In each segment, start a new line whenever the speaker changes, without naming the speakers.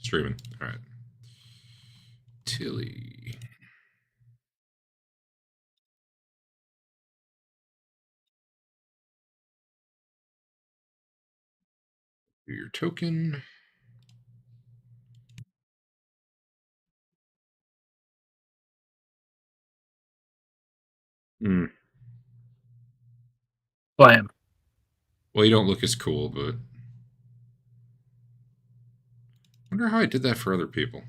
Streaming. All right. Tilly. Do your token.
Blam.
Well, you don't look as cool, but I wonder how I did that for other people.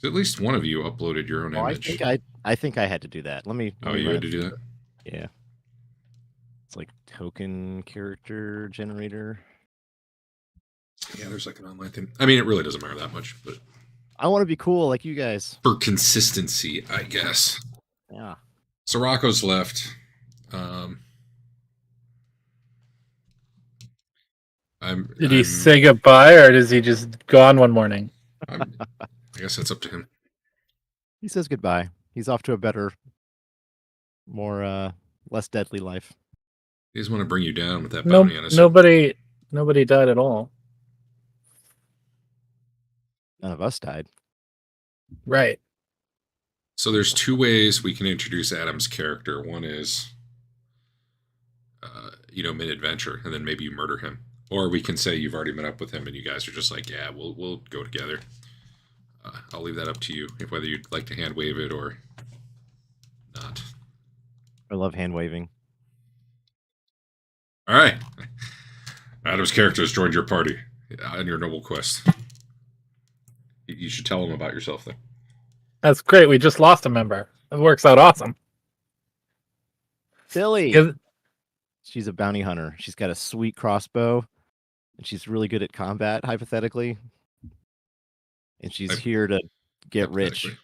At least one of you uploaded your own image.
I think I had to do that. Let me.
You had to do that?
Yeah. It's like token character generator.
Yeah, there's like an online thing. I mean, it really doesn't matter that much, but
I want to be cool like you guys.
For consistency, I guess.
Yeah.
So Rocco's left.
Did he say goodbye, or is he just gone one morning?
I guess that's up to him.
He says goodbye. He's off to a better, more less deadly life.
He just want to bring you down with that bounty on his.
Nobody died at all.
None of us died.
Right.
So there's two ways we can introduce Adam's character. One is, mid-adventure, and then maybe you murder him. Or we can say you've already met up with him, and you guys are just like, yeah, we'll go together. I'll leave that up to you, whether you'd like to hand wave it or not.
I love hand waving.
All right. Adam's character has joined your party on your noble quest. You should tell him about yourself, though.
That's great. We just lost a member. It works out awesome.
Silly. She's a bounty hunter. She's got a sweet crossbow, and she's really good at combat, hypothetically. And she's here to get rich.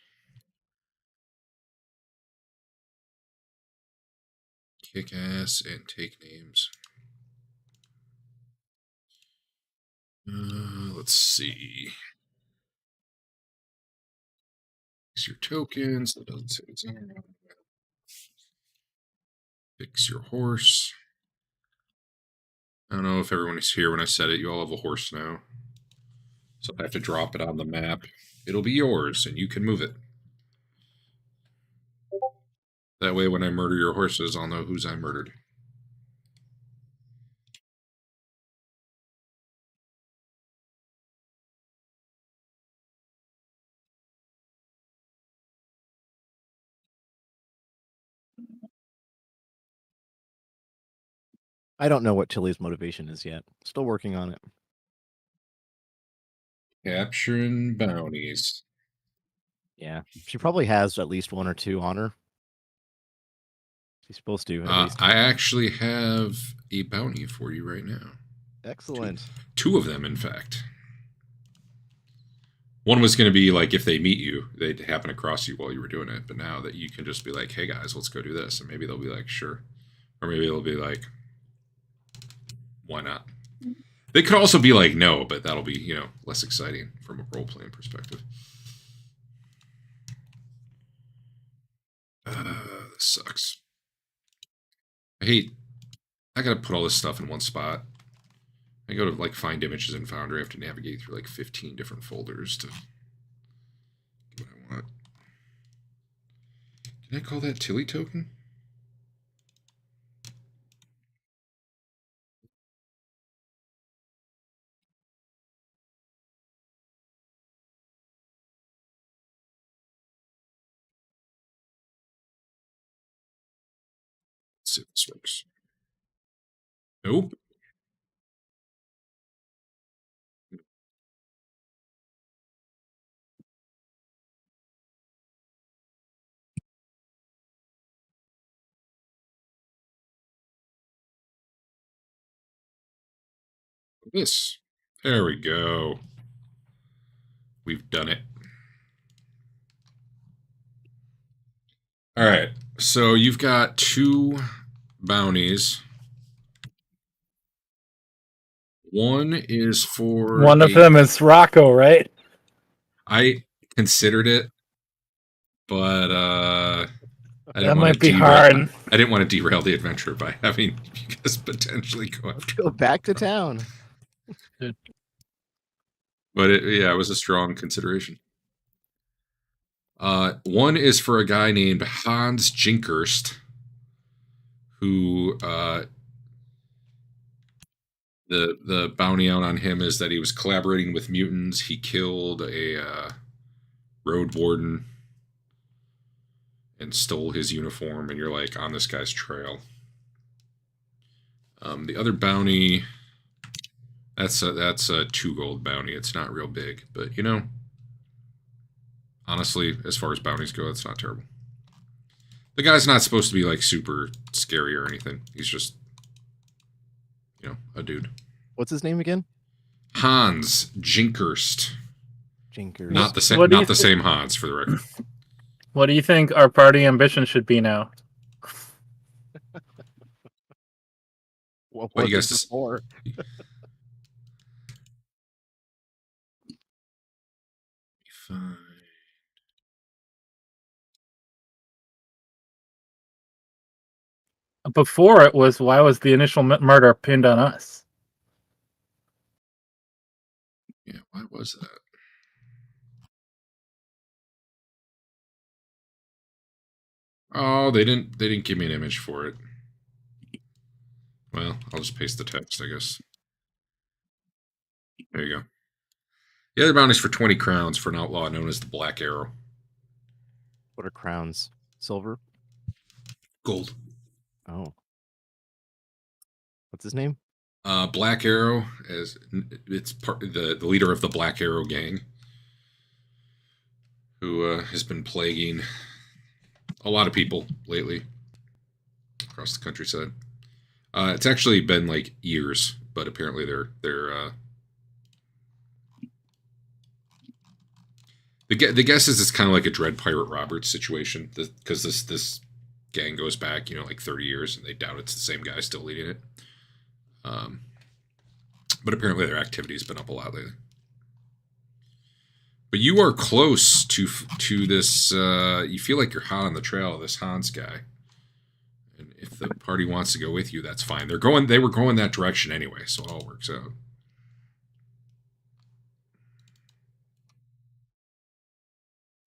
Kick ass and take names. Let's see. Fix your tokens. That doesn't say it's in. Fix your horse. I don't know if everyone is here when I said it. You all have a horse now. So I have to drop it on the map. It'll be yours, and you can move it. That way, when I murder your horses, I'll know whose I murdered.
I don't know what Tilly's motivation is yet. Still working on it.
Capturing bounties.
Yeah. She probably has at least one or two on her. She's supposed to. At least.
I actually have a bounty for you right now.
Excellent.
Two of them, in fact. One was going to be like if they meet you, they'd happen across you while you were doing it. But now that you can just be like, hey guys, let's go do this. And maybe they'll be like, sure. Or maybe they'll be like, why not? They could also be like, no, but that'll be, less exciting from a role-playing perspective. This sucks. I gotta put all this stuff in one spot. I go to find images in Foundry. I have to navigate through 15 different folders to get what I want. Can I call that Tilly token? Let's see if this works. Nope. This. There we go. We've done it. All right. So you've got two bounties. One is for...
One of them is Rocco, right?
I considered it, but
that might be hard.
I didn't want to derail the adventure by having you guys potentially go
back to town.
But it was a strong consideration. One is for a guy named Hans Jinkerst, who the bounty out on him is that he was collaborating with mutants. He killed a road warden and stole his uniform, and you're like on this guy's trail. The other bounty, that's a 2 gold bounty. It's not real big, but honestly, as far as bounties go, it's not terrible. The guy's not supposed to be like super scary or anything. He's just, a dude.
What's his name again?
Hans Jinkerst.
Jinkers.
Not the same. Not the same Hans, for the record.
What do you think our party ambition should be now?
What
you
was
guys
it before?
Fine.
Before it was, why was the initial murder pinned on us?
Yeah, why was that? Oh, they didn't give me an image for it. Well, I'll just paste the text, I guess. There you go. The other bounty is for 20 crowns for an outlaw known as the Black Arrow.
What are crowns? Silver?
Gold.
Oh. What's his name?
Black Arrow, it's the leader of the Black Arrow gang, who has been plaguing a lot of people lately across the countryside. It's actually been like years, but apparently they're the guess is it's kind of like a Dread Pirate Roberts situation, because this gang goes back like 30 years, and they doubt it's the same guy still leading it. But apparently their activity has been up a lot lately. But you are close to this. You feel like you're hot on the trail of this Hans guy, and if the party wants to go with you, that's fine. They were going that direction anyway, so it all works out.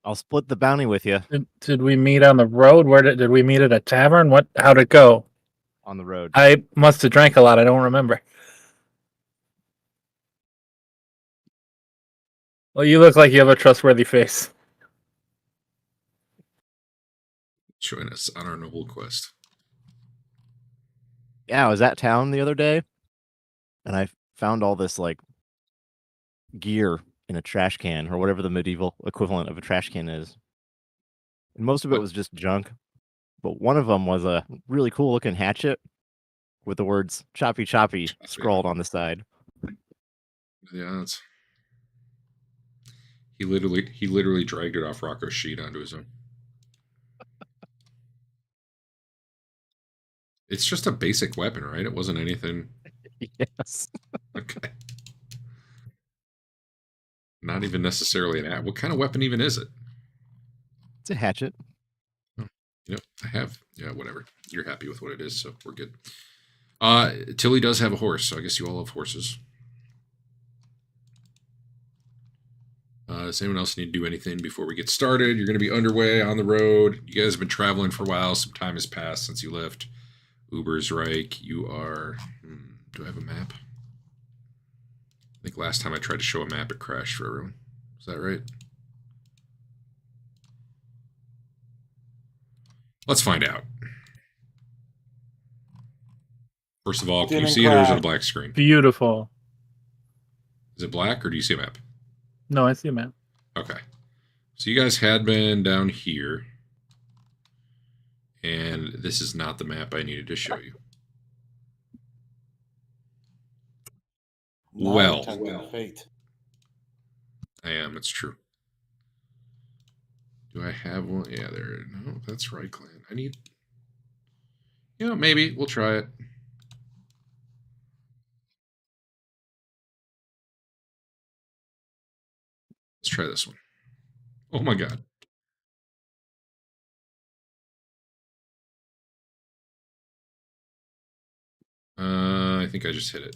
I'll split the bounty with you.
Did we meet on the road? Where did we meet at a tavern? How'd it go?
On the road.
I must have drank a lot. I don't remember. Well, you look like you have a trustworthy face.
Join us on our noble quest.
Yeah, I was at town the other day, and I found all this like gear in a trash can, or whatever the medieval equivalent of a trash can is. And most of it was just junk. But one of them was a really cool looking hatchet with the words "choppy choppy" scrawled on the side.
Yeah, he literally dragged it off Rocco's sheet onto his own. It's just a basic weapon, right? It wasn't anything.
Yes.
Okay. Not even necessarily an. What kind of weapon even is it?
It's a hatchet.
Oh, I have. Yeah, whatever. You're happy with what it is, so we're good. Tilly does have a horse, so I guess you all have horses. Does anyone else need to do anything before we get started? You're going to be underway on the road. You guys have been traveling for a while. Some time has passed since you left Ubersreich. You are... do I have a map? I think last time I tried to show a map, it crashed for everyone. Is that right? Let's find out. First of all, can you see it, or is it a black screen?
Beautiful.
Is it black, or do you see a map?
No, I see a map.
Okay. So you guys had been down here, and this is not the map I needed to show you. Well,
fate.
I am. It's true. Do I have one? Yeah, there. No, that's right, Clan. I need... maybe. We'll try it. Let's try this one. Oh my god. I think I just hit it.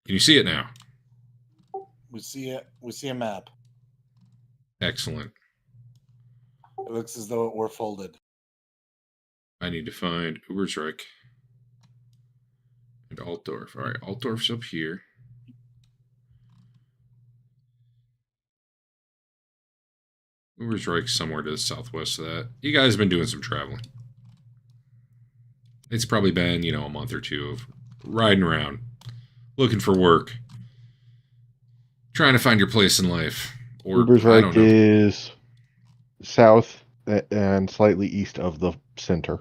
Can you see it now?
We see it. We see a map.
Excellent.
It looks as though it were folded.
I need to find Ubersreich and Altdorf. All right, Altdorf's up here. Ubersreich's somewhere to the southwest of that. You guys have been doing some traveling. It's probably been, a month or two of riding around, looking for work, trying to find your place in life. Or
Ubersreich is south and slightly east of the center.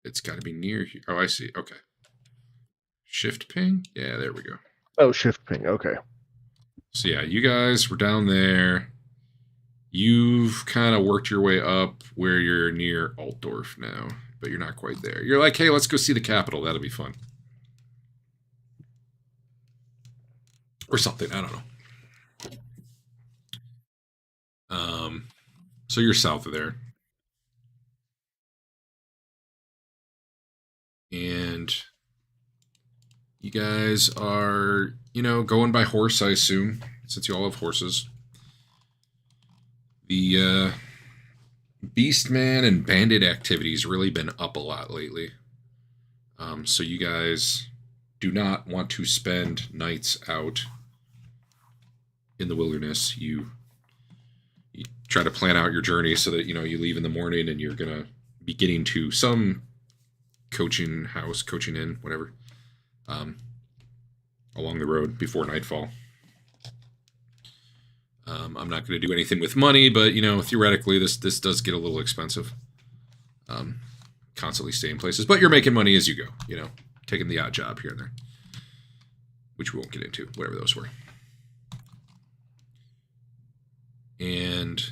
It's got to be near here. Oh, I see. Okay. Shift ping? Yeah, there we go.
Oh, shift ping. Okay.
So yeah, you guys were down there. You've kind of worked your way up where you're near Altdorf now, but you're not quite there. You're like, hey, let's go see the capital. That'll be fun. Or something. I don't know. So you're south of there. And you guys are, going by horse, I assume, since you all have horses. The Beastman and bandit activity's really been up a lot lately. So you guys do not want to spend nights out in the wilderness. You try to plan out your journey so that, you leave in the morning and you're going to be getting to some coaching house, coaching inn, whatever, along the road before nightfall. I'm not going to do anything with money, but, theoretically, this does get a little expensive. Constantly staying places. But you're making money as you go, taking the odd job here and there. Which we won't get into, whatever those were. And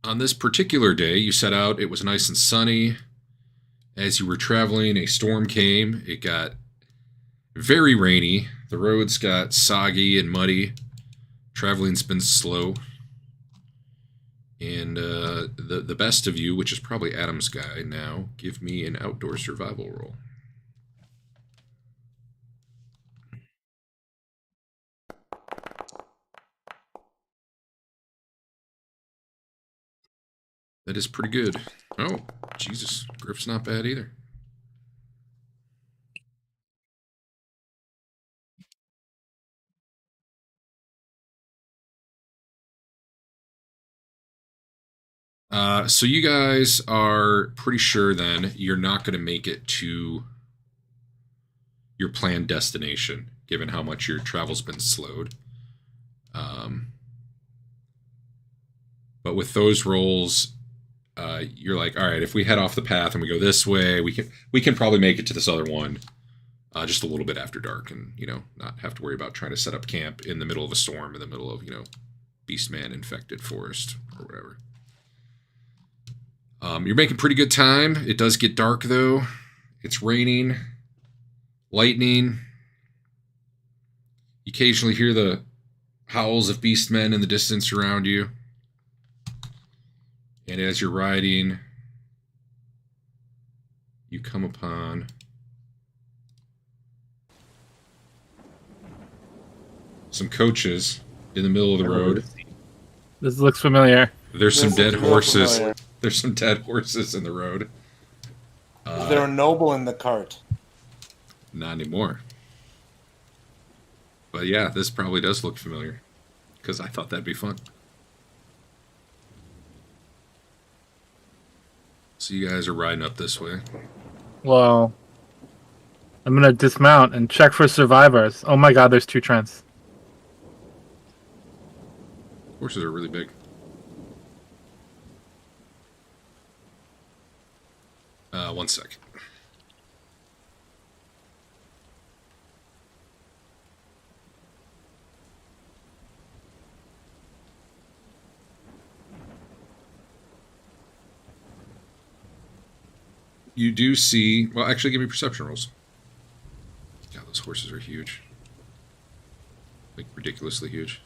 on this particular day, you set out. It was nice and sunny. As you were traveling, a storm came. It got very rainy. The roads got soggy and muddy. Traveling's been slow. And the best of you, which is probably Adam's guy now, give me an outdoor survival roll. That is pretty good. Oh, Jesus. Griff's not bad either. So you guys are pretty sure then you're not going to make it to your planned destination, given how much your travel's been slowed. But with those rolls, you're like, all right, if we head off the path and we go this way, we can probably make it to this other one just a little bit after dark, and not have to worry about trying to set up camp in the middle of a storm, in the middle of Beastman infected forest or whatever. You're making pretty good time. It does get dark though. It's raining, lightning. You occasionally hear the howls of beastmen in the distance around you. And as you're riding, you come upon some coaches in the middle of the road.
This looks familiar.
There's some dead horses. There's some dead horses in the road.
Is there a noble in the cart?
Not anymore. But yeah, this probably does look familiar, because I thought that'd be fun. So you guys are riding up this way.
Well, I'm going to dismount and check for survivors. Oh my god, there's 2 Trents.
Horses are really big. One sec. You do see... Well, actually, give me perception rolls. God, those horses are huge. Like, ridiculously huge.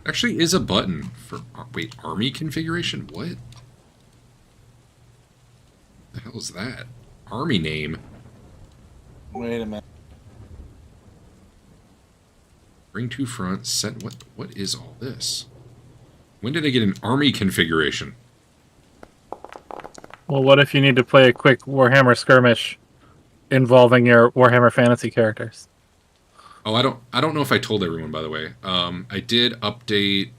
Actually is a button for... Wait, army configuration? What? The hell is that? army name.
Wait a minute.
Bring to front. Set. What is all this? When did I get an army configuration?
Well, what if you need to play a quick Warhammer skirmish involving your Warhammer fantasy characters?
Oh, I don't know if I told everyone, by the way. I did update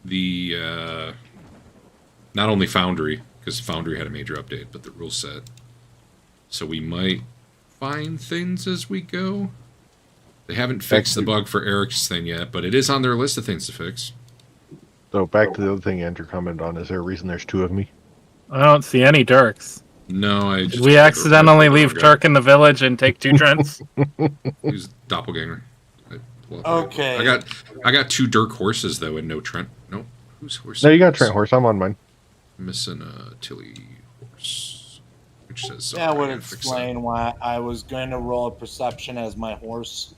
the not only Foundry, because Foundry had a major update, but the rule set. So we might find things as we go. They haven't fixed the bug for Eric's thing yet, but it is on their list of things to fix.
So back to the other thing Andrew commented on. Is there a reason there's two of me?
I don't see any Dirks.
No, I
Did
just...
we accidentally leave Turk in the village and take 2 Trents?
He's doppelganger.
Okay.
I got 2 Dirk horses, though, and no Trent. No, whose horse?
No, you got Trent horse. I'm on mine.
Missing a Tilly horse. Which says...
That would
I gotta fix
explain why I was going to roll a perception as my horse.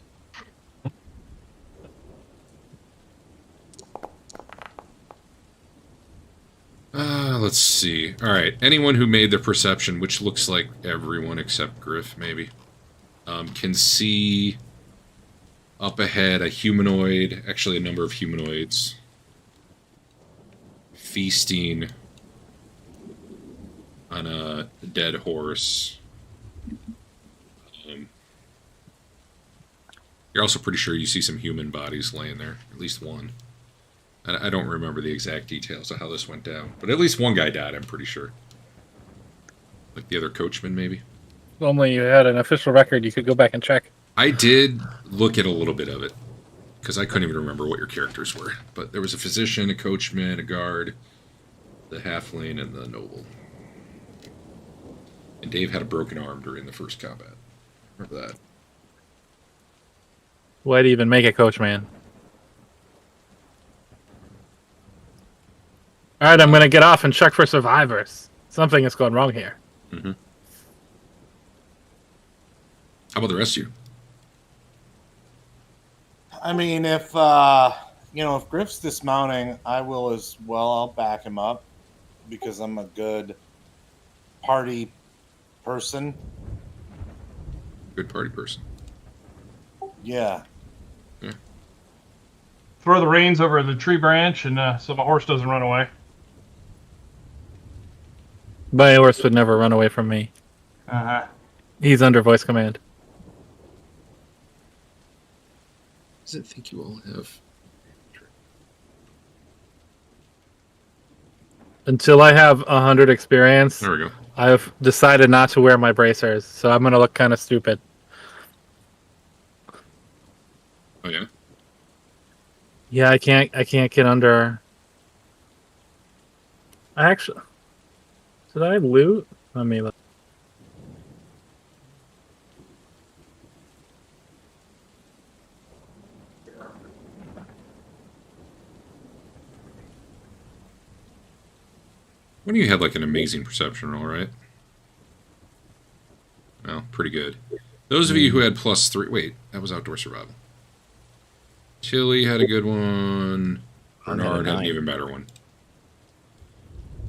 Let's see. All right. Anyone who made their perception, which looks like everyone except Griff, maybe, can see up ahead a humanoid, actually a number of humanoids, feasting on a dead horse. You're also pretty sure you see some human bodies laying there, at least one. I don't remember the exact details of how this went down, but at least one guy died, I'm pretty sure. Like the other coachman, maybe?
If only you had an official record, you could go back and check.
I did look at a little bit of it, because I couldn't even remember what your characters were. But there was a physician, a coachman, a guard, the halfling, and the noble. And Dave had a broken arm during the first combat. Remember that.
Why'd you even make a coachman? Alright, I'm going to get off and check for survivors. Something is going wrong here.
Mm-hmm. How about the rest of you?
I mean, if if Griff's dismounting, I will as well. I'll back him up because I'm a good party person.
Good party person.
Yeah.
Throw the reins over the tree branch, and so my horse doesn't run away.
My horse would never run away from me.
Uh-huh.
He's under voice command.
Does it think you all have...
Until I have 100 experience,
There we go.
I've decided not to wear my bracers, so I'm going to look kind of stupid.
Oh, yeah?
Yeah, I can't get under... Did I loot? Let me look.
One of you had like an amazing perception roll, right? Well, pretty good. Those of you who had +3... Wait, that was outdoor survival. Tilly had a good one. Bernard had an even better one.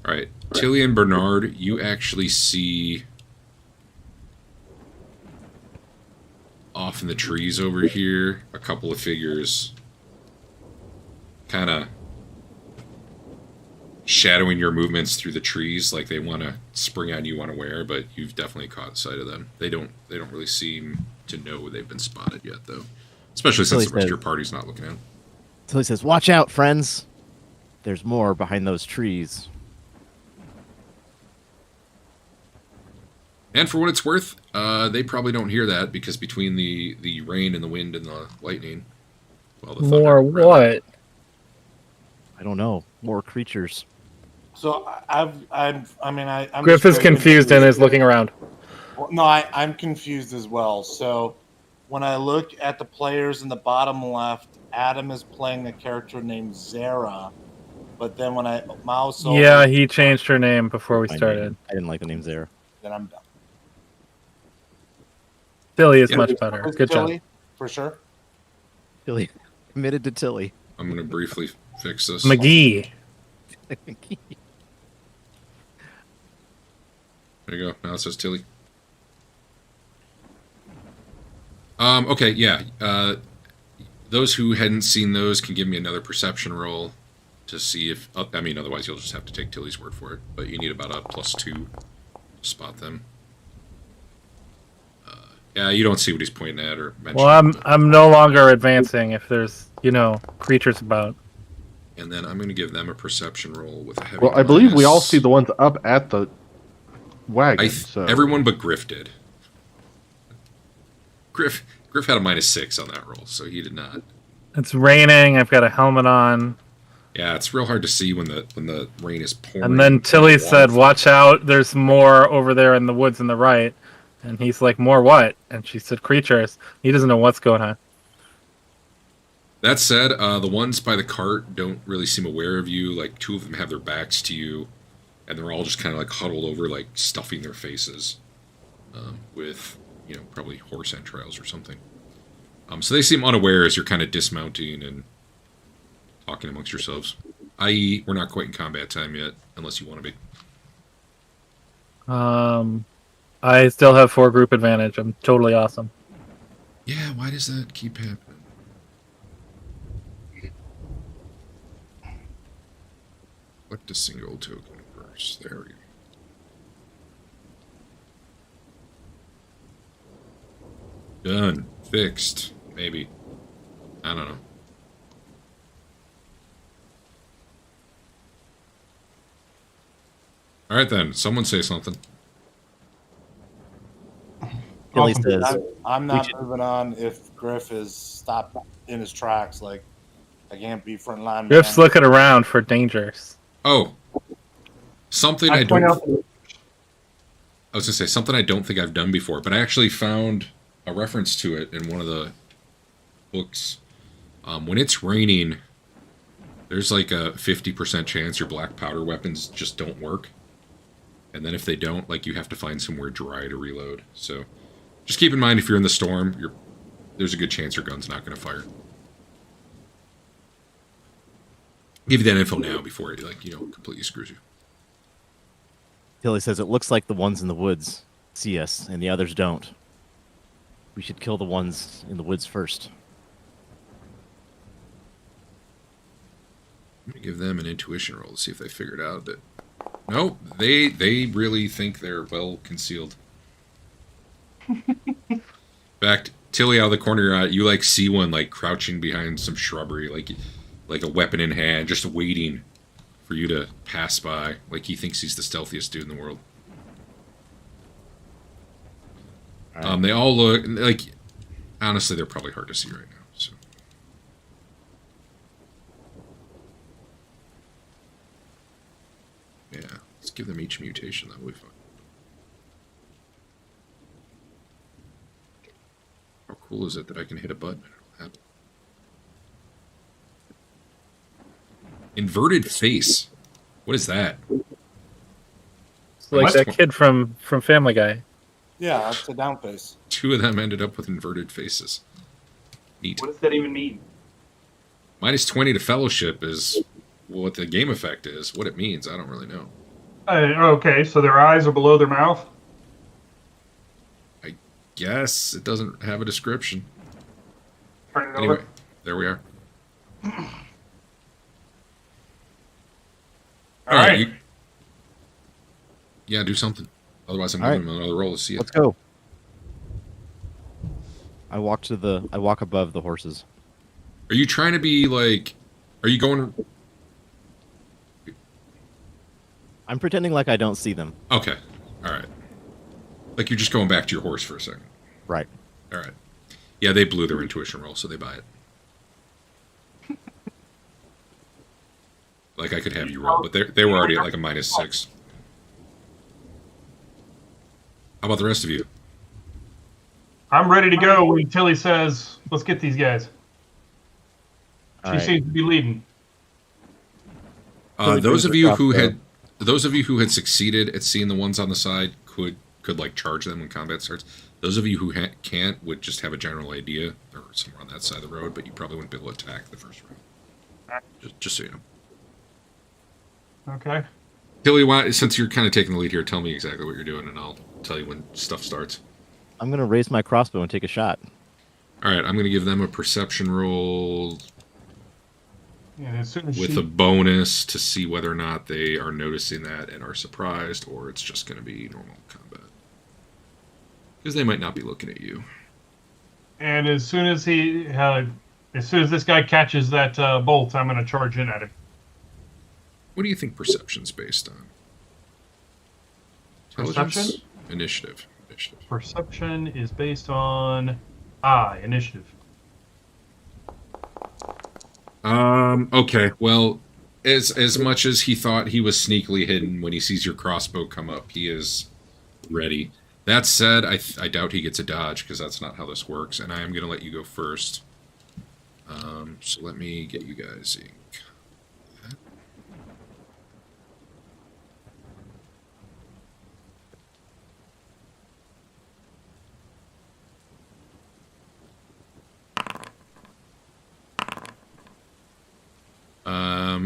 All right, Tilly and Bernard, you actually see off in the trees over here a couple of figures kind of shadowing your movements through the trees, like they want to spring on you unaware, but you've definitely caught sight of them. They don't really seem to know they've been spotted yet, though. Especially since the rest of your party's not looking at them.
Tilly says, "Watch out, friends. There's more behind those trees."
And for what it's worth, they probably don't hear that because between the rain and the wind and the lightning, well, the thunder,
More
rather.
what?
I don't know. More creatures.
So I'm
Griff
just
is
very
confused and is looking around.
Well, no, I'm confused as well. So when I look at the players in the bottom left, Adam is playing a character named Zara. But then when I mouse over,
Yeah, he changed her name before we
My
started.
name. I didn't like the name Zara.
then I'm done.
Tilly is
Yeah.
much better. Good job.
Tilly, for sure.
Tilly. Committed to Tilly.
I'm going to briefly fix this.
McGee.
I There you go. Now it says Tilly. Okay, yeah. Those who hadn't seen those can give me another perception roll to see if... I mean, otherwise you'll just have to take Tilly's word for it. But you need about a +2 to spot them. Yeah, you don't see what he's pointing at or mentioning.
Well, I'm no longer advancing if there's, creatures about.
And then I'm going to give them a perception roll with a heavy
Well, I believe we all
minus.
see the ones up at the wagon. So
Everyone but Griff did. Griff had a -6 on that roll, so he did not.
It's raining. I've got a helmet on.
Yeah, it's real hard to see when the rain is pouring.
And then Tilly said, "Watch out! There's more over there in the woods on the right." And he's like, "More what?" And she said, "Creatures." He doesn't know what's going on.
That said, the ones by the cart don't really seem aware of you. Like, 2 of them have their backs to you, and they're all just kind of like huddled over, like stuffing their faces with, probably horse entrails or something. So they seem unaware as you're kind of dismounting and talking amongst yourselves. I.e., we're not quite in combat time yet, unless you want to be.
I still have 4 group advantage. I'm totally awesome.
Yeah, why does that keep happening? Select a single token first. There we go. Done. Fixed. Maybe. I don't know. Alright then, someone say something.
Tilly says,
I'm not moving on if Griff is stopped in his tracks. Like, I can't be front line.
Griff's looking around for dangers.
Oh. Something
I
I
point
don't...
out that
I was going to say, something I don't think I've done before, but I actually found a reference to it in one of the books. When it's raining, there's like a 50% chance your black powder weapons just don't work. And then if they don't, like, you have to find somewhere dry to reload. So just keep in mind, if you're in the storm, there's a good chance your gun's not going to fire. Give you that info now before it, completely screws you.
Tilly says, it looks like the ones in the woods see us and the others don't. We should kill the ones in the woods first.
I'm going to give them an intuition roll to see if they figured out that... Nope, they really think they're well concealed. In fact, Tilly, out of the corner of your eye, you see one crouching behind some shrubbery, like a weapon in hand, just waiting for you to pass by. Like he thinks he's the stealthiest dude in the world. Right. They all look like, honestly, they're probably hard to see right now. So. Yeah, let's give them each mutation. That will be fun. How cool is it that I can hit a button and it'll happen? Inverted face. What is that?
It's like that kid from Family Guy.
Yeah, that's a down face.
2 of them ended up with inverted faces. Neat.
what does that even mean?
-20 to fellowship is what the game effect is. What it means, I don't really know.
Okay, so their eyes are below their mouth?
I guess it doesn't have a description.
Turn it
Anyway,
over.
there we are.
All right.
Yeah, do something. Otherwise, I'm
All
giving him another roll to see it.
Let's go. I walk above the horses.
Are you trying to be like... Are you going...
I'm pretending like I don't see them.
Okay. All right. Like you're just going back to your horse for a second.
Right.
All right. Yeah, they blew their intuition roll, so they buy it. Like I could have you roll, but they were already at like a -6. How about the rest of you?
I'm ready to go when Tilly says, let's get these guys.
All
She
right.
seems to be leading.
Those of you who had succeeded at seeing the ones on the side could like charge them when combat starts. Those of you who can't would just have a general idea or somewhere on that side of the road, but you probably wouldn't be able to attack the first round. Just so you know.
Okay.
Tilly, why, since you're kind of taking the lead here, tell me exactly what you're doing, and I'll tell you when stuff starts.
I'm gonna raise my crossbow and take a shot.
All right, I'm going to give them a perception roll
And as soon as
with a bonus to see whether or not they are noticing that and are surprised, or it's just going to be normal combat. Because they might not be looking at you.
And as soon as this guy catches that bolt, I'm going to charge in at him.
What do you think perception's based on? Intelligence?
Perception?
Initiative.
Perception is based on initiative.
Okay, well, as much as he thought he was sneakily hidden, when he sees your crossbow come up, he is ready. That said, I doubt he gets a dodge, because that's not how this works, and I am going to let you go first. So let me get you guys ink.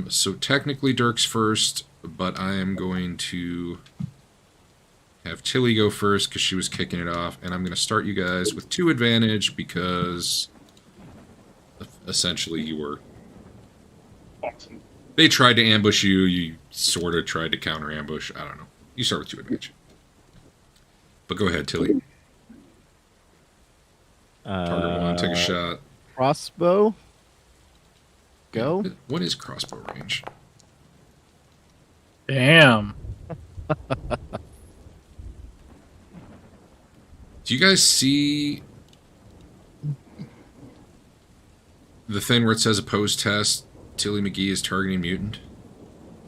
So technically Dirk's first, but I am going to have Tilly go first because she was kicking it off, and I'm going to start you guys with 2 advantage because essentially you were...
Awesome.
They tried to ambush you, you sort of tried to counter ambush, I don't know. You start with 2 advantage. But go ahead, Tilly. Target 1, take a shot.
Crossbow. Go.
What is crossbow range?
Damn.
Do you guys see the thing where it says opposed test, Tilly McGee is targeting mutant?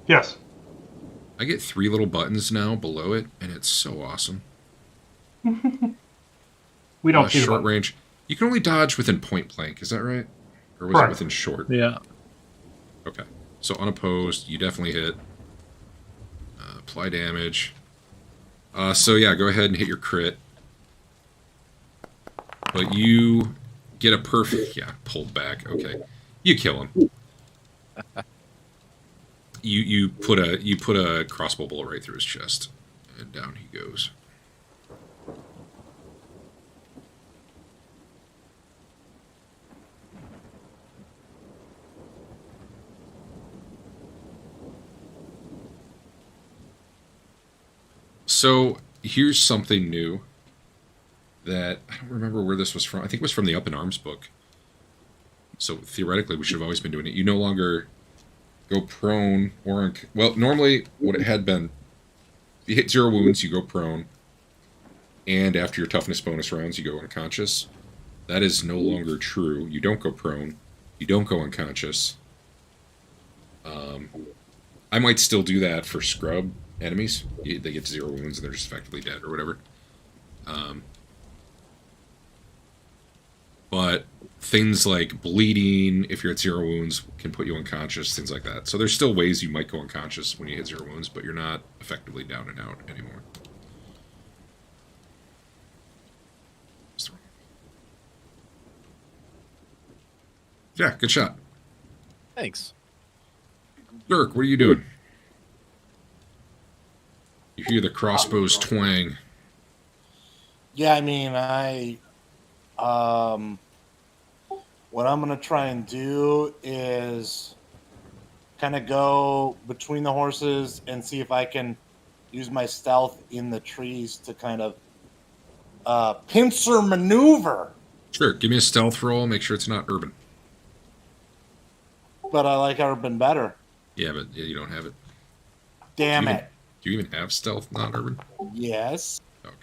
Yes.
I get 3 little buttons now below it, and it's so awesome.
We don't see
short range. You can only dodge within point blank, is that right? Or was it within short?
Yeah.
Okay. So unopposed, you definitely hit. Apply damage. So yeah, go ahead and hit your crit. But you get a perfect... Yeah, pulled back. Okay. You kill him. You put a crossbow bullet right through his chest. And down he goes. So, here's something new that I don't remember where this was from. I think it was from the Up in Arms book. So, theoretically, we should have always been doing it. You no longer go prone or... Well, normally, what it had been, if you hit 0 wounds, you go prone. And after your toughness bonus rounds, you go unconscious. That is no longer true. You don't go prone. You don't go unconscious. I might still do that for scrub enemies. They get 0 wounds and they're just effectively dead or whatever. But things like bleeding, if you're at 0 wounds, can put you unconscious, things like that. So there's still ways you might go unconscious when you hit 0 wounds, but you're not effectively down and out anymore. Yeah, good shot.
Thanks.
Dirk, what are you doing? You hear the crossbow's twang.
Yeah, I mean, what I'm gonna try and do is kind of go between the horses and see if I can use my stealth in the trees to kind of pincer maneuver.
Sure, give me a stealth roll. Make sure it's not urban.
But I like urban better.
Yeah, but you don't have it.
Damn it.
Do you even have stealth, not urban?
Yes.
Okay.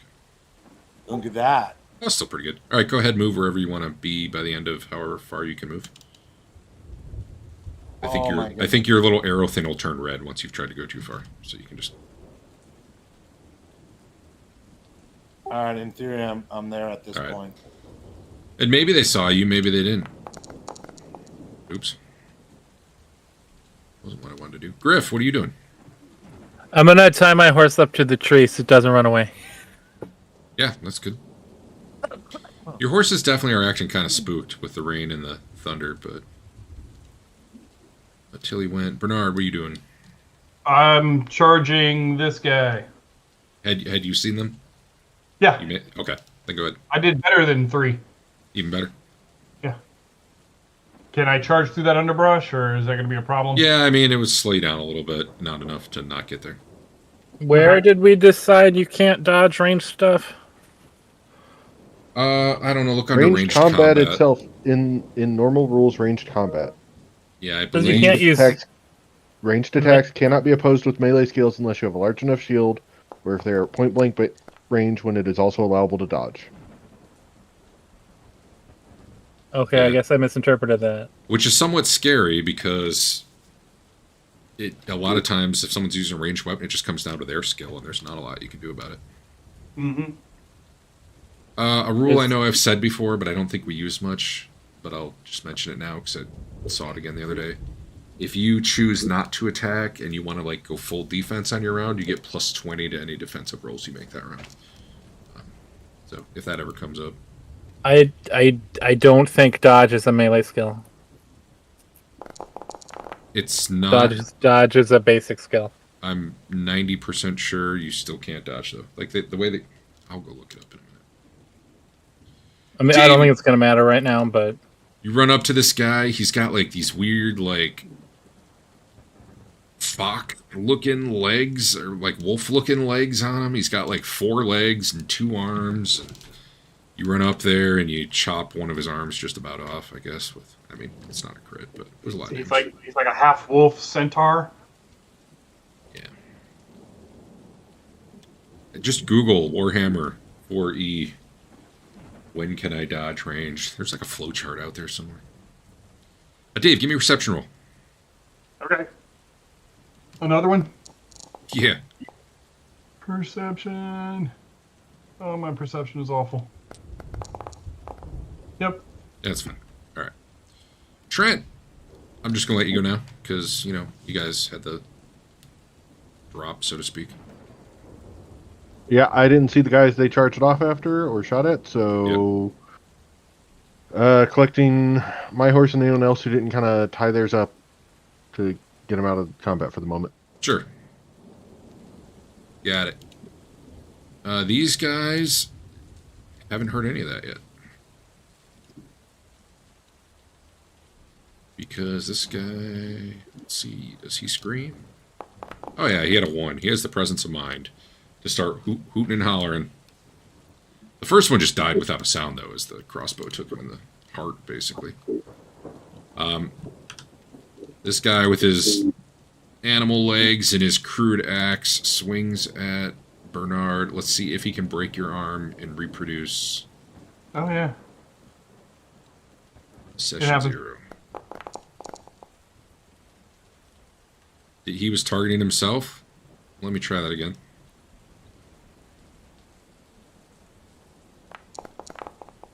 Look at that.
That's still pretty good. All right, go ahead, move wherever you want to be by the end of however far you can move. I think your little arrow thing will turn red once you've tried to go too far, so you can just.
All right, in theory, I'm there at this point.
And maybe they saw you, maybe they didn't. Oops. Wasn't what I wanted to do. Griff, what are you doing?
I'm gonna tie my horse up to the tree so it doesn't run away.
Yeah, that's good. Your horses definitely are acting kind of spooked with the rain and the thunder, but until he went. Bernard, what are you doing?
I'm charging this guy.
Had you seen them?
Yeah,
Okay, then go ahead.
I did better than 3.
Even better.
Can I charge through that underbrush, or is that going to be a problem?
Yeah, I mean, it was slow you down a little bit, not enough to not get there.
Where did we decide you can't dodge range stuff?
I don't know. Look under
Ranged combat itself in normal rules. Ranged combat.
Yeah, I
Because you
believe.
can't use.
Ranged attacks cannot be opposed with melee skills unless you have a large enough shield, or if they are point blank range when it is also allowable to dodge.
Okay,
Yeah.
I guess I misinterpreted that.
Which is somewhat scary because a lot of times if someone's using a ranged weapon, it just comes down to their skill, and there's not a lot you can do about it.
Mm-hmm.
A rule I know I've said before, but I don't think we use much, but I'll just mention it now because I saw it again the other day. If you choose not to attack and you want to like go full defense on your round, you get plus 20 to any defensive rolls you make that round. So if that ever comes up.
I don't think dodge is a melee skill.
It's not.
Dodge is a basic skill.
I'm 90% sure you still can't dodge though. Like the way that I'll go look it up in a minute.
I mean, I don't think it's gonna matter right now, but
you run up to this guy. He's got like these weird like fox-looking legs or like wolf-looking legs on him. He's got like 4 legs and 2 arms. You run up there and you chop one of his arms just about off. I guess I mean, it's not a crit, but there's a lot.
He's like a half wolf centaur.
Yeah. Just Google Warhammer 4E. When can I dodge range? There's like a flowchart out there somewhere. Dave, give me a perception roll.
Okay. Another one?
Yeah.
Perception. Oh, my perception is awful. Yep.
That's fine. All right. Trent, I'm just going to let you go now because, you guys had the drop, so to speak.
Yeah, I didn't see the guys they charged off after or shot at, so collecting my horse and anyone else who didn't kind of tie theirs up to get them out of combat for the moment.
Sure. Got it. These guys haven't heard any of that yet. Because this guy, let's see, does he scream? Oh yeah, he had a 1. He has the presence of mind to start hooting and hollering. The first one just died without a sound, though, as the crossbow took him in the heart, basically. This guy with his animal legs and his crude axe swings at Bernard. Let's see if he can break your arm and reproduce.
Oh, yeah.
Session 0. He was targeting himself. Let me try that again.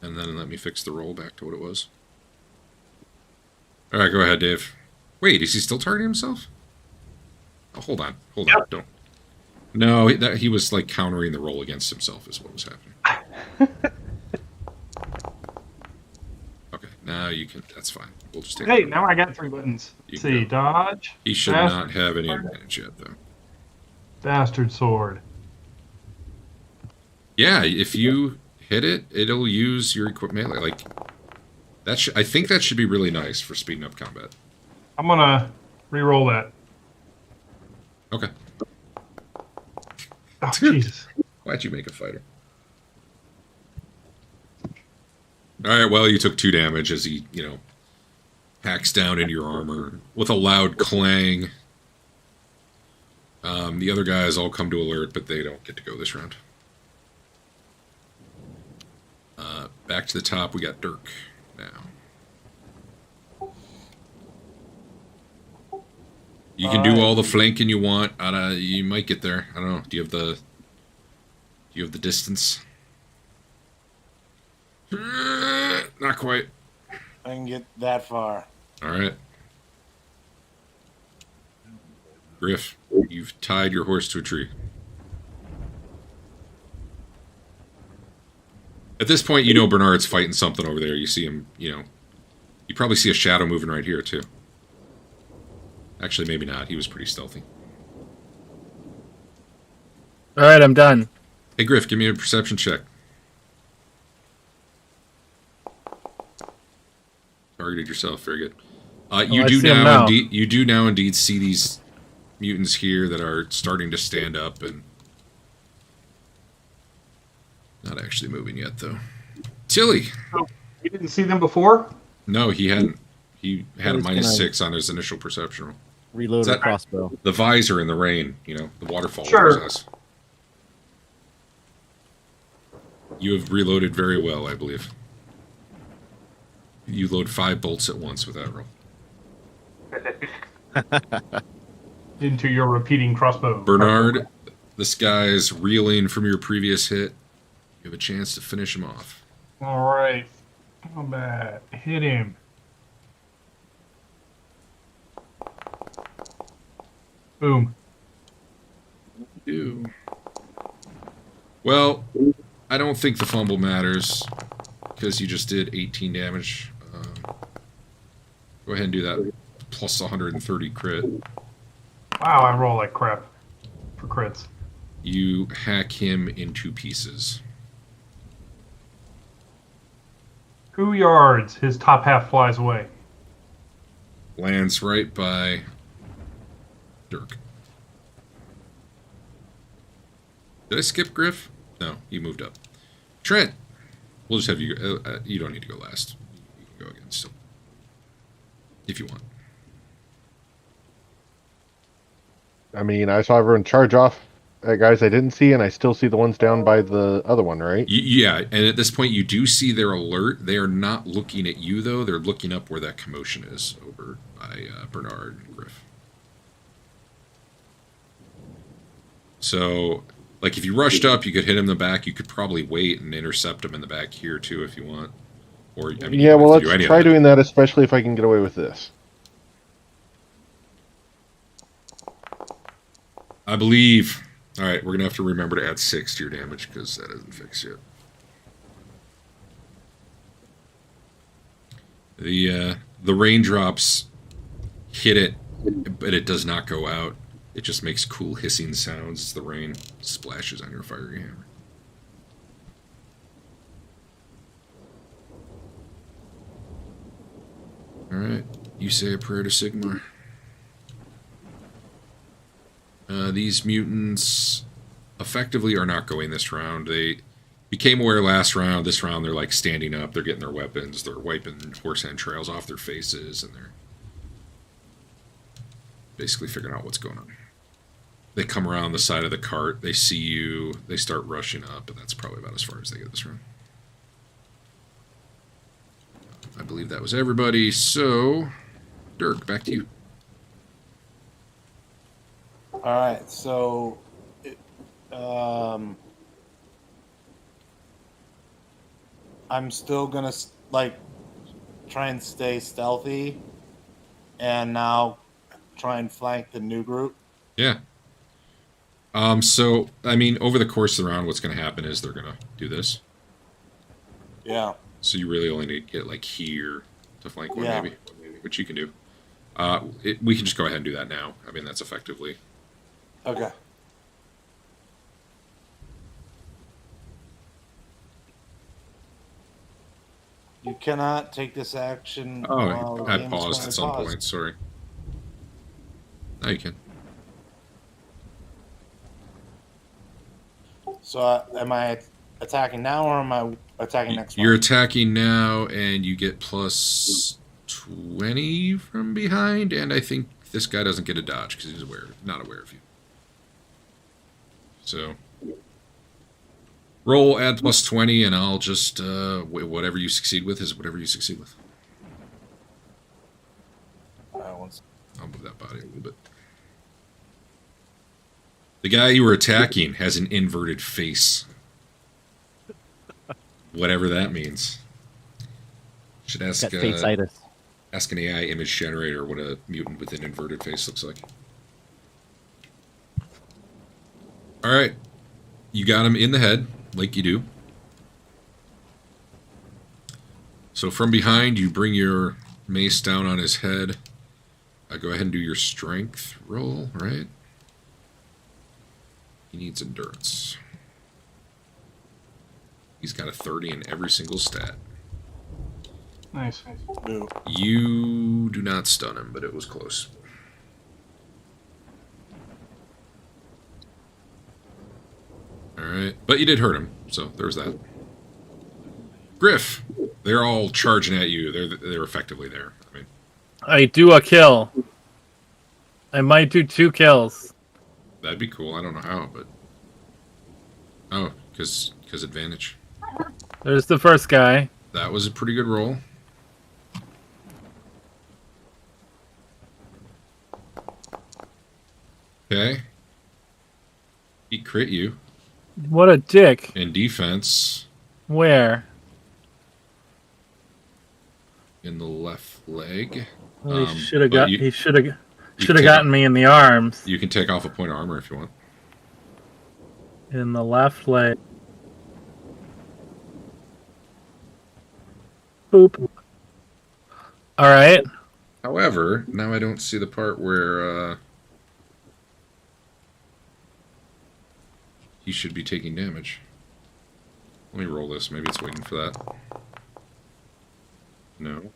And then let me fix the roll back to what it was. All right, go ahead, Dave. Wait, is he still targeting himself? Oh, hold on. Don't. No, he was like countering the roll against himself is what was happening. Okay, now you can. That's fine. We'll just take.
Hey, now I got 3 buttons. Let's see, dodge.
He should not have any advantage yet, though.
Bastard sword.
Yeah, if you hit it, it'll use your equipment melee. Like that. I think that should be really nice for speeding up combat.
I'm gonna re-roll that.
Okay.
Oh, Jesus.
Why'd you make a fighter? Alright, well, you took 2 damage as he, hacks down into your armor with a loud clang. The other guys all come to alert, but they don't get to go this round. Back to the top, we got Dirk now. You can do all the flanking you want. You might get there. I don't know. Do you have the distance? Not quite.
I can get that far.
All right. Griff, you've tied your horse to a tree. At this point, Bernard's fighting something over there. You see him, you probably see a shadow moving right here, too. Actually, maybe not. He was pretty stealthy.
All right, I'm done.
Hey, Griff, give me a perception check. Targeted yourself. Very good. You
I
do
see 'em
now
now.
indeed. You do now indeed see these mutants here that are starting to stand up and not actually moving yet, though. Tilly.
You didn't see them before?
No, he hadn't. He had a
Tilly's gonna-
-6 on his initial perception roll.
Reload
Is
a
that-
crossbow.
The visor in the rain, you know, the waterfall.
Sure.
over his eyes. You have reloaded very well, I believe. You load 5 bolts at once with that roll.
Into your repeating crossbow.
Bernard, this guy's reeling from your previous hit. You have a chance to finish him off.
All right. Combat. Hit him. Boom.
Ew. Well, I don't think the fumble matters because you just did 18 damage. Go ahead and do that. Plus 130 crit.
Wow, I roll like crap for crits.
You hack him into pieces.
2 yards. His top half flies away.
Lands right by Dirk. Did I skip Griff? No, you moved up. Trent, we'll just have you. You don't need to go last. You can go again still, if you want.
I mean, I saw everyone charge off at guys I didn't see, and I still see the ones down by the other one, right?
Yeah, and at this point, you do see their alert. They are not looking at you, though. They're looking up where that commotion is over by Bernard and Griff. So, like, if you rushed up, you could hit him in the back. You could probably wait and intercept him in the back here, too, if you want. Or, I mean, you
Yeah,
don't
well,
have to do
let's
any of
try
that.
doing that, especially if I can get away with this.
I believe. All right, we're gonna have to remember to add 6 to your damage because that isn't fixed yet. The raindrops hit it, but it does not go out. It just makes cool hissing sounds as the rain splashes on your fiery hammer. All right, you say a prayer to Sigmar. These mutants effectively are not going this round. They became aware last round. This round, they're like standing up. They're getting their weapons. They're wiping horse entrails off their faces, and they're basically figuring out what's going on. They come around the side of the cart. They see you. They start rushing up, but that's probably about as far as they get this round. I believe that was everybody. So, Dirk, back to you.
All right, so I'm still gonna like try and stay stealthy, and now try and flank the new group.
Yeah. So, I mean, over the course of the round, what's going to happen is they're going to do this.
Yeah.
So you really only need to get, like, here to flank one,
Yeah.
maybe, which you can do. We can just go ahead and do that now. I mean, that's effectively...
Okay. You cannot take this action. while the
I
game is
paused
currently
at some
paused.
point, sorry. Now you can.
So am I attacking now or am I attacking next
You're
round?
attacking now, and you get plus 20 from behind, and I think this guy doesn't get a dodge because he's not aware of you. So, roll, add plus 20, and I'll just, whatever you succeed with is whatever you succeed with. I'll move that body a little bit. The guy you were attacking has an inverted face. Whatever that means. Should ask
Got face-itis.
ask an AI image generator what a mutant with an inverted face looks like. Alright. You got him in the head, like you do. So from behind, you bring your mace down on his head. Go ahead and do your strength roll, right? He needs endurance. He's got a 30 in every single stat.
Nice.
Boo.
You do not stun him, but it was close. Alright, but you did hurt him, so there's that. Griff! They're all charging at you. They're effectively there. I mean,
I do a kill. I might do 2 kills.
that'd be cool. I don't know how, but... Oh, because advantage.
There's the first guy.
That was a pretty good roll. Okay. He crit you.
What a dick.
In defense,
Where?
in the left leg.
Well, he should have got.
you-
He should have
take
gotten me in the arms.
You can take off a point of armor if you want.
In the left leg. Boop. All right.
However, now I don't see the part where he should be taking damage. Let me roll this. Maybe it's waiting for that. No.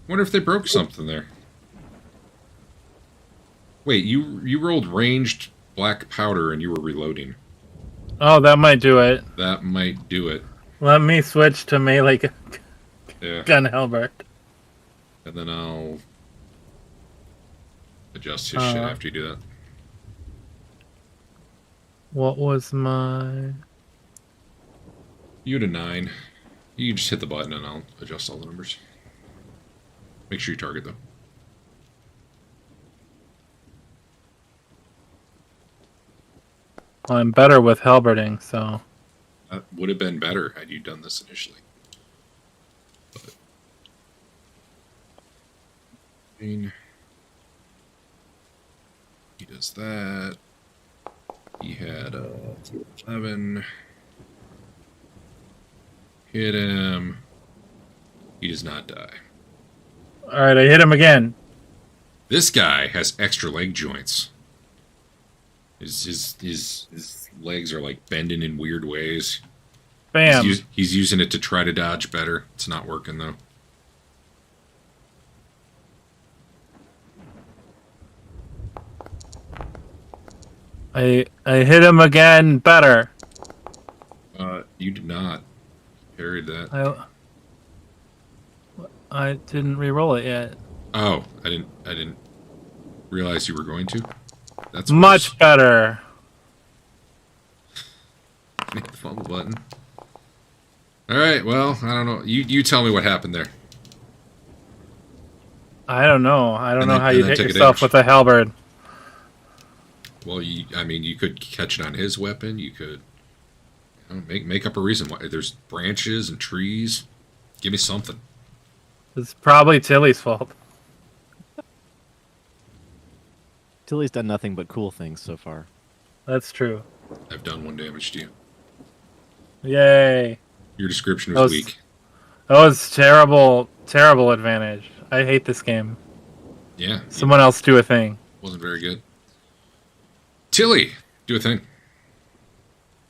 Wonder if they broke something there. Wait, you rolled ranged black powder and you were reloading.
Oh, that might do it.
That might do it.
Let me switch to melee
Yeah.
gun halberd.
And then I'll adjust his shit after you do that.
What was my?
You had a 9. You just hit the button and I'll adjust all the numbers. Make sure you target though.
Well, I'm better with halberding, so.
That would have been better had you done this initially. But, I mean, he does that. He had 11. Hit him. He does not die.
All right, I hit him again.
This guy has extra leg joints. His legs are like bending in weird ways.
Bam.
He's using it to try to dodge better. It's not working though.
I hit him again better.
You did not parry that.
I didn't re-roll it yet.
Oh, I didn't realize you were going to. That's
Much better.
Hit the fumble button. All right. Well, I don't know. You tell me what happened there.
I don't know. I don't
And
know
then-
how
and
you
then
hit
take a
yourself
damage.
with a halberd.
Well, you could catch it on his weapon. You could make up a reason why. There's branches and trees. Give me something.
It's probably Tilly's fault.
Tilly's done nothing but cool things so far.
That's true.
I've done 1 damage to you.
Yay.
Your description
That
was
was-
weak.
That was terrible advantage. I hate this game.
Yeah,
Someone else do a thing.
wasn't very good. Tilly, do a thing.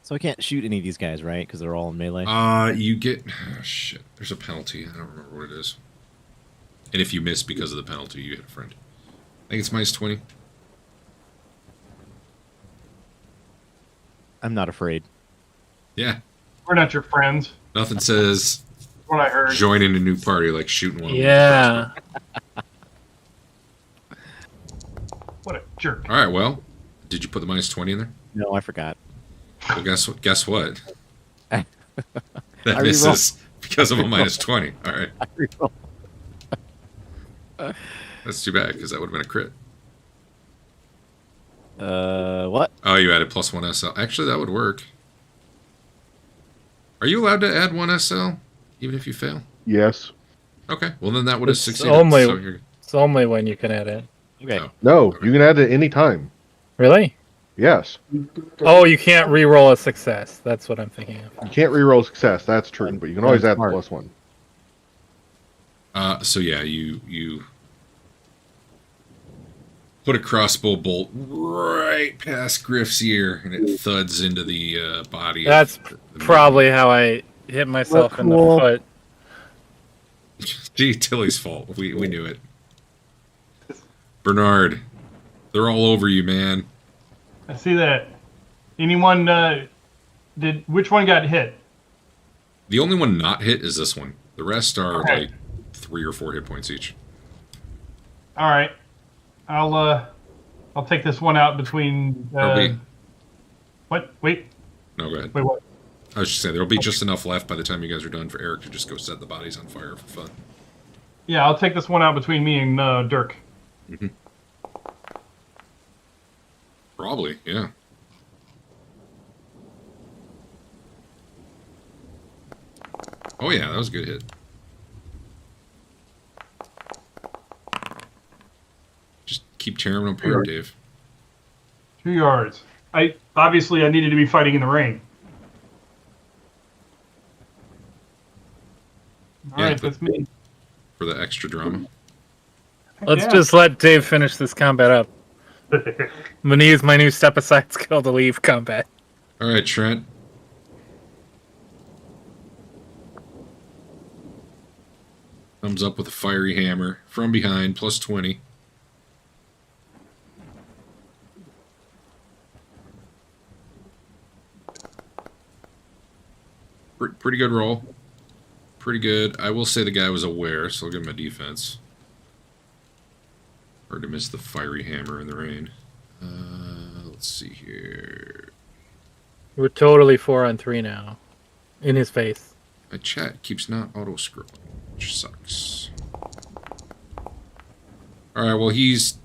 So I can't shoot any of these guys, right? Because they're all in melee.
You get shit. There's a penalty. I don't remember what it is. And if you miss because of the penalty, you hit a friend. I think it's -20.
I'm not afraid.
Yeah,
We're not your friends.
nothing says
What I heard.
joining a new party like shooting one.
Yeah.
What a jerk.
All right. Well, did you put the -20 in there?
No, I forgot.
Well, guess what?
I
That
reroll.
misses because of a -20. All right.
I reroll.
That's too bad because that would have been a crit.
What?
Oh, you added +1 SL. Actually, that would work. Are you allowed to add 1 SL even if you fail?
Yes.
Okay. Well, then that would have
It's
succeeded.
only-
So you're-
It's only when you can add it.
Okay.
Oh.
No,
Okay.
you can add it any time.
Really?
Yes.
Oh, you can't re-roll a success. That's what I'm thinking of.
You can't reroll success, that's true, but you can always add the
Smart.
+1.
So yeah, you put a crossbow bolt right past Griff's ear, and it thuds into the body.
That's
of the
probably how I hit myself in the
cool.
foot.
Gee, Tilly's fault. We knew it. Bernard, they're all over you, man.
I see that. Anyone which one got hit?
The only one not hit is this one. The rest are
Okay.
like 3 or 4 hit points each.
All right. I'll take this one out between
Okay.
What? Wait.
No, go ahead.
Wait, what?
I was just saying, there'll be just enough left by the time you guys are done for Eric to just go set the bodies on fire for fun.
Yeah, I'll take this one out between me and Dirk.
Mm-hmm. Probably, yeah. Oh yeah, that was a good hit. Just keep tearing them apart, Dave.
2 yards. I needed to be fighting in the rain. All
Yeah,
right, that's me.
For the extra drama.
Let's
Yeah.
just let Dave finish this combat up. I'm gonna use my new step aside skill to leave combat.
Alright, Trent. Comes up with a fiery hammer from behind, plus 20. Pretty good roll. Pretty good. I will say the guy was aware, so I'll give him a defense. Hard to miss the fiery hammer in the rain. Let's see here.
We're totally 4-on-3 now. In his face.
My chat keeps not auto-scrolling, which sucks. Alright, well, he's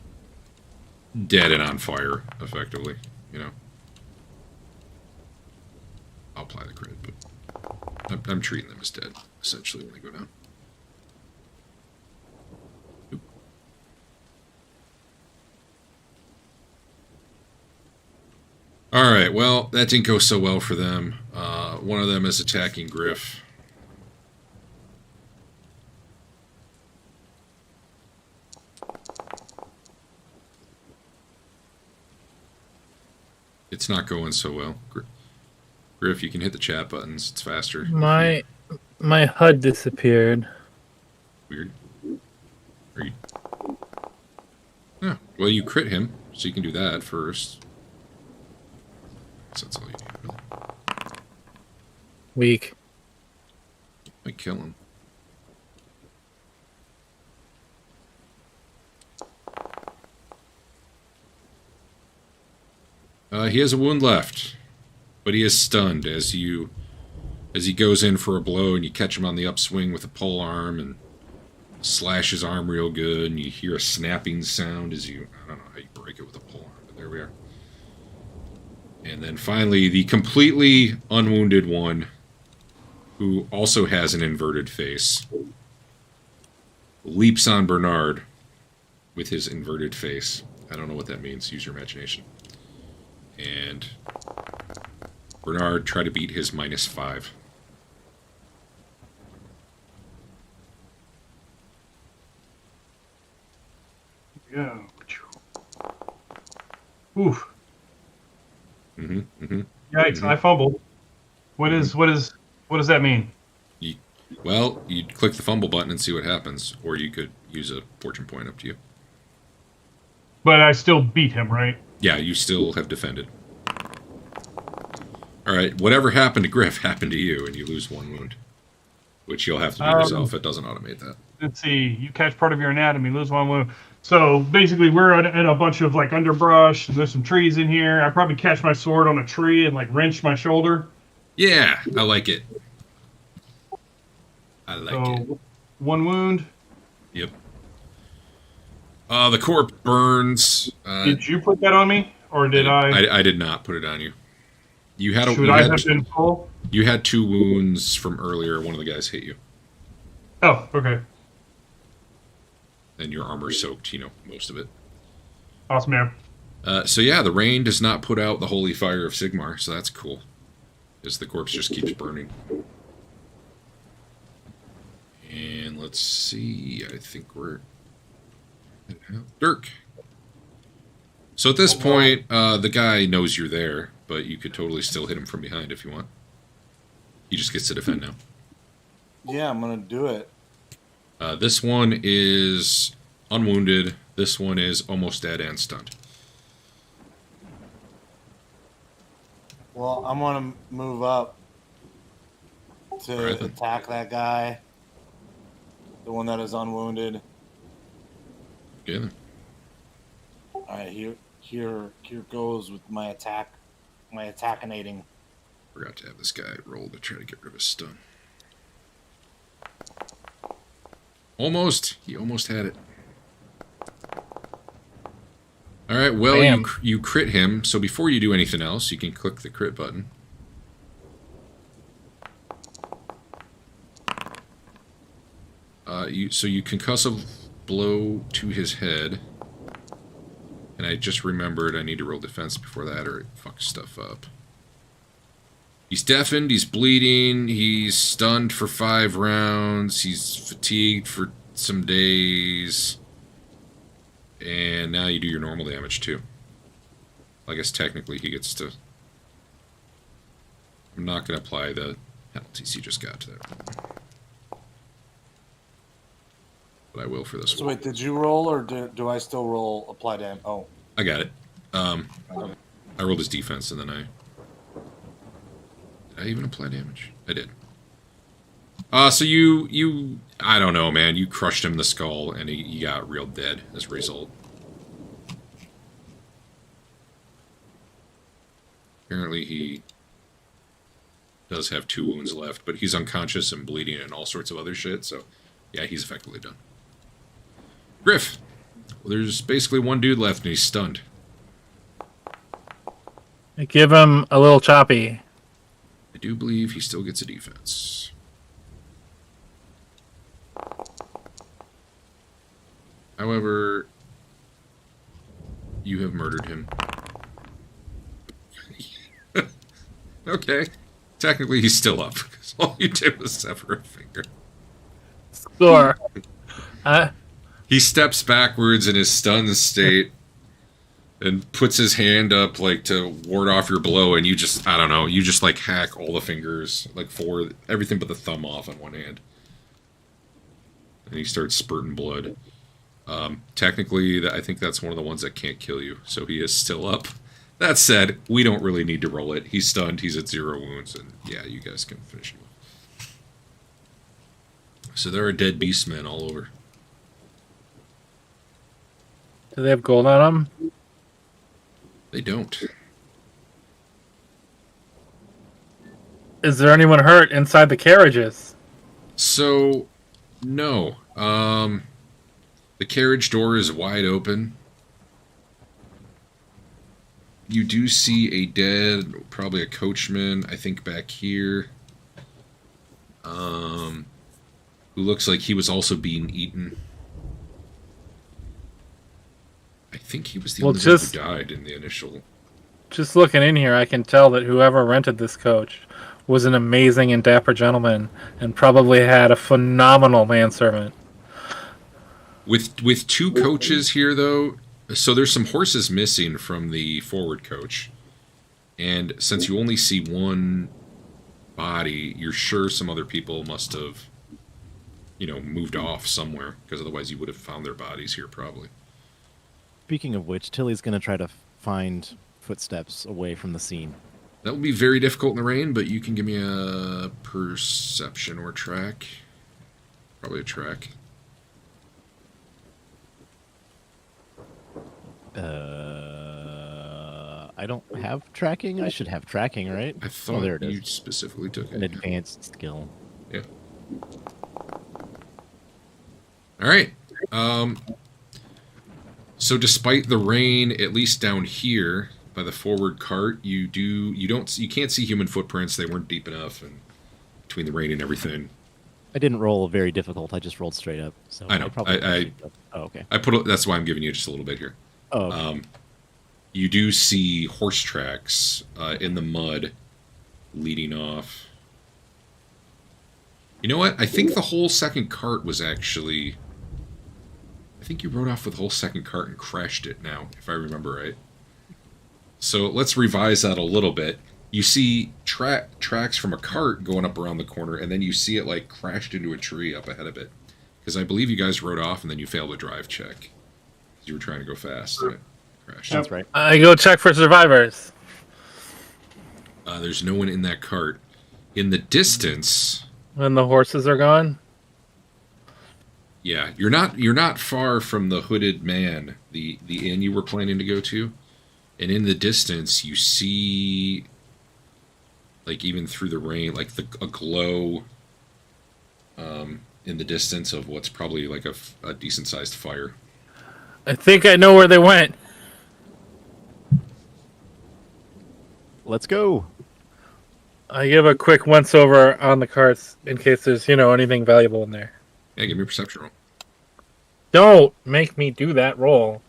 dead and on fire, effectively, you know. I'll apply the crit, but I'm treating them as dead, essentially, when they go down. Oop. Alright, well, that didn't go so well for them. One of them is attacking Griff. It's not going so well. Griff, you can hit the chat buttons. It's faster.
My HUD disappeared.
Weird. Are you? Yeah. Well, you crit him, so you can do that first. So that's all you need, really.
Weak.
Might kill him. He has a wound left, but he is stunned as he goes in for a blow, and you catch him on the upswing with a pole arm and slash his arm real good, and you hear a snapping sound as I don't know how you break it with a pole arm, but there we are. And then finally, the completely unwounded one, who also has an inverted face, leaps on Bernard with his inverted face. I don't know what that means. Use your imagination. And Bernard try to beat his -5.
Yeah. Oof.
Mm-hmm.
Yikes! I fumbled. What does that mean?
Well, you'd click the fumble button and see what happens, or you could use a fortune point, up to you.
But I still beat him, right?
Yeah, you still have defended. Alright, whatever happened to Griff happened to you, and you lose 1 wound. Which you'll have to do yourself. It doesn't automate that.
Let's see. You catch part of your anatomy, lose 1 wound. So basically, we're in a bunch of like underbrush. And there's some trees in here. I probably catch my sword on a tree and like wrench my shoulder.
Yeah, I like it. I like it.
1 wound.
Yep. The corpse burns.
Did you put that on me, or did I?
I did not put it on you. You had
Should I have been full?
You had 2 wounds from earlier. One of the guys hit you.
Oh, okay.
And your armor soaked, most of it.
Awesome, man.
So yeah, the rain does not put out the holy fire of Sigmar, so that's cool. Because the corpse just keeps burning. And let's see, I think we're... Dirk. So at this point, the guy knows you're there, but you could totally still hit him from behind if you want. He just gets to defend now.
Yeah, I'm gonna do it.
This one is unwounded. This one is almost dead and stunned.
Well, I'm gonna move up to
Alright, then.
attack that guy, the one that is unwounded.
Yeah. Then.
All right, here goes with my attackinating.
Forgot to have this guy roll to try to get rid of his stun. Almost. He almost had it. All right. Well, you crit him. So before you do anything else, you can click the crit button. So you concussive blow to his head. And I just remembered I need to roll defense before that, or it fucks stuff up. He's deafened, he's bleeding, he's stunned for 5 rounds, he's fatigued for some days. And now you do your normal damage too. I guess technically he gets to... I'm not going to apply the penalties he just got to that. But I will for this
So
one.
wait, did you roll or do I still roll apply damage? Oh.
I got it. I rolled his defense and then Did I even apply damage? I did. So you I don't know, man. You crushed him in the skull and he got real dead as a result. Apparently he does have 2 wounds left, but he's unconscious and bleeding and all sorts of other shit, so yeah, he's effectively done. Griff! Well, there's basically one dude left and he's stunned.
I give him a little choppy.
I do believe he still gets a defense. However, you have murdered him. Okay. Technically, he's still up, because all you did was sever a finger.
Score.
He steps backwards in his stunned state and puts his hand up, like, to ward off your blow, and you just, I don't know, you just, like, hack all the fingers, like, everything but the thumb off on one hand. And he starts spurting blood. Technically, I think that's one of the ones that can't kill you, so he is still up. That said, we don't really need to roll it. He's stunned, he's at 0 wounds, and yeah, you guys can finish him. So there are dead beastmen all over.
Do they have gold on them?
They don't.
Is there anyone hurt inside the carriages?
So, no. The carriage door is wide open. You do see a dead, probably a coachman, I think back here. Who looks like he was also being eaten. I think he was the only one who died in the initial...
Just looking in here, I can tell that whoever rented this coach was an amazing and dapper gentleman and probably had a phenomenal manservant.
With 2 coaches here, though, so there's some horses missing from the forward coach. And since you only see one body, you're sure some other people must have, moved off somewhere, because otherwise you would have found their bodies here, probably.
Speaking of which, Tilly's going to try to find footsteps away from the scene.
That will be very difficult in the rain, but you can give me a perception or track. Probably a track.
I don't have tracking. I should have tracking, right?
I thought
there it is.
you specifically took it.
An advanced skill.
Yeah. All right. So despite the rain, at least down here by the forward cart, you can't see human footprints. They weren't deep enough, and between the rain and everything.
I didn't roll very difficult. I just rolled straight up. So
I know.
Oh, okay.
That's why I'm giving you just a little bit here.
Oh. Okay.
You do see horse tracks in the mud leading off. You know what? I think the whole second cart was actually... I think you rode off with the whole second cart and crashed it now, if I remember right. So let's revise that a little bit. You see tracks from a cart going up around the corner, and then you see it like crashed into a tree up ahead of it. Because I believe you guys rode off, and then you failed a drive check. You were trying to go fast, and it crashed.
That's right.
I go check for survivors.
There's no one in that cart. In the distance,
When the horses are gone.
yeah, you're not far from the hooded man, the inn you were planning to go to, and in the distance you see, like even through the rain, like a glow. In the distance of what's probably like a decent sized fire.
I think I know where they went.
Let's go.
I give a quick once over on the carts in case there's, anything valuable in there.
Yeah, give me a perception roll.
Don't make me do that roll.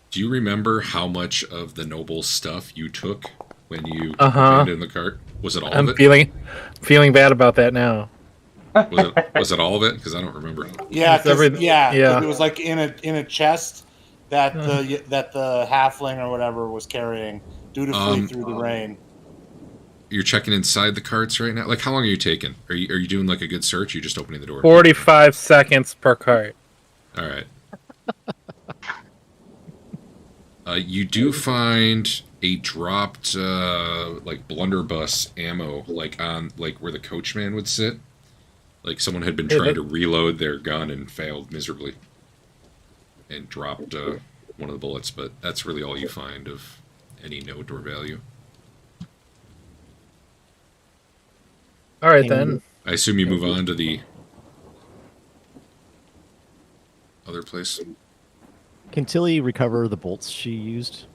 Do you remember how much of the noble stuff you took when you
Uh-huh.
abandoned the cart? Was it all
I'm
of it?
feeling bad about that now.
Was it all of it? Because I don't remember.
Yeah,
It's
'cause-
everything-
yeah,
yeah.
it was like in a chest that the halfling or whatever was carrying dutifully through the rain.
You're checking inside the carts right now. Like, how long are you taking? Are you doing like a good search? Or are you just opening the door?
45 seconds per cart.
All right. You do find a dropped like blunderbuss ammo, like on like where the coachman would sit. Like someone had been trying to reload their gun and failed miserably, and dropped one of the bullets. But that's really all you find of any note or value.
All right, then.
I assume you move on to the other place.
Can Tilly recover the bolts she used?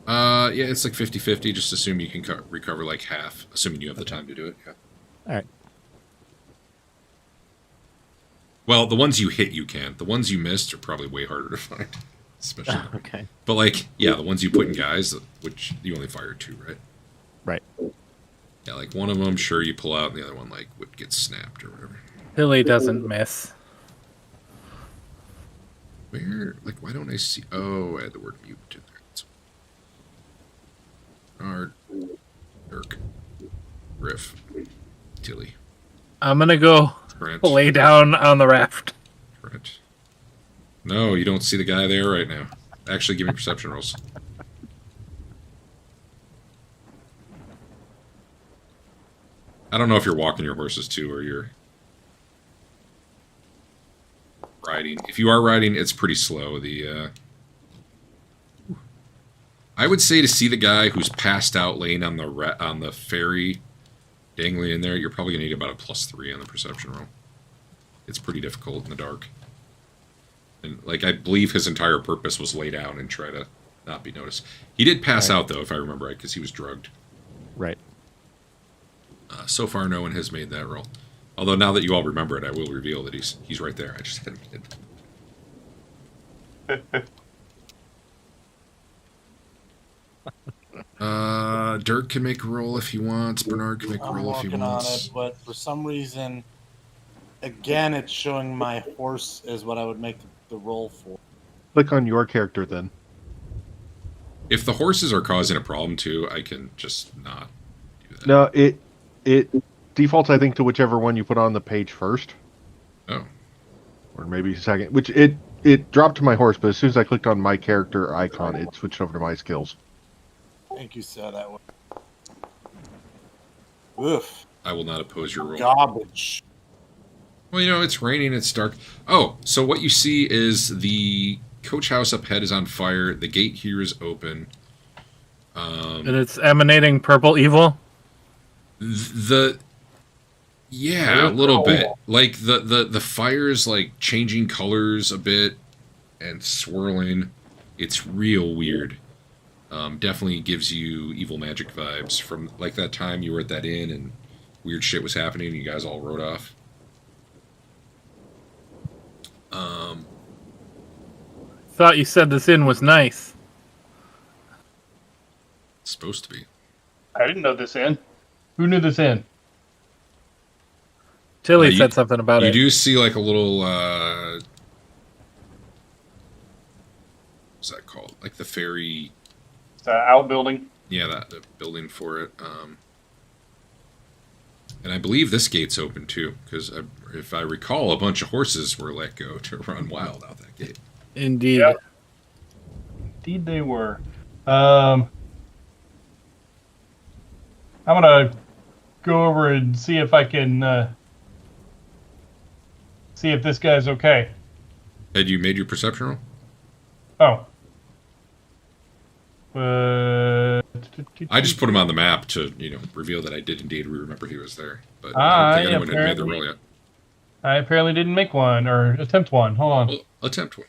Yeah, it's like 50-50. Just assume you can recover like half, assuming you have the time to do it. Yeah.
All right.
Well, the ones you hit, you can. The ones you missed are probably way harder to find, especially.
Okay.
But like, yeah, the ones you put in guys, which you only fired 2, right?
Right.
Yeah, like one of them, sure, you pull out, and the other one like would get snapped or whatever.
Billy doesn't miss.
Where, like, why don't I see? Oh, I had the word mute in there. Ard, Dirk, Riff, Tilly,
I'm gonna go
Trent.
lay down on the raft.
Trent. No, you don't see the guy there right now. Actually, give me perception rolls. I don't know if you're walking your horses too, or you're riding. If you are riding, it's pretty slow. I would say to see the guy who's passed out, laying on the ferry, dangling in there, you're probably gonna need about a +3 on the perception roll. It's pretty difficult in the dark. And like, I believe his entire purpose was lay down and try to not be noticed. He did pass out though, if I remember right, because he was drugged.
Right.
So far, no one has made that roll. Although now that you all remember it, I will reveal that he's right there. I just hadn't Dirk can make a roll if he wants. Bernard can make a
I'm
roll if he
working on
wants.
it, but for some reason, again, it's showing my horse is what I would make the roll for.
Click on your character then.
If the horses are causing a problem too, I can just not do that.
No, it defaults, I think, to whichever one you put on the page first,
Oh,
or maybe second. Which it dropped to my horse, but as soon as I clicked on my character icon, it switched over to my skills.
Thank you, sir. That way. Oof.
I will not oppose your roll.
Garbage.
Well, it's raining, it's dark. Oh, so what you see is the coach house up ahead is on fire. The gate here is open.
And it's emanating purple evil.
Yeah, a little bit. Like the fire's like changing colors a bit and swirling. It's real weird. Definitely gives you evil magic vibes from like that time you were at that inn and weird shit was happening and you guys all rode off.
Thought you said this inn was nice.
It's supposed to be.
I didn't know this in. Who knew this in?
Tilly
You-
said something about
You
it.
do see like a little what's that called? Like the ferry
outbuilding.
Yeah, the building for it. And I believe this gate's open too, because if I recall, a bunch of horses were let go to run wild out that gate.
Indeed.
Yep. Indeed, they were. I'm gonna go over and see if I can see if this guy's okay.
Had you made your perception roll?
Oh.
I just put him on the map to, reveal that I did indeed remember he was there. But I don't think anyone had made the roll yet.
I apparently didn't make one or attempt one. Hold on.
Well, attempt one.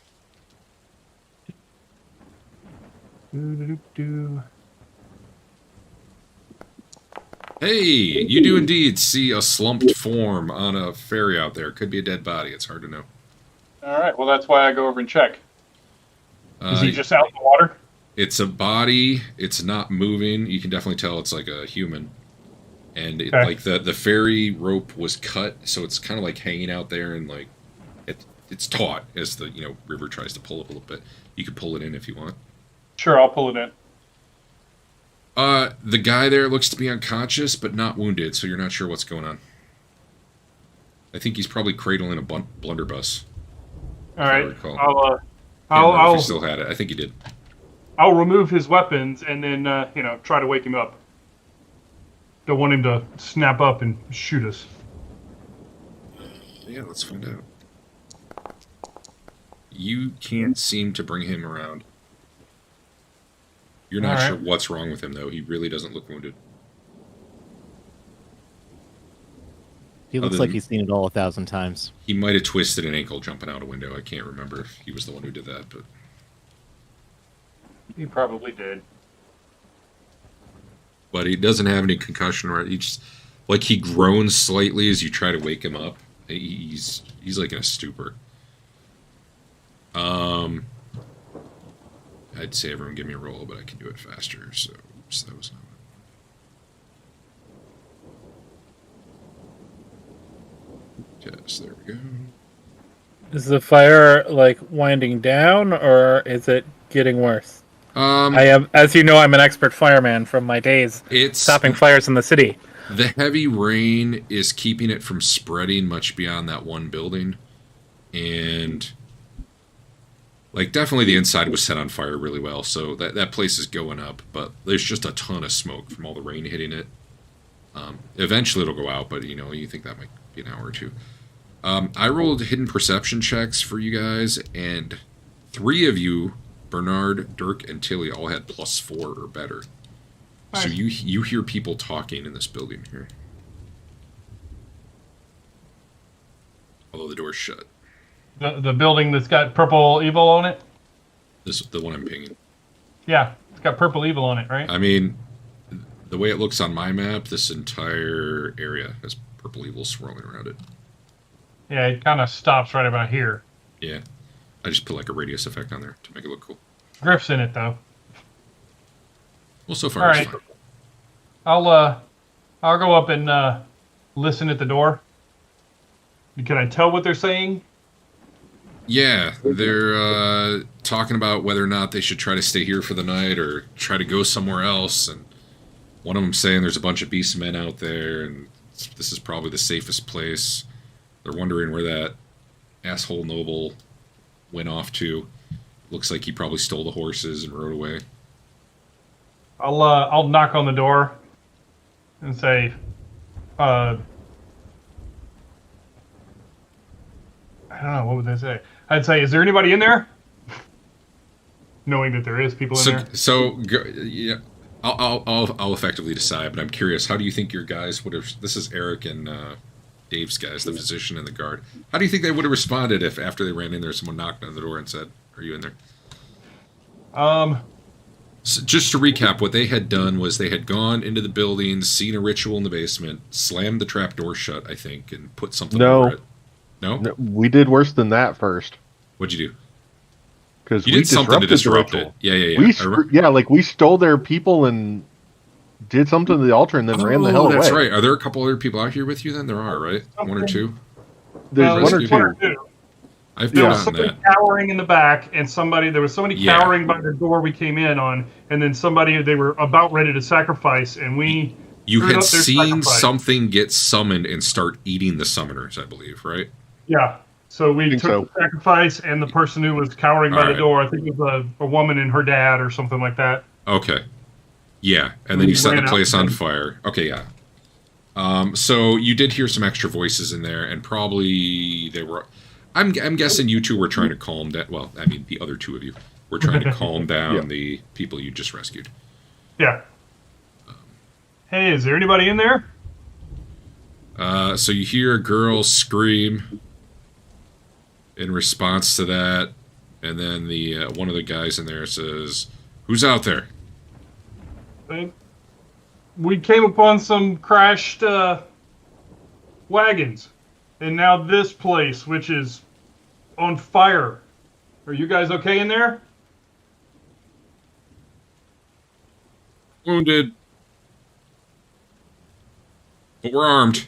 Hey, you do indeed see a slumped form on a ferry out there. Could be a dead body. It's hard to know.
All right. Well, that's why I go over and check. Is he just out in the water?
It's a body. It's not moving. You can definitely tell it's like a human. And like the ferry rope was cut, so it's kind of like hanging out there, and like it's taut as the river tries to pull it a little bit. You can pull it in if you want.
Sure, I'll pull it in.
The guy there looks to be unconscious, but not wounded, so you're not sure what's going on. I think he's probably cradling a blunderbuss.
All right.
If he still had it. I think he did.
I'll remove his weapons and then try to wake him up. Don't want him to snap up and shoot us.
Yeah, let's find out. You can't seem to bring him around. You're not sure what's wrong with him, though. He really doesn't look wounded.
He looks like he's seen it all 1,000 times.
He might have twisted an ankle jumping out a window. I can't remember if he was the one who did that, but
he probably did.
But he doesn't have any concussion, right? He just, like, he groans slightly as you try to wake him up. He's like in a stupor. I'd say everyone give me a roll, but I can do it faster. So oops, that was not. Yes, there we go.
Is the fire like winding down, or is it getting worse? I am, as you know, I'm an expert fireman from my days stopping fires in the city.
The heavy rain is keeping it from spreading much beyond that one building, and like definitely the inside was set on fire really well, so that place is going up. But there's just a ton of smoke from all the rain hitting it. Eventually it'll go out, but you think that might be an hour or two. I rolled hidden perception checks for you guys, and 3 of you, Bernard, Dirk, and Tilly, all had +4 or better. Nice. So you hear people talking in this building here. Although the door's shut.
The building that's got purple evil on it?
The one I'm pinging.
Yeah, it's got purple evil on it, right?
I mean, the way it looks on my map, this entire area has purple evil swirling around it.
Yeah, it kind of stops right about here.
Yeah. I just put like a radius effect on there to make it look cool.
Griff's in it, though.
Well, so far it's fine.
I'll go up and listen at the door. Can I tell what they're saying?
Yeah, they're talking about whether or not they should try to stay here for the night or try to go somewhere else. And one of them saying there's a bunch of beast men out there, and this is probably the safest place. They're wondering where that asshole noble went off to. Looks like he probably stole the horses and rode away.
I'll knock on the door and say, I don't know, what would they say? I'd say, is there anybody in there? Knowing that there is people in there.
So yeah, I'll effectively decide, but I'm curious, how do you think your guys would have? This is Eric and Dave's guys, the physician and the guard. How do you think they would have responded if after they ran in there, someone knocked on the door and said, "Are you in there?" So just to recap, what they had done was they had gone into the building, seen a ritual in the basement, slammed the trap door shut, I think, and put something over it. No,
we did worse than that first.
What'd you do?
Because
you did something to disrupt it. Yeah.
We stole their people and did something to the altar and then ran the hell away.
That's right. Are there a couple other people out here with you then? There are, right? One or two?
There's one or two.
There was somebody cowering in the back, and there was somebody cowering by the door we came in on, and then they were about ready to sacrifice, and we...
You had seen something get summoned and start eating the summoners, I believe, right?
Yeah. So we took the sacrifice, and the person who was cowering by the door, I think it was a woman and her dad or something like that.
Okay. Yeah, and then you set the place on fire. Okay, yeah. So you did hear some extra voices in there, and probably they were... I'm guessing you two were trying to calm down... Well, I mean, the other two of you were trying to calm down the people you just rescued.
Yeah. Hey, is there anybody in there?
So you hear a girl scream in response to that, and then one of the guys in there says, "Who's out there?"
We came upon some crashed wagons, and now this place, which is on fire. Are you guys okay in there?
Wounded. But we're armed.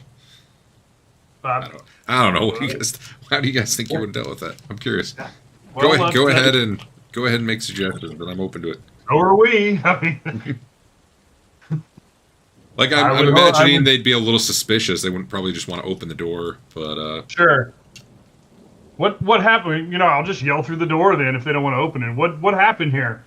I don't know. How do you guys think you would have dealt with that? I'm curious. Well, go ahead and make suggestions, but I'm open to it.
So are we.
Like I'm imagining they'd be a little suspicious. They wouldn't probably just want to open the door, but
sure. What happened? You know, I'll just yell through the door then if they don't want to open it. What happened here?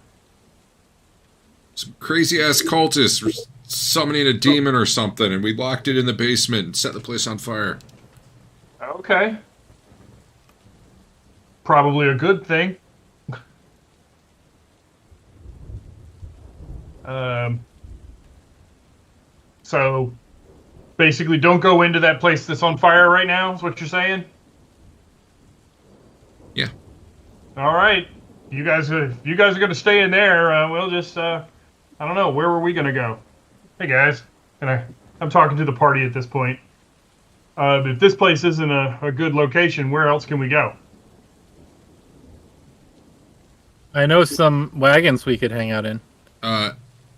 Some crazy ass cultists were summoning a demon or something, and we locked it in the basement and set the place on fire.
Okay. Probably a good thing. So, basically, don't go into that place that's on fire right now, is what you're saying?
Yeah.
All right. You guys are going to stay in there. We'll just, I don't know, where were we going to go? Hey, guys. And I'm talking to the party at this point. If this place isn't a good location, where else can we go?
I know some wagons we could hang out in.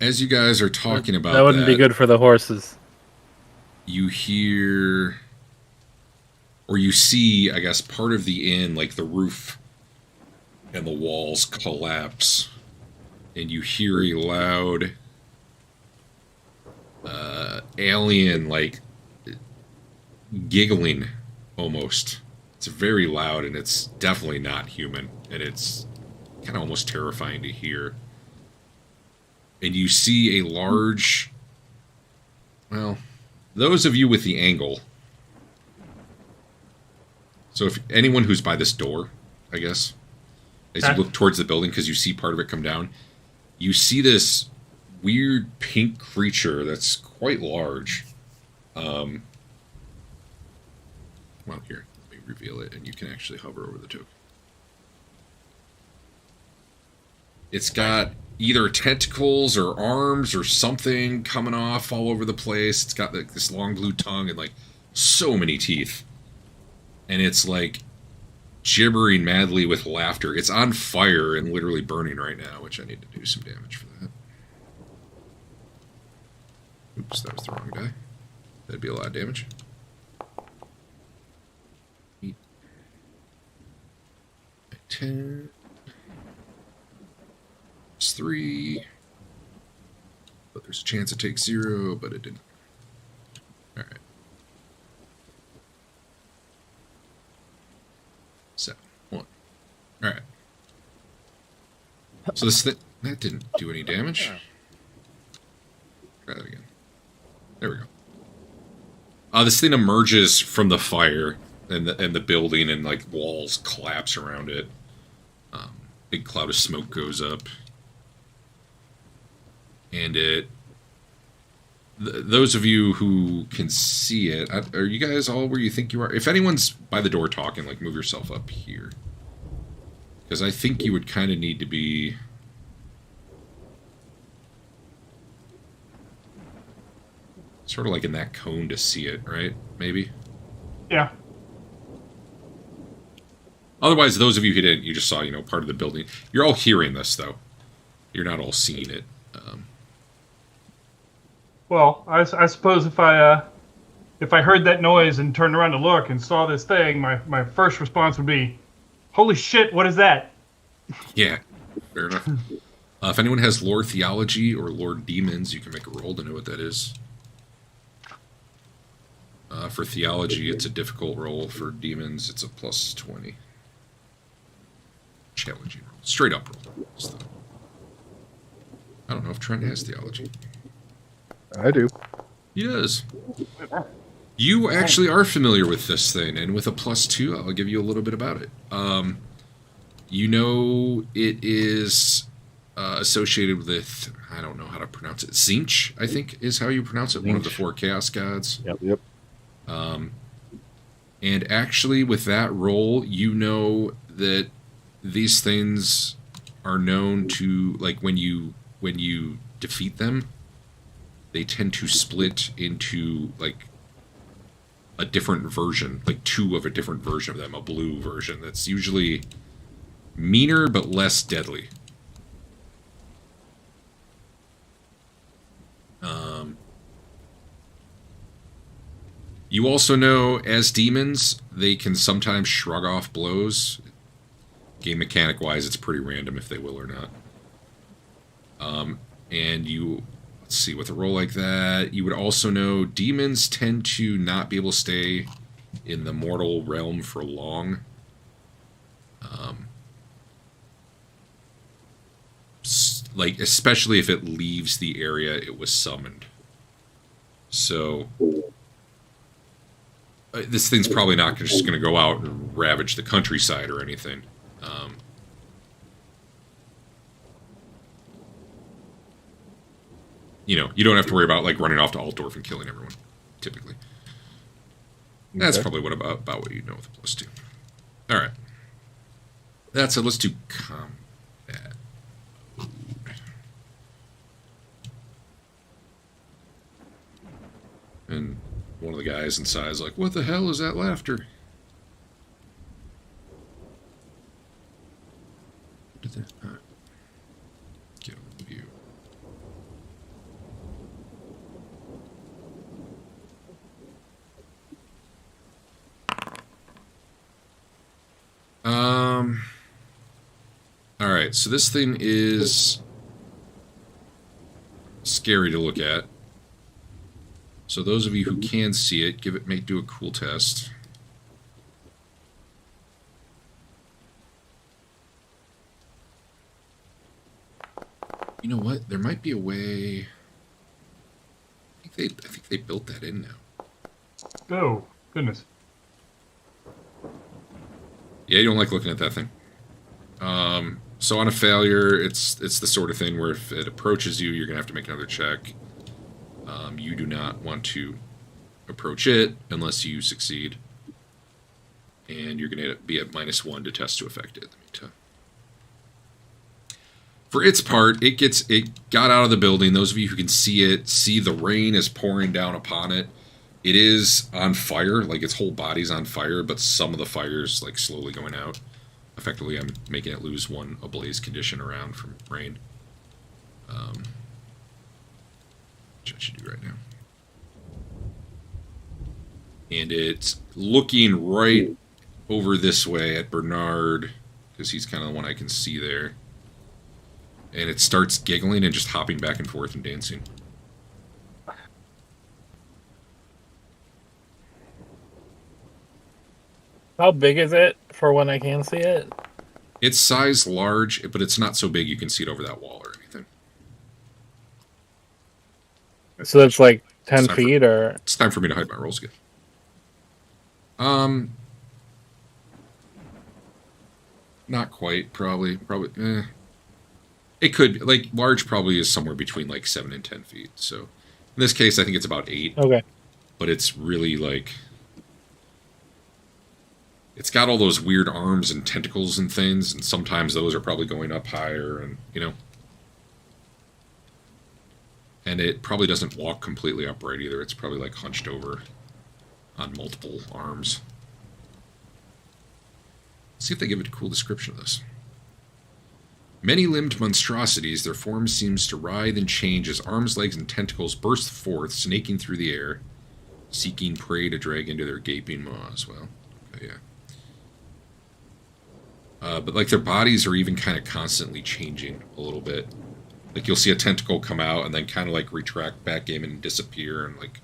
As you guys are talking about
that wouldn't be good for the horses.
You hear, or you see, I guess, part of the inn, like the roof and the walls collapse, and you hear a loud alien, like, giggling, almost. It's very loud, and it's definitely not human, and it's kind of almost terrifying to hear. And you see a large... Well, those of you with the angle... So if anyone who's by this door, I guess, as you look towards the building, because you see part of it come down, you see this weird pink creature that's quite large. Well, here, let me reveal it, and you can actually hover over the token. It's got either tentacles or arms or something coming off all over the place. It's got like this long blue tongue and like so many teeth. And it's like gibbering madly with laughter. It's on fire and literally burning right now, which I need to do some damage for that. Oops, that was the wrong die. That'd be a lot of damage. 8, 10. 3, but there's a chance it takes 0, but it didn't. All right. 7, 1. All right. So this thing that didn't do any damage. Try that again. There we go. This thing emerges from the fire and the building, and like walls collapse around it. Big cloud of smoke goes up. And those of you who can see it, are you guys all where you think you are? If anyone's by the door talking, like, move yourself up here. Because I think you would kind of need to be... sort of like in that cone to see it, right? Maybe?
Yeah.
Otherwise, those of you who didn't, you just saw, part of the building. You're all hearing this, though. You're not all seeing it.
Well, I suppose if I heard that noise and turned around to look and saw this thing, my first response would be, Holy shit! What is that?
Yeah, fair enough. If anyone has lore theology or lore demons, you can make a roll to know what that is. For theology, it's a difficult roll. For demons, it's a plus 20. Challenging roll. Straight up roll. So, I don't know if Trent has theology.
I do.
He does. You actually are familiar with this thing, and with a plus 2, I'll give you a little bit about it. You know it is associated with, I don't know how to pronounce it, Tzeentch, I think is how you pronounce it, one of the 4 chaos gods.
Yep.
And actually, with that roll, you know that these things are known to, like, when you defeat them, they tend to split into, like, a different version, like 2 of a different version of them, a blue version that's usually meaner but less deadly. You also know, as demons, they can sometimes shrug off blows. Game mechanic-wise, it's pretty random if they will or not. And you, let's see, with a roll like that, you would also know demons tend to not be able to stay in the mortal realm for long. Like, especially if it leaves the area it was summoned. So this thing's probably not just going to go out and ravage the countryside or anything. You know, you don't have to worry about, like, running off to Altdorf and killing everyone, typically. That's probably about what you know with a plus 2. All right. That said, let's do combat. And one of the guys inside is like, what the hell is that laughter? All right. Get a view. All right, so this thing is scary to look at. So those of you who can see it, do a cool test. You know what? There might be a way. I think they built that in now.
Oh, goodness.
Yeah, you don't like looking at that thing. So on a failure, it's the sort of thing where if it approaches you, you're gonna have to make another check. You do not want to approach it unless you succeed, and you're gonna be at -1 to test to affect it. For its part, it got out of the building. Those of you who can see it, see the rain is pouring down upon it. It is on fire, like its whole body's on fire, but some of the fire's like slowly going out. Effectively, I'm making it lose 1 ablaze condition around from rain. Which I should do right now. And it's looking right over this way at Bernard, because he's kind of the one I can see there. And it starts giggling and just hopping back and forth and dancing.
How big is it for when I can see it?
It's size large, but it's not so big you can see it over that wall or anything.
So that's like 10 feet, or...
It's time for me to hide my rolls again. Not quite, probably. It could be, like, large probably is somewhere between, like, 7 and 10 feet. So, in this case, I think it's about 8.
Okay.
But it's really, like... It's got all those weird arms and tentacles and things, and sometimes those are probably going up higher, and, you know... And it probably doesn't walk completely upright either. It's probably, like, hunched over on multiple arms. Let's see if they give it a cool description of this. Many-limbed monstrosities, their form seems to writhe and change as arms, legs, and tentacles burst forth, snaking through the air, seeking prey to drag into their gaping maws. Well, okay, yeah. But like their bodies are even kind of constantly changing a little bit. Like you'll see a tentacle come out and then kind of like retract back in and disappear, and like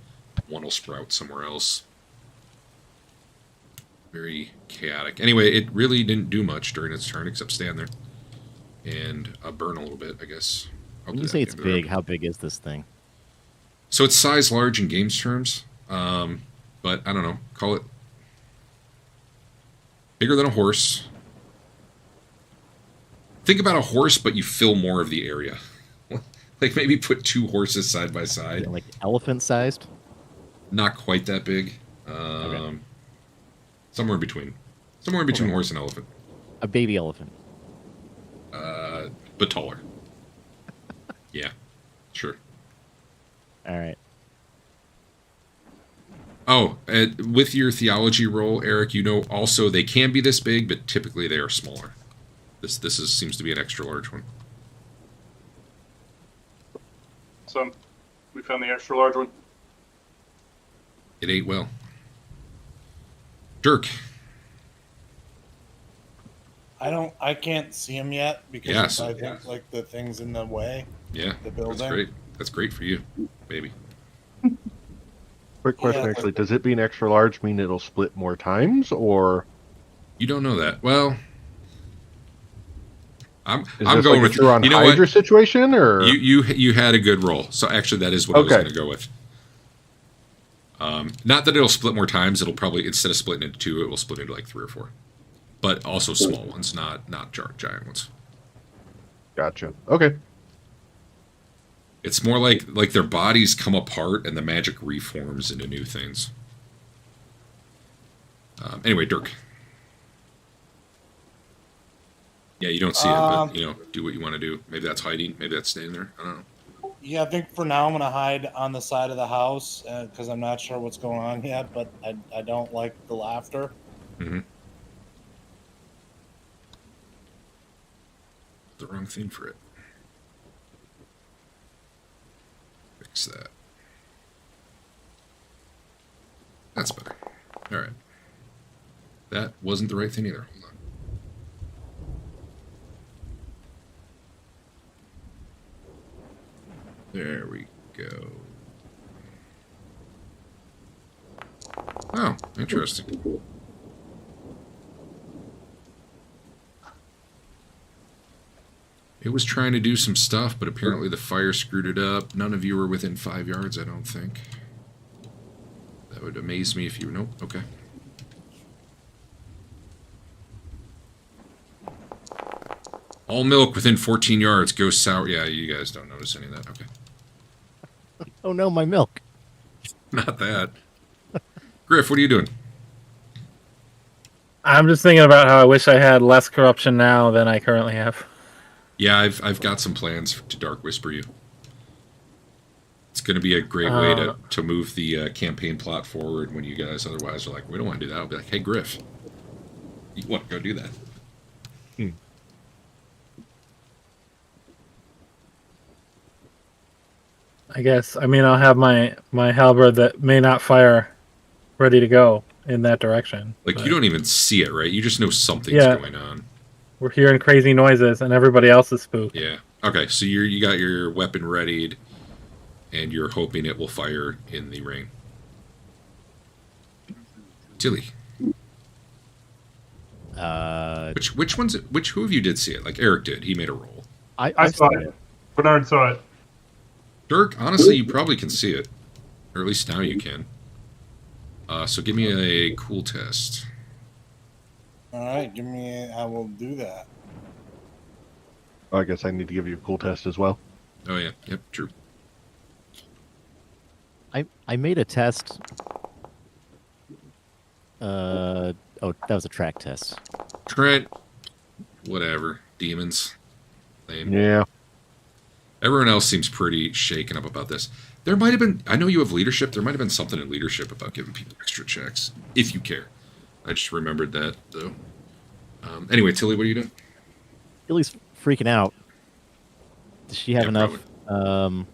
one will sprout somewhere else. Very chaotic. Anyway, it really didn't do much during its turn except stand there and burn a little bit, I guess.
When you say it's big, how big is this thing?
So it's size large in games terms, but I don't know. Call it bigger than a horse. Think about a horse, but you fill more of the area. Like maybe put 2 horses side by side.
Like elephant sized?
Not quite that big.
Okay.
Somewhere in between. Somewhere in between horse and elephant.
A baby elephant.
But taller. Yeah, sure.
All right.
Oh, with your theology roll, Eric, you know also they can be this big, but typically they are smaller. This seems to be an extra large one.
So, we found the extra large one.
It ate well. Dirk.
I can't see him yet because I think like the thing's in the way.
Yeah,
the building.
That's great. That's great for you, baby.
Quick question, actually. Does it being extra large mean it'll split more times, or?
You don't know that. Well, I'm
going
like
with you on
know
Hydra
what
situation, or
you had a good roll. So actually, that is what I was going to go with. Not that it'll split more times. It'll probably, instead of splitting into 2, it will split into like 3 or 4. But also small ones, not giant ones.
Gotcha. Okay.
It's more like their bodies come apart and the magic reforms into new things. Anyway, Dirk. Yeah, you don't see it, but do what you want to do. Maybe that's hiding. Maybe that's staying there. I don't know.
Yeah, I think for now I'm gonna hide on the side of the house because I'm not sure what's going on yet. But I don't like the laughter.
Mm-hmm. The wrong thing for it. Fix that. That's better. All right. That wasn't the right thing either. Hold on. There we go. Oh, interesting. It was trying to do some stuff, but apparently the fire screwed it up. None of you were within 5 yards, I don't think. That would amaze me if you... Nope, okay. All milk within 14 yards goes sour. Yeah, you guys don't notice any of that. Okay.
Oh no, my milk.
Not that. Griff, what are you doing?
I'm just thinking about how I wish I had less corruption now than I currently have.
Yeah, I've got some plans to Dark Whisper you. It's going to be a great way to move the campaign plot forward when you guys otherwise are like, we don't want to do that. I'll be like, hey, Griff, you want to go do that?
I guess. I mean, I'll have my halberd that may not fire ready to go in that direction.
Like, you don't even see it, right? You just know something's going on.
We're hearing crazy noises, and everybody else is spooked.
Yeah. Okay, so you got your weapon readied, and you're hoping it will fire in the ring. Tilly. Who of you did see it? Like Eric did. He made a roll.
I saw it. Bernard saw it.
Dirk, honestly, you probably can see it. Or at least now you can. So give me a cool test.
All right, I will do that.
I guess I need to give you a cool test as well.
Oh, yeah. Yep, true.
I made a test. Oh, that was a track test.
Trent. Whatever. Demons. Lame.
Yeah.
Everyone else seems pretty shaken up about this. There might have been... I know you have leadership. There might have been something in leadership about giving people extra checks. If you care. I just remembered that, though. Anyway, Tilly, what are you doing?
Tilly's freaking out. Does she have enough of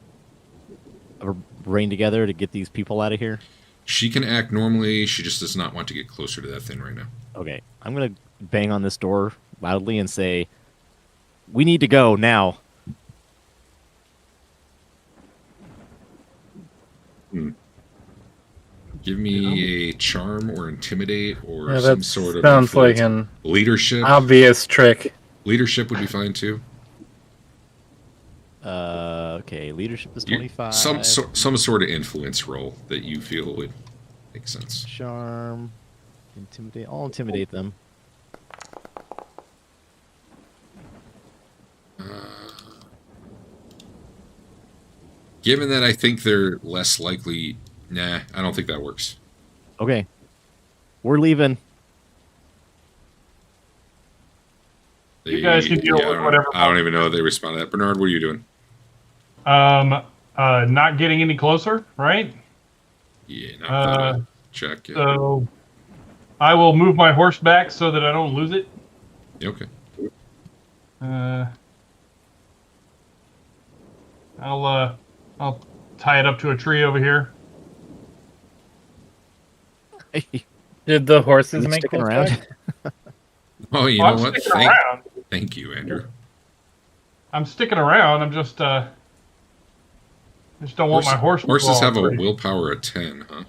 her brain together to get these people out of here?
She can act normally. She just does not want to get closer to that thing right now.
Okay. I'm going to bang on this door loudly and say, "We need to go now."
Give me a charm or intimidate or
Yeah,
some
that
sort of
sounds like
influence.
an
Leadership.
obvious trick.
Leadership would be fine too.
Okay, leadership is 25.
Some sort of influence role that you feel would make sense.
Charm, intimidate. I'll intimidate them.
Given that I think they're less likely, nah, I don't think that works.
Okay, we're leaving.
You guys can deal with whatever.
I don't even know how they respond to that. Bernard, what are you doing?
Not getting any closer, right?
Yeah, not check. Yeah.
So I will move my horse back so that I don't lose it.
Okay.
I'll tie it up to a tree over here.
Did the horses
You
make
sticking
close
around?
by?
Oh, you
I'm
know what?
sticking around.
Thank you, Andrew.
I'm sticking around. I'm just don't want my horse.
Horses have a willpower of 10, huh?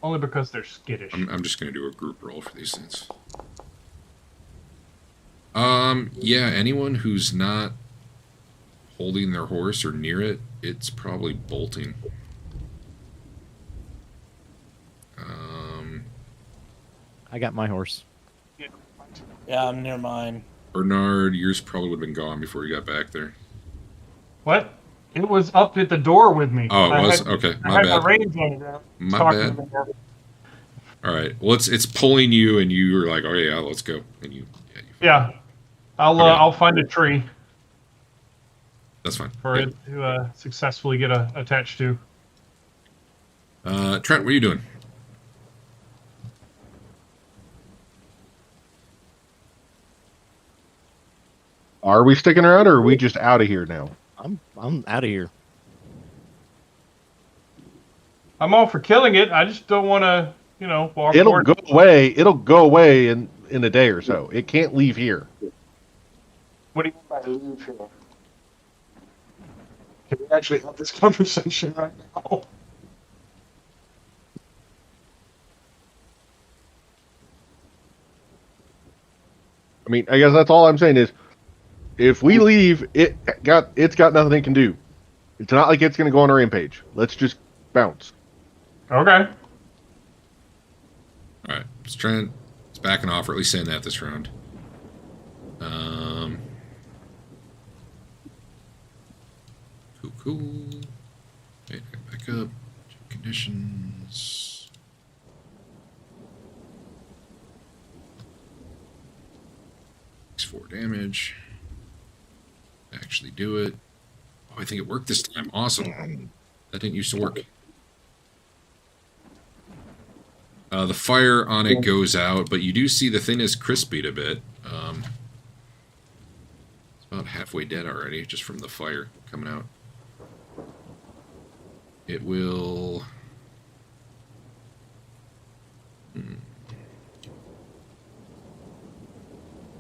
Only because they're skittish.
I'm just gonna do a group roll for these things. Yeah, anyone who's not holding their horse or near it, it's probably bolting.
I got my horse.
Yeah, I'm near mine.
Bernard, yours probably would have been gone before you got back there.
What? It was up at the door with me.
Oh, it was? Okay, my bad.
I had my reins on it.
My bad. All right. Well, it's pulling you, and you were like, "Oh yeah, let's go." And
yeah. I'll find a tree.
That's fine.
For it to successfully get attached to.
Trent, what are you doing?
Are we sticking around, or are we just out of here now?
I'm out of here.
I'm all for killing it. I just don't want to, walk.
It'll go away. It'll go away in a day or so. It can't leave here.
What do you mean by leave here? Can we actually have this conversation right now?
I mean, I guess that's all I'm saying is, if we leave, it's got nothing it can do. It's not like it's going to go on a rampage. Let's just bounce.
Okay.
All right. Trent is backing off, or at least saying that this round. Cool. Wait, back up. Check conditions. Takes 4 damage. Actually do it. Oh, I think it worked this time. Awesome. That didn't used to work. The fire on it goes out, but you do see the thing is crispied a bit. It's about halfway dead already, just from the fire coming out. It will...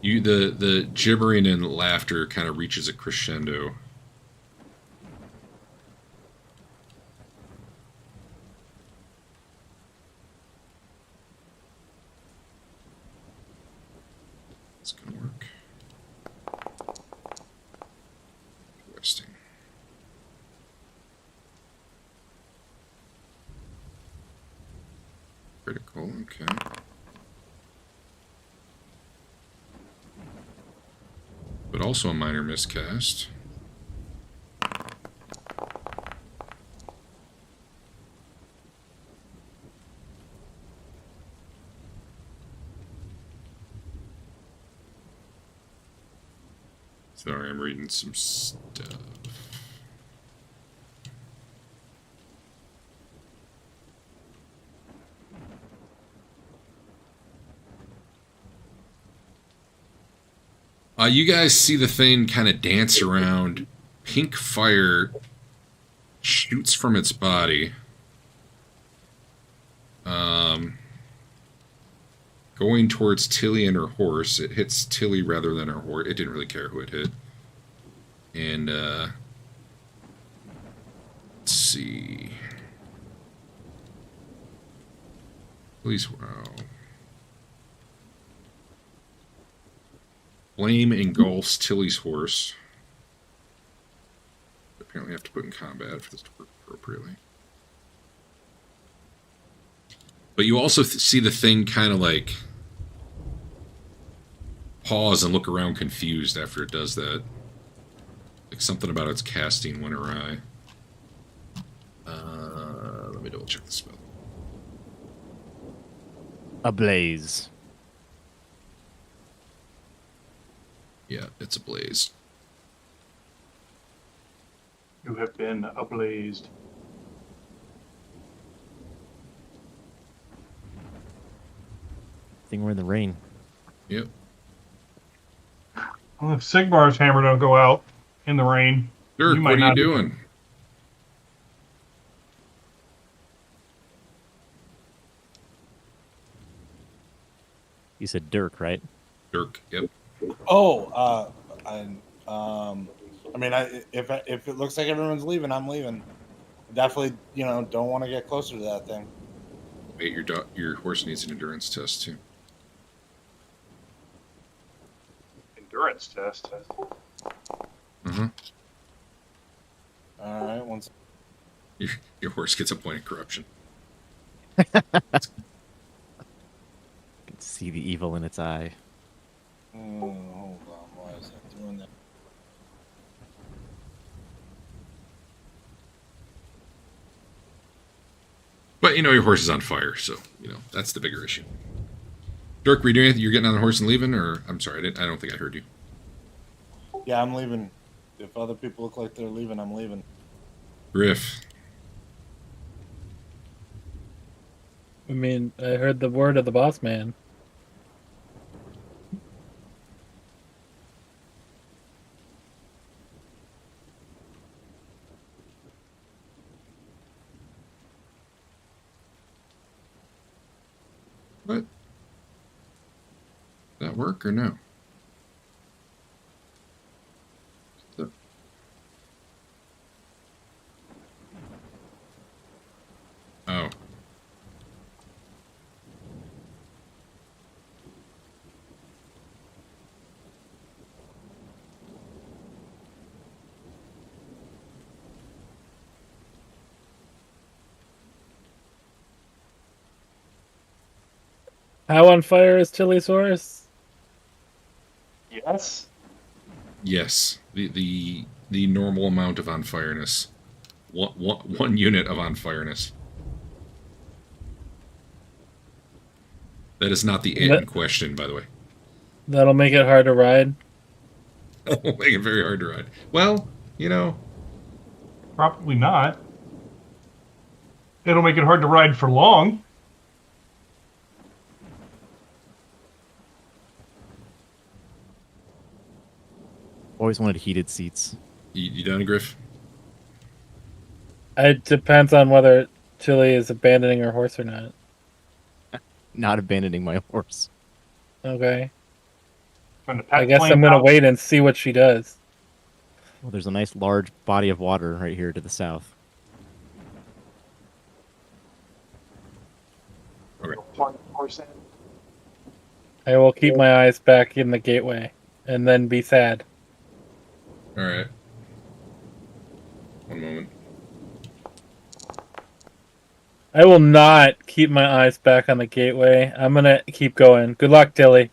The gibbering and laughter kind of reaches a crescendo. It's gonna work. Interesting. Critical, okay. But also a minor miscast. Sorry, I'm reading some stuff. You guys see the thing kind of dance around. Pink fire shoots from its body. going towards Tilly and her horse. It hits Tilly rather than her horse. It didn't really care who it hit. And, let's see. Please, wow. Flame engulfs Tilly's horse. Apparently I have to put in combat for this to work appropriately. But you also see the thing kind of like pause and look around confused after it does that. Like something about its casting went awry. Let me double check the spell.
Ablaze.
Yeah, it's ablaze.
You have been ablazed.
I think we're in the rain.
Yep.
Well, if Sigmar's hammer don't go out in the rain,
Dirk, what are you doing?
You said Dirk, right?
Dirk, yep.
Oh, I mean, if it looks like everyone's leaving, I'm leaving. Definitely, don't want to get closer to that thing.
Wait, your horse needs an endurance test too.
Endurance test.
Mm-hmm.
All right, once
Your horse gets a point of corruption.
I can see the evil in its eye.
hold on, why is that doing that?
But your horse is on fire, so that's the bigger issue. Dirk, were you doing anything? You're getting on the horse and leaving, or I'm sorry, I don't think I heard you.
Yeah, I'm leaving. If other people look like they're leaving, I'm leaving.
Griff.
I mean, I heard the word of the boss man.
What? Did that work or no? Oh.
How on fire is Tilly's horse?
Yes.
Yes. The normal amount of on fireness. One unit of on fireness. That is not the in question, by the way.
That'll make it hard to ride.
That'll make it very hard to ride. Well,
Probably not. It'll make it hard to ride for long.
Always wanted heated seats.
You done, Griff?
It depends on whether Tilly is abandoning her horse or not.
Not abandoning my horse.
Okay.
Trying to pack
I guess
planes
I'm going to
out.
wait and see what she does.
Well, there's a nice large body of water right here to the south.
Okay.
I will keep my eyes back in the gateway and then be sad.
All right. One moment.
I will not keep my eyes back on the gateway. I'm going to keep going. Good luck, Tilly.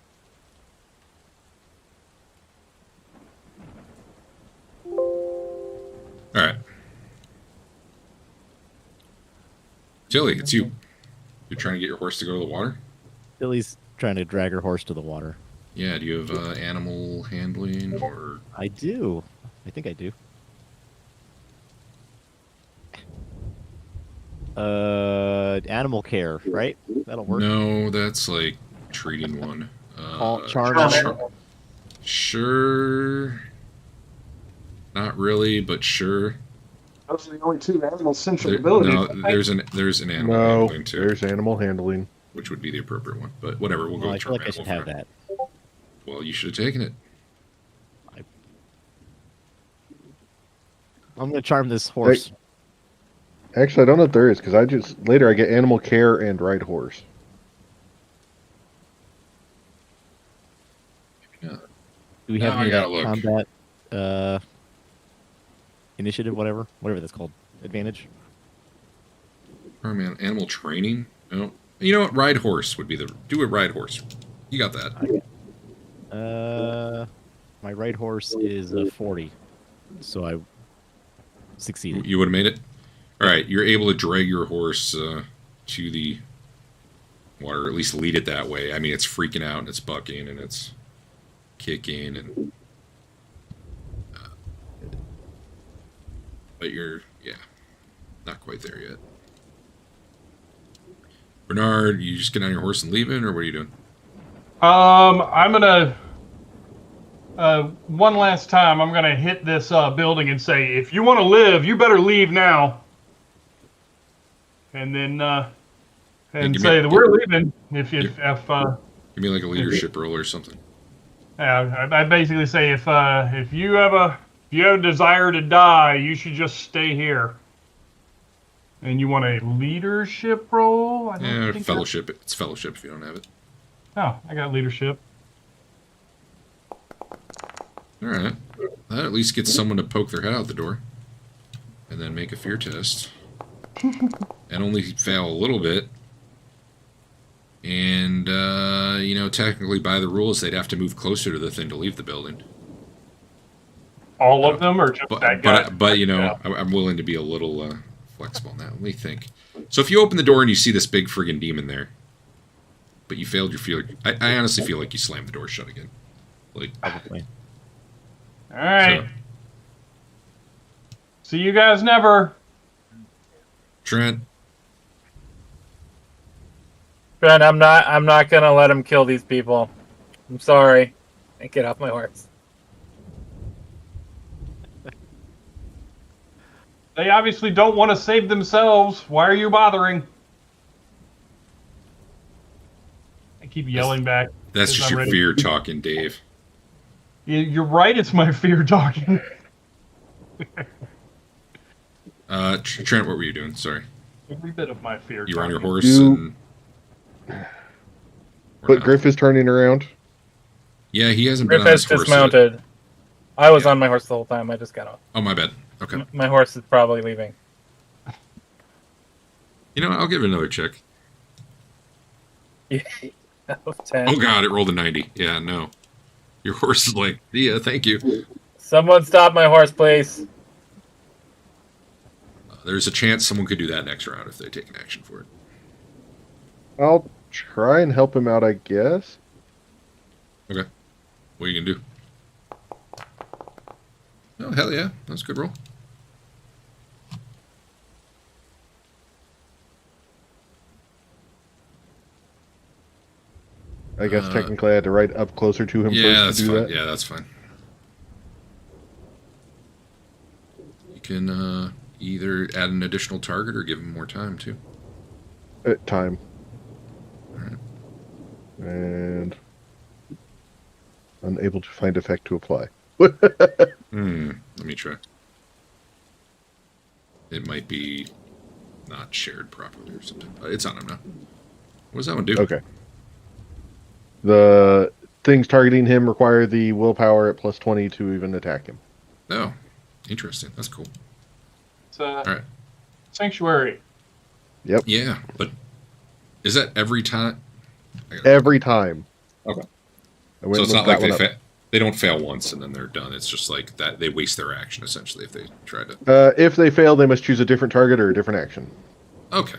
All right. Tilly, it's you. You're trying to get your horse to go to the water?
Billy's trying to drag her horse to the water.
Yeah, do you have animal handling or...
I do. I think I do. Animal care, right? That'll work.
No, that's like treating one.
Charm.
Sure. Not really, but sure.
Those are the only two animal central
No,
abilities.
there's an animal
No,
handling too.
there's animal handling.
which would be the appropriate one. But whatever, we'll go with
I feel
charm
like I should
animal
have
for
that.
Well, you should have taken it.
I'm going to charm this horse.
Actually, I don't know if there is, because later I get animal care and ride horse.
Yeah.
Do we have
Now
any
I
of
gotta
that combat initiative, whatever that's called, advantage?
Oh man, animal training. No, you know what? Ride horse would be do a ride horse. You got that.
My ride horse is 40, so I succeeded.
You would have made it. All right, you're able to drag your horse to the water, or at least lead it that way. I mean, it's freaking out and it's bucking and it's kicking and. But you're, not quite there yet. Bernard, you just get on your horse and leaving, or what are you doing?
I'm gonna one last time. I'm gonna hit this building and say, if you want to live, you better leave now. And then say that we're leaving. If
give me like a leadership role or something.
Yeah, I basically say if you have a desire to die, you should just stay here. And you want a leadership role? I don't think
fellowship. It's fellowship if you don't have it.
Oh, I got leadership.
All right. That at least gets someone to poke their head out the door. And then make a fear test. And only fail a little bit. And, technically by the rules, they'd have to move closer to the thing to leave the building.
All of them, or just that guy?
But I'm willing to be a little flexible now. Let me think. So if you open the door and you see this big friggin' demon there, but you failed your fear, I honestly feel like you slammed the door shut again. Like,
Probably.
All right. See you guys never.
Trent.
I'm not gonna let him kill these people. I'm sorry. And get off my horse.
They obviously don't want to save themselves. Why are you bothering? I keep yelling back.
That's just your fear talking, Dave.
You're right, it's my fear talking.
Trent, what were you doing? Sorry.
Every bit of my fear
You were on
talking.
your horse
But Griff is turning around.
Yeah, he hasn't
Griff
been on his
has
horse
dismounted.
yet.
I was on my horse the whole time. I just got off.
Oh, my bad. Okay.
My horse is probably leaving.
You know what? I'll give it another check.
Out of 10.
Oh, God, it rolled a 90. Yeah, no. Your horse is like, yeah, thank you.
Someone stop my horse, please.
There's a chance someone could do that next round if they take an action for it.
I'll try and help him out, I guess.
Okay. What are you going to do? Oh, hell yeah. That's a good roll.
I guess technically I had to ride up closer to him first to do that.
Yeah, that's fine. You can either add an additional target or give him more time, too.
Time.
All right.
And unable to find effect to apply.
Let me try. It might be not shared properly or something. It's on him now. What does that one do?
Okay. The things targeting him require the willpower at plus 20 to even attack him.
Oh, interesting. That's cool.
It's
All right.
Sanctuary.
Yep.
Yeah, but is that every time?
Every time.
Okay.
I went
So it's
and
not
looked
like
that one up.
they don't fail once and then they're done. It's just like that they waste their action essentially if they try to.
If they fail, they must choose a different target or a different action.
Okay.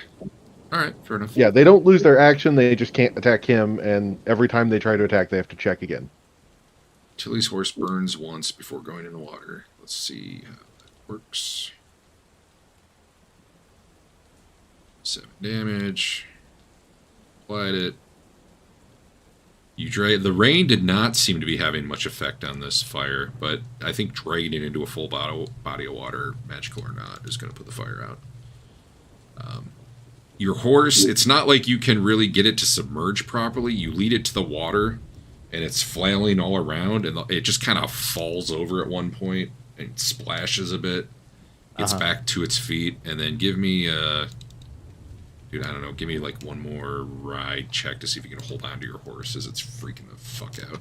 All right. Fair enough.
Yeah, they don't lose their action. They just can't attack him, and every time they try to attack, they have to check again.
Tilly's horse burns once before going in the water. Let's see how that works. 7 damage. Applied it. The rain did not seem to be having much effect on this fire, but I think dragging it into a full body of water, magical or not, is going to put the fire out. your horse, it's not like you can really get it to submerge properly. You lead it to the water, and it's flailing all around, and it just kind of falls over at one point and splashes a bit. Gets back to its feet, and then give me, dude, I don't know, give me like one more ride check to see if you can hold on to your horse as it's freaking the fuck out.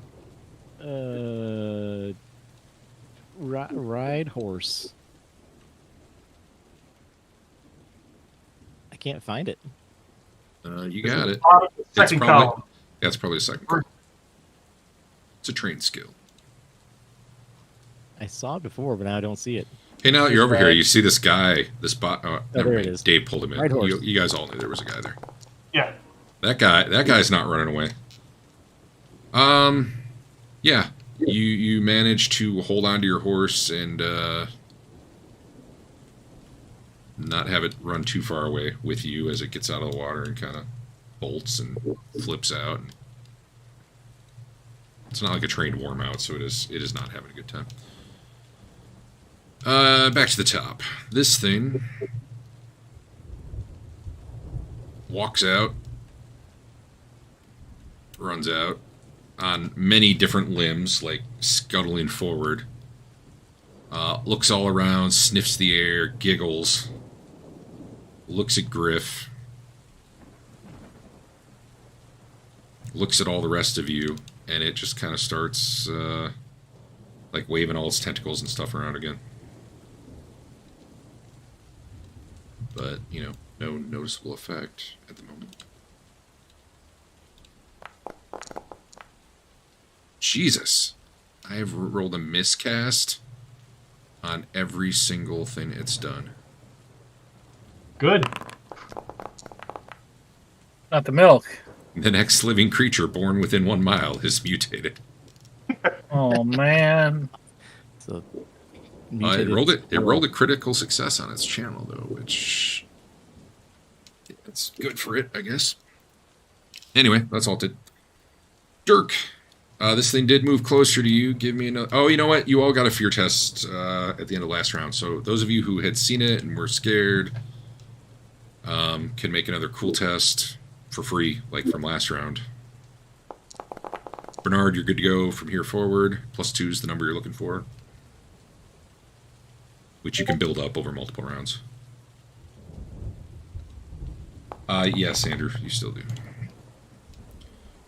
Ride horse. I can't find it.
You got it.
Second column.
Yeah, it's probably the second column. It's a trained skill.
I saw it before, but now I don't see it.
Hey, now that you're over here, you see this guy, this bot.
There it is.
Dave pulled him in. You guys all knew there was a guy there.
Yeah.
That guy's not running away. Yeah. You manage to hold on to your horse and not have it run too far away with you as it gets out of the water and kind of bolts and flips out. It's not like a trained warm out, so it is not having a good time. Back to the top. This thing walks out, runs out on many different limbs, like scuttling forward. Looks all around, sniffs the air, giggles, looks at Griff, looks at all the rest of you, and it just kind of starts like waving all its tentacles and stuff around again. But, you know, no noticeable effect at the moment. Jesus. I have rolled a miscast on every single thing it's done.
Good.
Not the milk.
The next living creature born within 1 mile is mutated.
Oh, man.
So,
it rolled a critical success on its channel, though, which it's good for it, I guess. Anyway, that's all it did. Dirk, this thing did move closer to you. Give me another. Oh, you know what? You all got a fear test at the end of last round. So those of you who had seen it and were scared can make another cool test for free, like from last round. Bernard, you're good to go from here forward. +2 is the number you're looking for, which you can build up over multiple rounds. Yes, Andrew, you still do.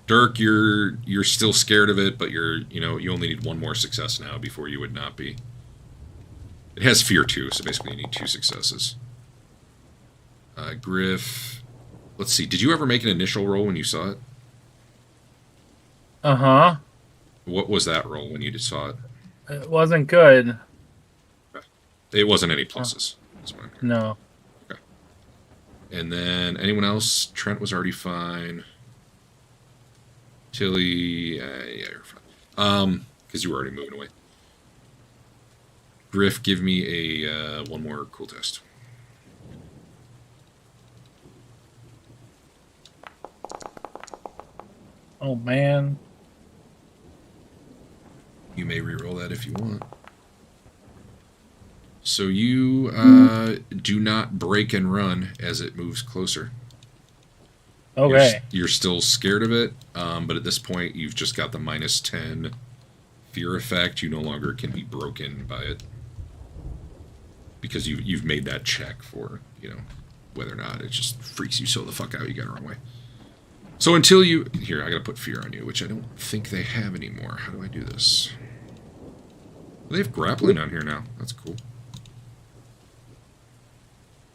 Dirk, you're still scared of it, but you only need 1 more success now before you would not be. It has fear too, so basically you need 2 successes. Griff, let's see. Did you ever make an initial roll when you saw it?
Uh-huh.
What was that roll when you saw it?
It wasn't good.
It wasn't any pluses.
No.
Okay. And then anyone else? Trent was already fine. Tilly, yeah, you're fine. Because you were already moving away. Griff, give me a 1 more cool test.
Oh, man.
You may re-roll that if you want. So you do not break and run as it moves closer.
Okay.
You're still scared of it, but at this point you've just got the -10 fear effect. You no longer can be broken by it because you've made that check for whether or not it just freaks you so the fuck out you gotta run away. So until you here, I gotta put fear on you, which I don't think they have anymore. How do I do this? They have grappling on here now. That's cool.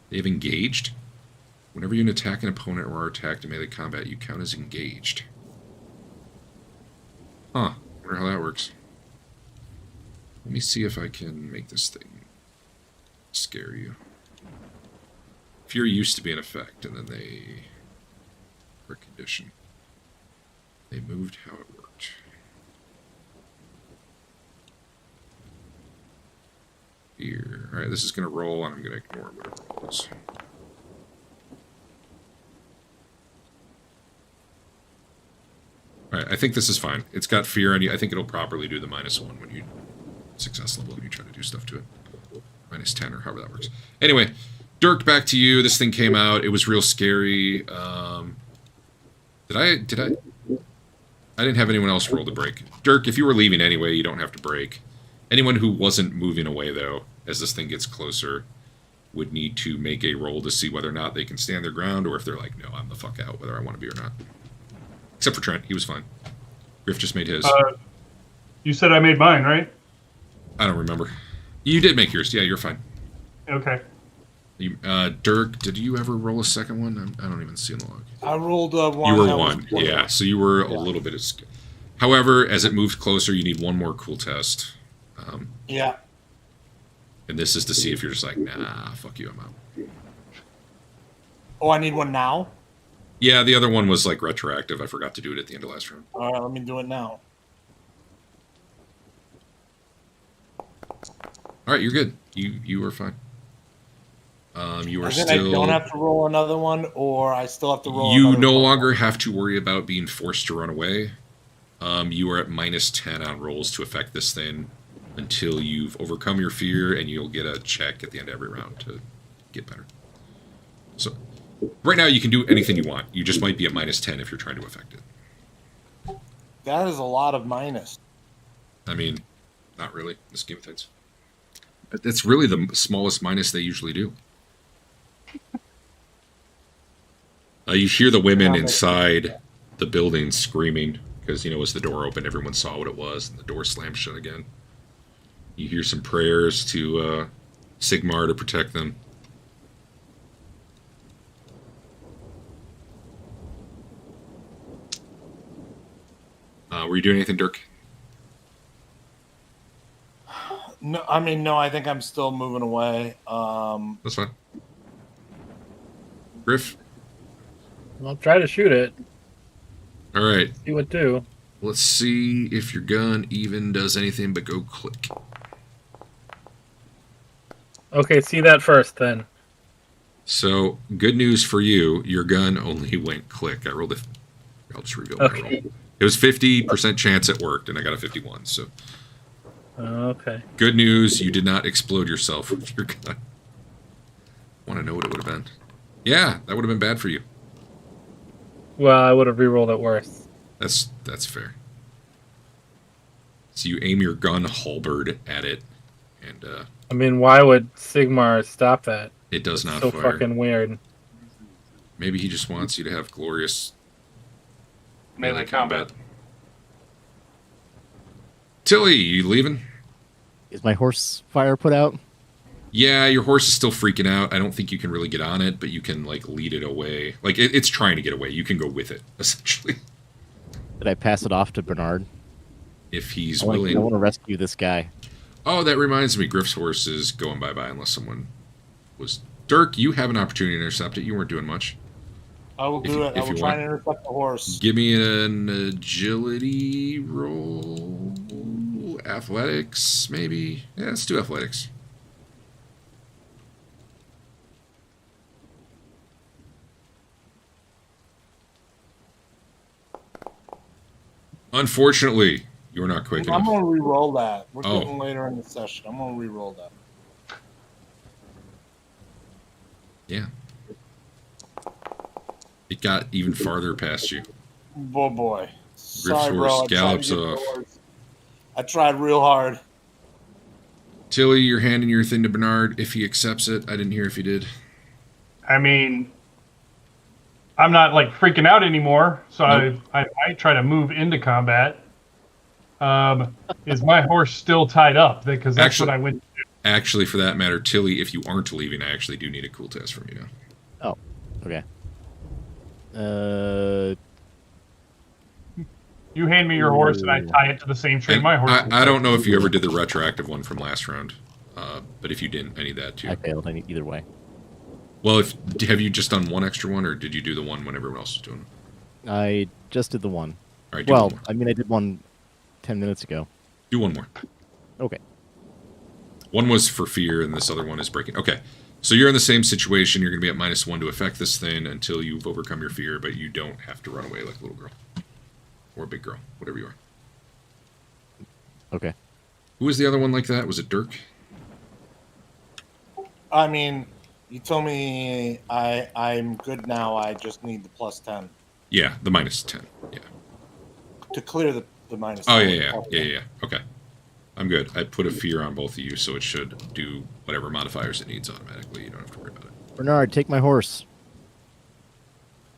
They have engaged. Whenever you attack an opponent or are attacked in melee combat, you count as engaged. Huh. Wonder how that works. Let me see if I can make this thing scare you. Fear used to be an effect, and then they were a condition. They moved how it worked. Here. Alright, this is going to roll, and I'm going to ignore whatever it rolls. Alright, I think this is fine. It's got fear on you. I think it'll properly do the -1 when you success level when you try to do stuff to it. -10 or however that works. Anyway, Dirk, back to you. This thing came out. It was real scary. Did I? I didn't have anyone else roll the break. Dirk, if you were leaving anyway, you don't have to break. Anyone who wasn't moving away, though, as this thing gets closer, would need to make a roll to see whether or not they can stand their ground, or if they're like, no, I'm the fuck out, whether I want to be or not. Except for Trent. He was fine. Griff just made his.
You said I made mine, right?
I don't remember. You did make yours. Yeah, you're fine.
Okay.
Dirk, did you ever roll a second one? I don't even see in the log.
I rolled one.
You were one. Yeah, so you were a little bit of... However, as it moved closer, you need one more cool test.
Yeah.
And this is to see if you're just like, nah, fuck you, I'm out.
Oh, I need one now?
Yeah, the other one was like retroactive. I forgot to do it at the end of last round.
All right, let me do it now.
All right, you're good. You are fine. You are still...
I don't have to roll another one, or I still have to roll
You
another
no
one?
longer have to worry about being forced to run away. You are at -10 on rolls to affect this thing until you've overcome your fear, and you'll get a check at the end of every round to get better. So, right now you can do anything you want. You just might be at -10 if you're trying to affect it.
That is a lot of minus.
I mean, not really, in the scheme of things. But that's really the smallest minus they usually do. You hear the women inside the building screaming because, as the door opened, everyone saw what it was, and the door slammed shut again. You hear some prayers to Sigmar to protect them. Were you doing anything, Dirk?
No, I think I'm still moving away.
That's fine. Griff?
I'll try to shoot it.
All right.
See what do.
Let's see if your gun even does anything but go click.
Okay, see that first then.
So, good news for you. Your gun only went click. I rolled I'll just reveal my roll. It was 50% chance it worked, and I got a 51, so...
Okay.
Good news, you did not explode yourself with your gun. I want to know what it would have been. Yeah, that would have been bad for you.
Well, I would have re-rolled it worse.
That's fair. So you aim your gun halberd at it, and
why would Sigmar stop that?
It does not
so
fire.
Fucking weird.
Maybe he just wants you to have glorious
melee combat.
Tilly, you leaving?
Is my horse fire put out?
Yeah, your horse is still freaking out. I don't think you can really get on it, but you can lead it away. It's trying to get away. You can go with it, essentially.
Did I pass it off to Bernard?
If he's
willing. I want to rescue this guy.
Oh, that reminds me. Griff's horse is going bye-bye unless someone was... Dirk, you have an opportunity to intercept it. You weren't doing much.
I will do it. I will try and intercept the horse.
Give me an agility roll. Athletics, maybe. Yeah, let's do athletics. Unfortunately, you're not quick enough.
I'm going to re-roll that. We're getting later in the session. I'm going to re-roll that.
Yeah. It got even farther past you.
Oh, boy. Sorry,
Griff's horse
bro.
gallops off.
I tried real hard.
Tilly, you're handing your thing to Bernard if he accepts it. I didn't hear if he did.
I'm not freaking out anymore, so nope. I might try to move into combat. Is my horse still tied up? Because that's what I went to do.
Actually, for that matter, Tilly, if you aren't leaving, I actually do need a cool test from you now.
Oh, okay.
You hand me your horse and I tie it to the same tree my horse.
I don't know if you ever did the retroactive one from last round, but if you didn't, I need that too.
I failed. I need either way.
Well, have you just done one extra one, or did you do the one when everyone else was doing it?
I just did the one.
All right,
well, I did one 10 minutes ago.
Do one more.
Okay.
One was for fear, and this other one is breaking. Okay. So you're in the same situation. You're going to be at -1 to affect this thing until you've overcome your fear, but you don't have to run away like a little girl. Or a big girl. Whatever you are.
Okay.
Who was the other one like that? Was it Dirk?
You told me I'm good now. I just need the +10.
Yeah, the -10. Yeah.
To clear the minus.
Oh yeah. Okay, I'm good. I put a fear on both of you, so it should do whatever modifiers it needs automatically. You don't have to worry about it.
Bernard, take my horse.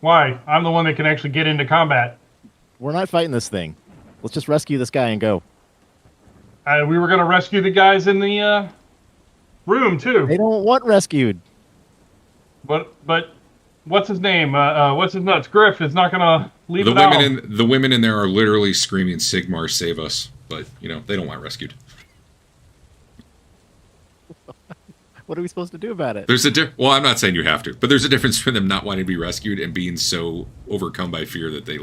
Why? I'm the one that can actually get into combat.
We're not fighting this thing. Let's just rescue this guy and go.
We were going to rescue the guys in the room, too.
They don't want rescued.
But what's his name? What's his nuts? Griff is not going to leave
the
it out.
The women in there are literally screaming, "Sigmar, save us!" But they don't want rescued.
What are we supposed to do about it?
There's well, I'm not saying you have to, but there's a difference between them not wanting to be rescued and being so overcome by fear that they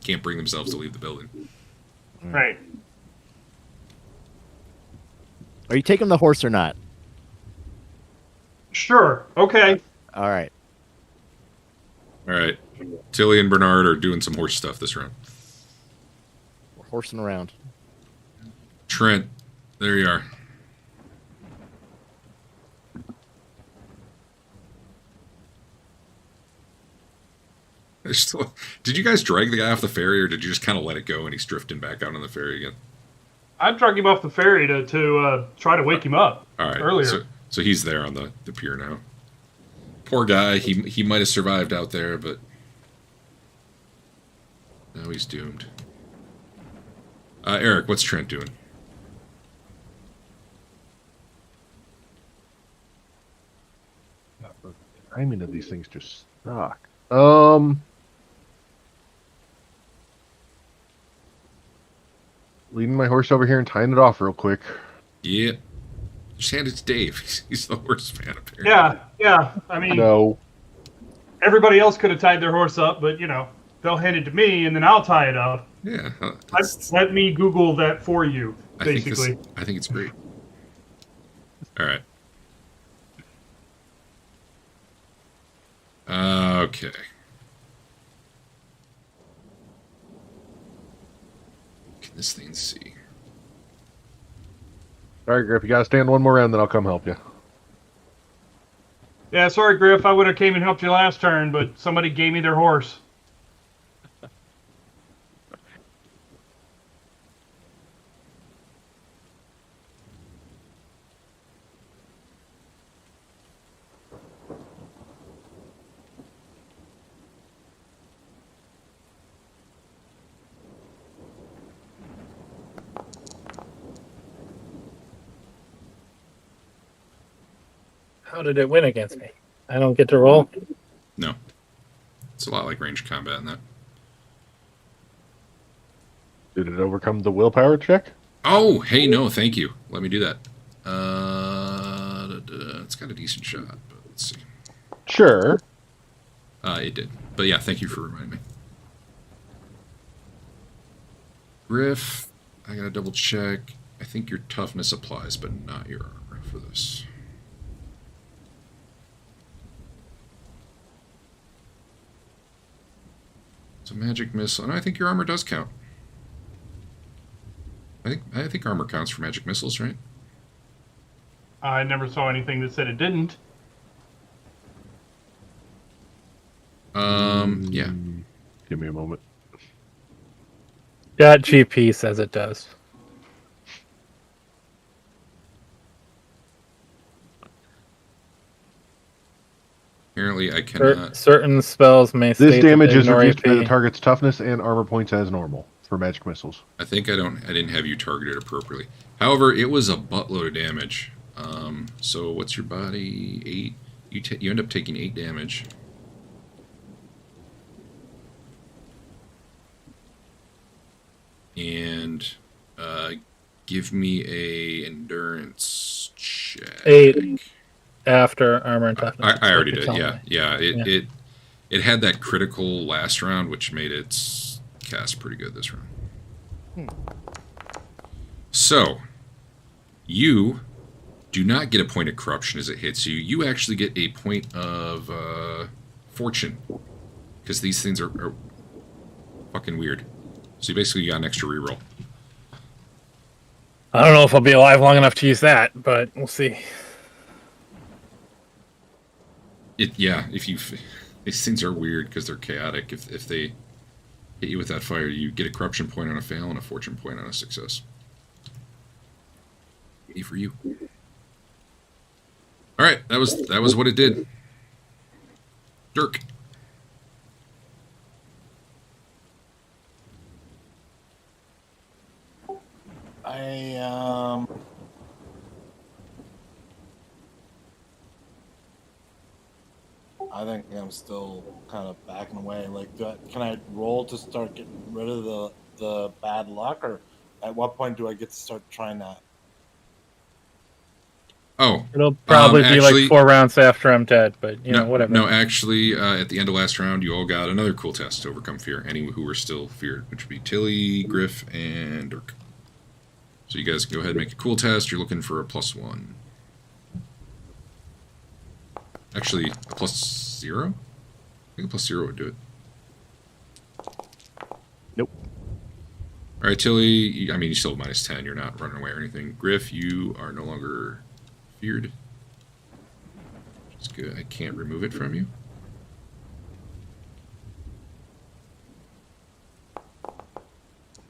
can't bring themselves to leave the building.
Right.
Are you taking the horse or not?
Sure. Okay.
All right.
All right. Tilly and Bernard are doing some horse stuff this round.
We're horsing around.
Trent, there you are. Did you guys drag the guy off the ferry, or did you just kind of let it go and he's drifting back out on the ferry again?
I dragged him off the ferry to try to wake him up.
All right.
Earlier.
So he's there on the pier now. Poor guy. He might have survived out there, but now he's doomed. Eric, what's Trent doing?
The timing of these things just suck. Leading my horse over here and tying it off real quick.
Yeah. Just hand it to Dave. He's the horse fan, apparently.
Yeah. I mean,
No.
everybody else could have tied their horse up, but they'll hand it to me, and then I'll tie it up.
Yeah.
Let me Google that for you, basically.
I think it's great. All right. Okay. Can this thing see?
All right, Griff, you gotta stand one more round, then I'll come help you.
Yeah, sorry, Griff. I would have came and helped you last turn, but somebody gave me their horse.
How did it win against me? I don't get to roll?
No. It's a lot like ranged combat in that.
Did it overcome the willpower check?
Oh, hey, no, thank you. Let me do that. It's got a decent shot, but let's see.
Sure.
It did. But yeah, thank you for reminding me. Griff, I gotta double check. I think your toughness applies, but not your armor for this. It's a magic missile, and I think your armor does count. I think armor counts for magic missiles, right?
I never saw anything that said it didn't.
Yeah.
Give me a moment.
GP says it does.
Apparently, I cannot.
Certain spells may
This
state
damage
that
is
ignore
reduced by the
AP.
target's toughness and armor points as normal for magic missiles.
I think I didn't have you targeted appropriately. However, it was a buttload of damage. So what's your body? 8. You end up taking 8 damage. And give me a endurance check.
8 after armor and toughness.
I already did. Yeah. It had that critical last round, which made its cast pretty good this round. So, you do not get a point of corruption as it hits you. You actually get a point of fortune, because these things are fucking weird. So you basically got an extra reroll.
I don't know if I'll be alive long enough to use that, but we'll see.
Yeah, these things are weird because they're chaotic. If they hit you with that fire, you get a corruption point on a fail and a fortune point on a success. Yay for you. All right, that was what it did. Dirk.
I think I'm still kind of backing away. Like, can I roll to start getting rid of the bad luck, or at what point do I get to start trying that?
Oh,
it'll probably be
actually,
like 4 rounds after I'm dead, but you know, whatever.
No, actually, at the end of last round, you all got another cool test to overcome fear. Any who were still feared, which would be Tilly, Griff, and Dirk. So you guys can go ahead and make a cool test. You're looking for a +1. Actually, a +0? I think a +0 would do it.
Nope.
All right, Tilly, you still have -10. You're not running away or anything. Griff, you are no longer feared. Which is good. I can't remove it from you.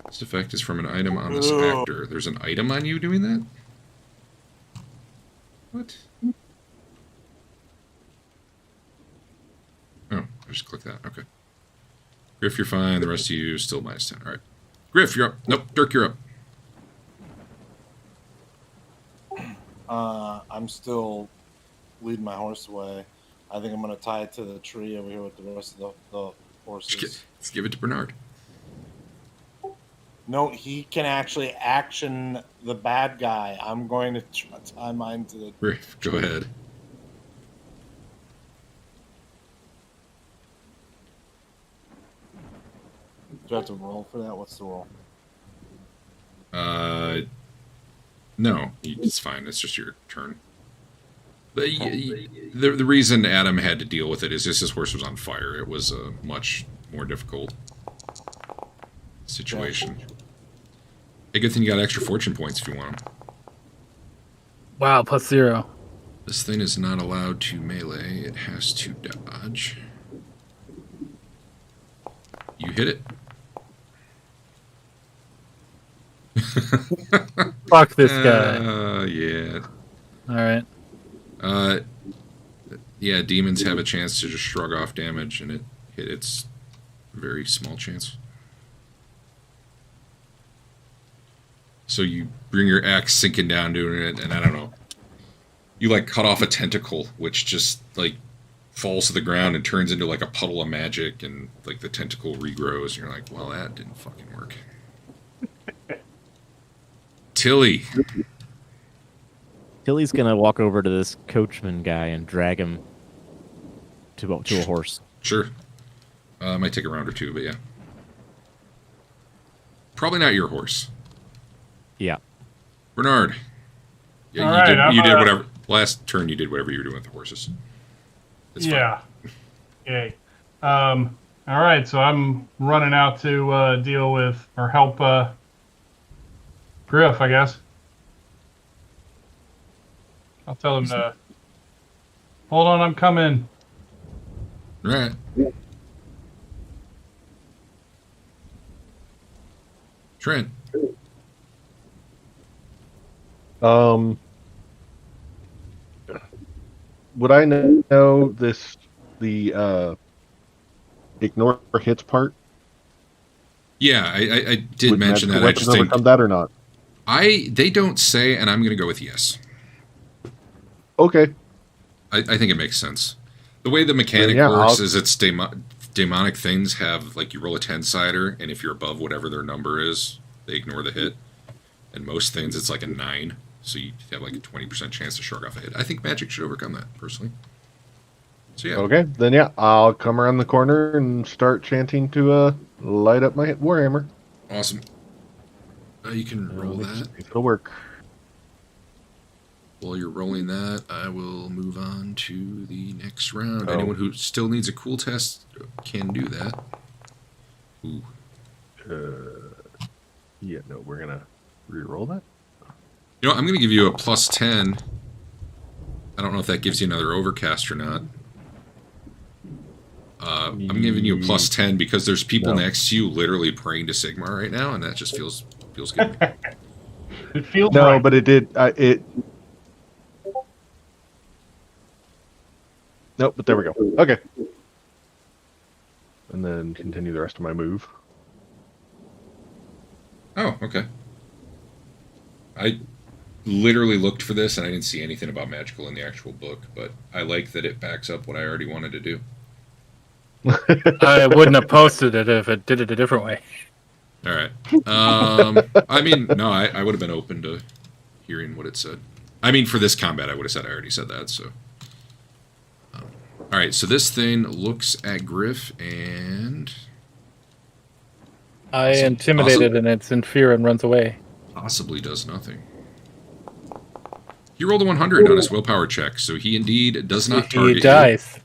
This effect is from an item on this actor. There's an item on you doing that? What? Oh, I just clicked that. Okay. Griff, you're fine. The rest of you still -10. All right. Griff, you're up. Nope, Dirk, you're up.
I'm still leading my horse away. I think I'm going to tie it to the tree over here with the rest of the horses.
Let's give it to Bernard.
No, he can actually action the bad guy. I'm going to tie mine to the...
Griff, go ahead.
Do I have to roll for that? What's the roll?
No, it's fine. It's just your turn. The reason Adam had to deal with it is just his horse was on fire. It was a much more difficult situation. Hey, good thing you got extra fortune points if you want them.
Wow, +0.
This thing is not allowed to melee. It has to dodge. You hit it.
Fuck this guy.
Yeah.
Alright.
Yeah, demons have a chance to just shrug off damage, and it hit its very small chance. So you bring your axe sinking down doing it, and I don't know. You, like, cut off a tentacle, which just, like, falls to the ground and turns into, like, a puddle of magic, and, like, the tentacle regrows, and you're like, well, that didn't fucking work. Tilly.
Tilly's gonna walk over to this coachman guy and drag him to a horse.
Sure. Might take a round or two, but yeah. Probably not your horse.
Yeah.
Bernard. Yeah,
All
you did whatever. Last turn you did whatever you were doing with the horses. It's
yeah. Yay. All right, so I'm running out to deal with or help Griff, I guess. I'll tell him to hold on. I'm coming.
All right. Trent.
Would I know the ignore hits part?
Yeah, I did
Would
mention that. I just
think overcome that or not.
they don't say, and I'm going to go with yes.
Okay.
I think it makes sense. The way the mechanic works is it's demonic things have, like, you roll a 10-sider, and if you're above whatever their number is, they ignore the hit. And most things, it's like a 9, so you have like a 20% chance to shrug off a hit. I think magic should overcome that, personally. So yeah.
Okay, then yeah, I'll come around the corner and start chanting to light up my Warhammer.
Awesome. You can roll that.
It'll work.
While you're rolling that, I will move on to the next round.
Oh.
Anyone who still needs a cool test can do that. Ooh.
Yeah, no, we're gonna re-roll that.
You know, I'm gonna give you a +10. I don't know if that gives you another overcast or not. I'm giving you a +10 because there's people next to you literally praying to Sigmar right now, and that just feels good.
It feels
no,
right.
but it did. Nope, but there we go. Okay. And then continue the rest of my move.
Oh, okay. I literally looked for this, and I didn't see anything about magical in the actual book, but I like that it backs up what I already wanted to do.
I wouldn't have posted it if it did it a different way.
All right. I mean, no, I would have been open to hearing what it said. I mean, for this combat, I would have said I already said that, so... all right, so this thing looks at Griff, and...
I intimidated, and it's in fear and runs away.
Possibly does nothing. He rolled a 100 on his willpower check, so he indeed does not target
He dies.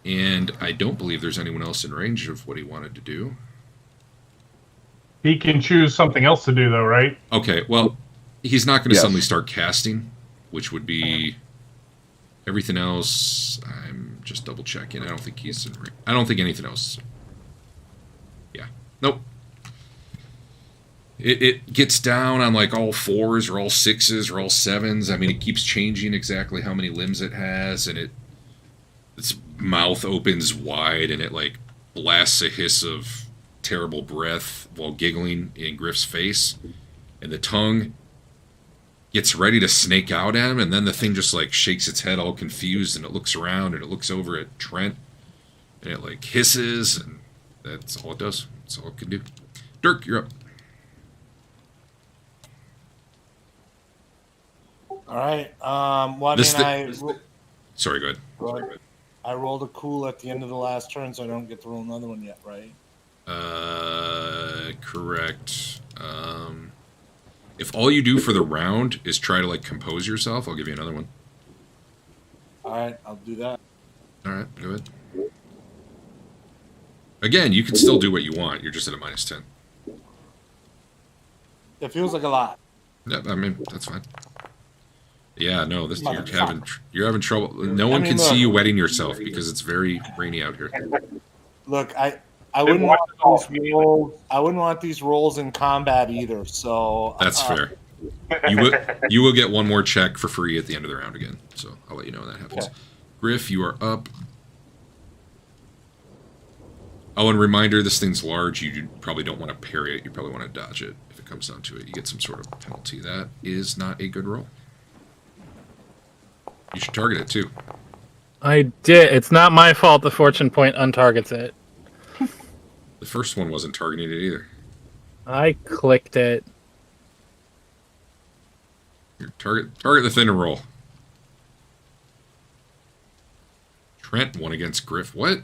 you. And I don't believe there's anyone else in range of what he wanted to do.
He can choose something else to do, though, right?
Okay, well, he's not going to suddenly start casting, which would be... everything else, I'm just double checking. I don't think he's in range. I don't think anything else. Yeah. Nope. It gets down on like all 4s or all 6s or all 7s. I mean, it keeps changing exactly how many limbs it has, and its mouth opens wide, and it like blasts a hiss of terrible breath while giggling in Griff's face, and the tongue gets ready to snake out at him, and then the thing just like shakes its head all confused, and it looks around, and it looks over at Trent, and it like hisses, and that's all it does. That's all it can do. Dirk, you're up.
All right. Well,
Sorry, go ahead.
I rolled a cool at the end of the last turn, so I don't get to roll another one yet, right?
Correct. If all you do for the round is try to like compose yourself, I'll give you another one.
All right, I'll do that.
All right, go ahead. Again, you can still do what you want. You're just at a -10.
It feels like a lot.
Yeah, I mean that's fine. Yeah, no, you're having trouble. No one can see you wetting yourself because it's very rainy out here.
Look, I wouldn't want these rolls. I wouldn't want these rolls in combat either. So
that's fair. You will get one more check for free at the end of the round again. So I'll let you know when that happens. Okay. Griff, you are up. Oh, and reminder: this thing's large. You probably don't want to parry it. You probably want to dodge it. If it comes down to it, you get some sort of penalty. That is not a good roll. You should target it too.
I did. It's not my fault the fortune point untargets it.
The first one wasn't targeting it either.
I clicked it.
Here, target the thing and roll. Trent won against Griff. What?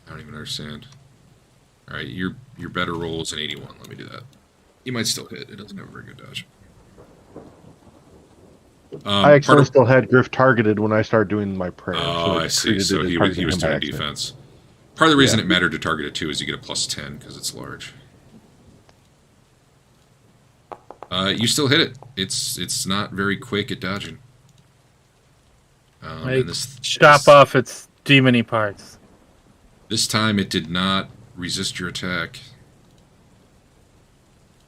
I don't even understand. All right, your better roll is an 81. Let me do that. You might still hit. It doesn't have a very good dodge.
I actually still had Griff targeted when I started doing my prayer.
Oh, I see. So he was doing defense. Part of the reason it mattered to target it too is you get a +10 because it's large. You still hit it. It's not very quick at dodging.
Chop off its demony parts.
This time it did not resist your attack.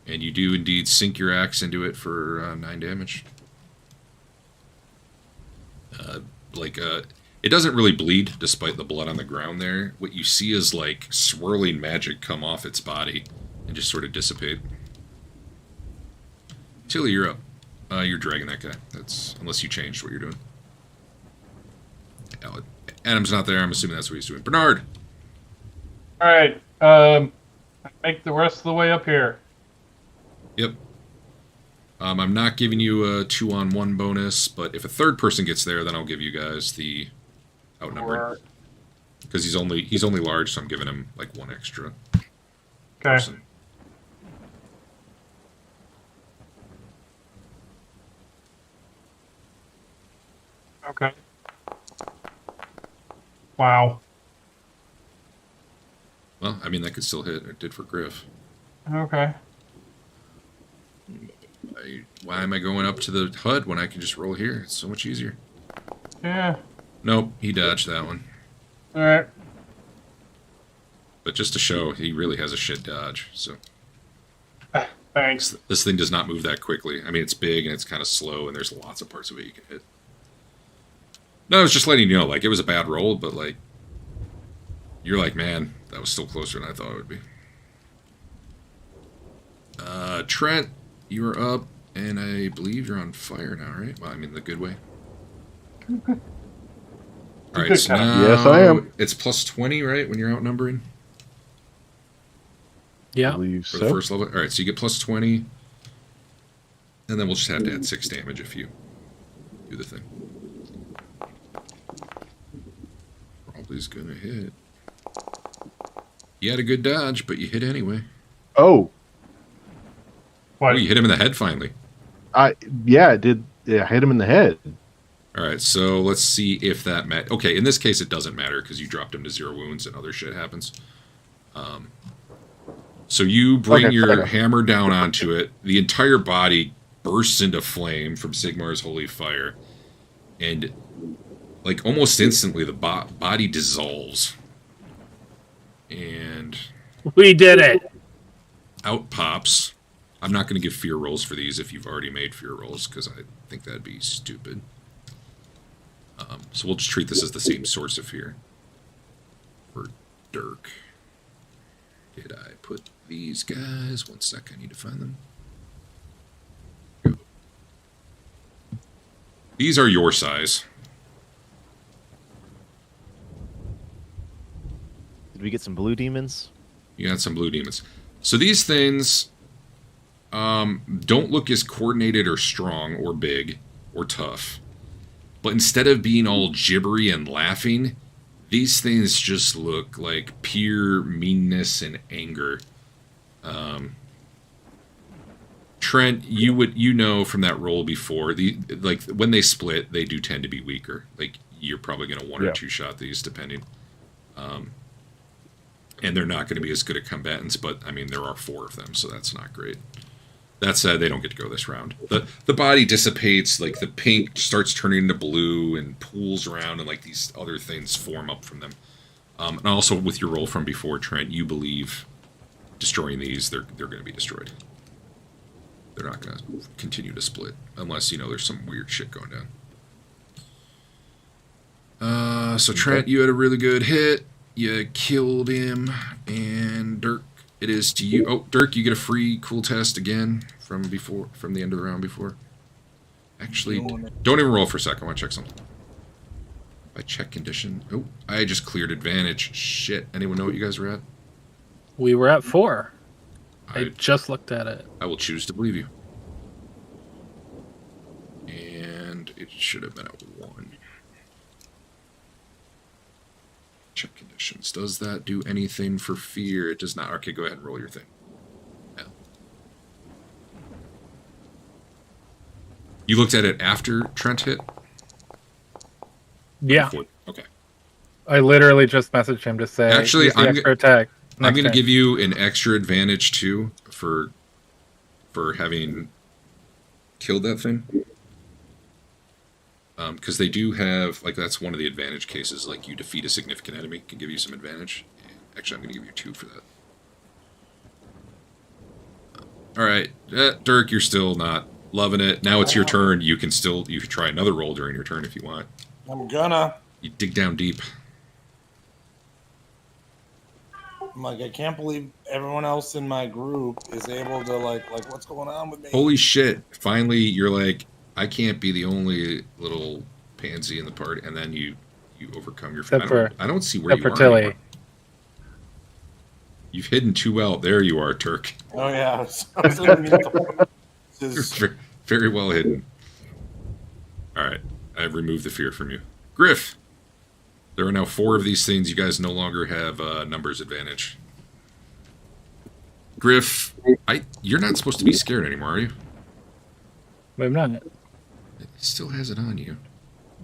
And you do indeed sink your axe into it for 9 damage. It doesn't really bleed despite the blood on the ground there. What you see is like swirling magic come off its body and just sort of dissipate. Tilly, you're up. You're dragging that guy. That's unless you changed what you're doing. Adam's not there. I'm assuming that's what he's doing. Bernard.
All right. Make the rest of the way up here.
Yep. I'm not giving you a 2-on-1 bonus, but if a third person gets there, then I'll give you guys the outnumbered. Because he's only large, so I'm giving him like 1 extra.
Okay.
Person.
Okay. Wow.
Well, I mean, that could still hit. It did for Griff.
Okay.
Why am I going up to the HUD when I can just roll here? It's so much easier.
Yeah.
Nope, he dodged that one.
All right.
But just to show, he really has a shit dodge. So
Thanks.
this thing does not move that quickly. I mean, it's big and it's kind of slow, and there's lots of parts of it you can hit. No, I was just letting you know, like, it was a bad roll, but, like, you're like, man, that was still closer than I thought it would be. Trent, you are up, and I believe you're on fire now, right? Well, I mean, the good way. All right, so now
yes, I am.
It's plus 20, right, when you're outnumbering?
Yeah.
I believe
For
so.
the first level? All right, so you get plus 20, and then we'll just have to add 6 damage if you do the thing. Probably's gonna hit. You had a good dodge, but you hit anyway.
Oh,
Oh, you hit him in the head finally.
yeah, it did. Yeah, I hit him in the head.
All right, so let's see if that matters. Okay, in this case, it doesn't matter because you dropped him to 0 wounds and other shit happens. So you bring your hammer down onto it. The entire body bursts into flame from Sigmar's holy fire. And, like, almost instantly, the body dissolves. And
we did it.
Out pops. I'm not going to give fear rolls for these if you've already made fear rolls, because I think that'd be stupid. So we'll just treat this as the same source of fear. For Dirk. Did I put these guys? 1 sec, I need to find them. Go. These are your size.
Did we get some blue demons?
You got some blue demons. So these things don't look as coordinated or strong or big or tough. But instead of being all gibbery and laughing, these things just look like pure meanness and anger. Trent, you know from that roll before, like when they split, they do tend to be weaker. Like you're probably going to one or two shot these depending. And they're not going to be as good at combatants, but I mean there are 4 of them, so that's not great. That said, they don't get to go this round. The body dissipates, like the pink starts turning into blue and pools around, and like these other things form up from them. And also with your roll from before, Trent, you believe destroying these, they're going to be destroyed. They're not going to continue to split unless, you know, there's some weird shit going down. So Trent, you had a really good hit. You killed him, and Dirk, it is to you. Oh, Dirk, you get a free cool test again from the end of the round before. Actually, don't even roll for a second. I want to check something. I check condition. Oh, I just cleared advantage. Shit. Anyone know what you guys were at?
We were at 4. I just looked at it.
I will choose to believe you. And it should have been at 1. Check conditions. Does that do anything for fear? It does not. Okay, go ahead and roll your thing. Yeah. You looked at it after Trent hit?
Yeah.
Before? Okay.
I literally just messaged him to say,
actually, I'm
going
to give you an extra advantage too for having killed that thing. Because they do have, like, that's one of the advantage cases, like, you defeat a significant enemy, can give you some advantage. Actually, I'm going to give you 2 for that. Alright, Dirk, you're still not loving it. Now it's your turn. You can try another roll during your turn if you want.
I'm gonna.
You dig down deep.
I'm like, I can't believe everyone else in my group is able to, like, what's going on with me?
Holy shit. Finally, you're like, I can't be the only little pansy in the party, and then you overcome your... I don't see where you are anymore. You've hidden too well. There you are, Turk.
Oh, yeah. I was underneath the...
Very well hidden. Alright, I've removed the fear from you. Griff! There are now 4 of these things. You guys no longer have numbers advantage. Griff, you're not supposed to be scared anymore, are you?
I'm not.
It still has it on you.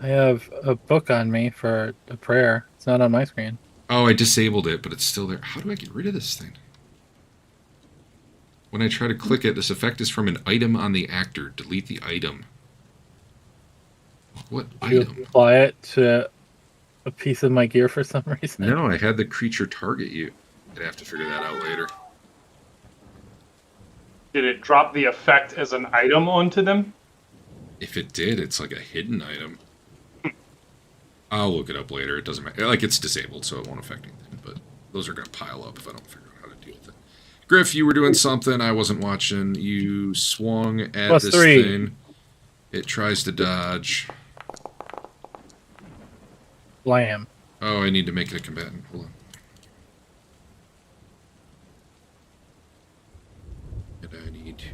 I have a book on me for a prayer. It's not on my screen.
Oh, I disabled it, but it's still there. How do I get rid of this thing? When I try to click it, this effect is from an item on the actor. Delete the item. What item?
You apply it to a piece of my gear for some reason.
No, I had the creature target you. I'd have to figure that out later.
Did it drop the effect as an item onto them?
If it did, it's like a hidden item. I'll look it up later. It doesn't matter. Like, it's disabled, so it won't affect anything. But those are going to pile up if I don't figure out how to deal with it. Griff, you were doing something. I wasn't watching. You swung at this
+3.
thing. It tries to dodge.
Blam.
Oh, I need to make it a combatant. Hold on. And I need to...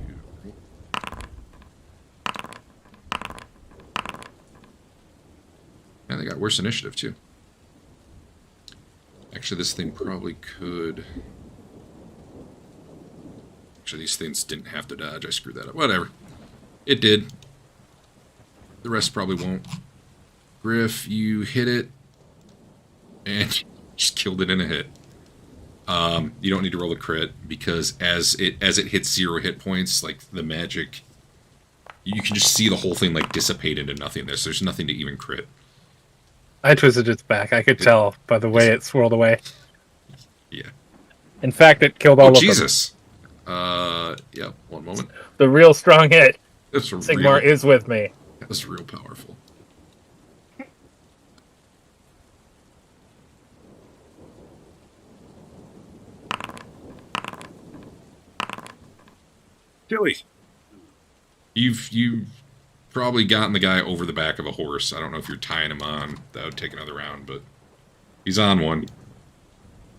And they got worse initiative, too. Actually, this thing probably could... Actually, these things didn't have to dodge. I screwed that up. Whatever. It did. The rest probably won't. Griff, you hit it. And just killed it in a hit. You don't need to roll a crit, because as it hits 0 hit points, like, the magic... You can just see the whole thing, like, dissipate into nothingness. There's nothing to even crit.
I twisted its back. I could tell by the way it swirled away.
Yeah.
In fact, it killed all of
Jesus. Yeah, one moment.
them. The real strong hit.
That's
Sigmar is with me.
That was real powerful. Gilly. You've probably gotten the guy over the back of a horse. I don't know if you're tying him on. That would take another round, but he's on one.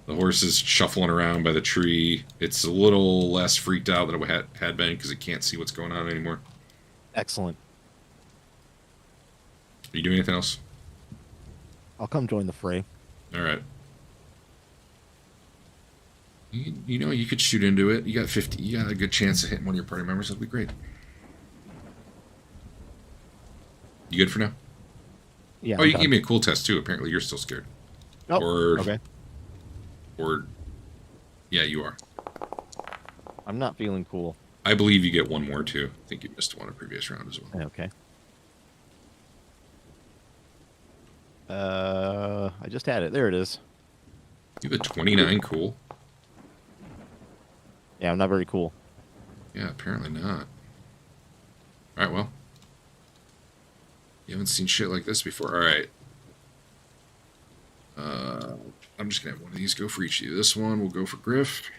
The horse is shuffling around by the tree. It's a little less freaked out than it had been because it can't see what's going on anymore.
Excellent.
Are you doing anything else?
I'll come join the fray.
All right. You know, you could shoot into it. You got 50. You got a good chance of hitting one of your party members. That'd be great. You good for now?
Yeah.
Oh, you can give me a cool test too. Apparently, you're still scared.
Oh,
Or
okay.
Or, yeah, you are.
I'm not feeling cool.
I believe you get one more too. I think you missed one in a previous round as well.
Okay. I just had it. There it is.
You have a 29 cool.
Yeah, I'm not very cool.
Yeah, apparently not. All right, well. You haven't seen shit like this before. All right. I'm just going to have one of these go for each of you. This one will go for Griff.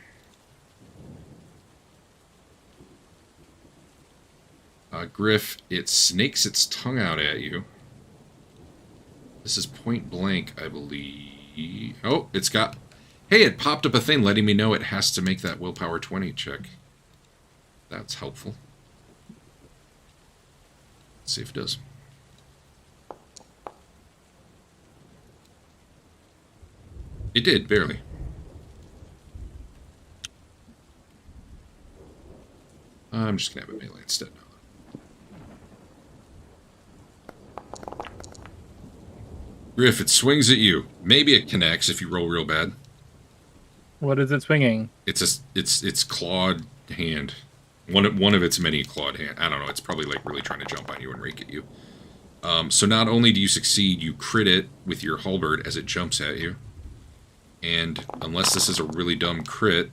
Griff, it snakes its tongue out at you. This is point blank, I believe. Oh, it's got... Hey, it popped up a thing letting me know it has to make that willpower 20 check. That's helpful. Let's see if it does. It did, barely. I'm just going to have a melee instead now. Griff, it swings at you. Maybe it connects if you roll real bad.
What is it swinging?
It's clawed hand. One of its many clawed hand. I don't know. It's probably like really trying to jump on you and rake at you. So not only do you succeed, you crit it with your halberd as it jumps at you. And unless this is a really dumb crit,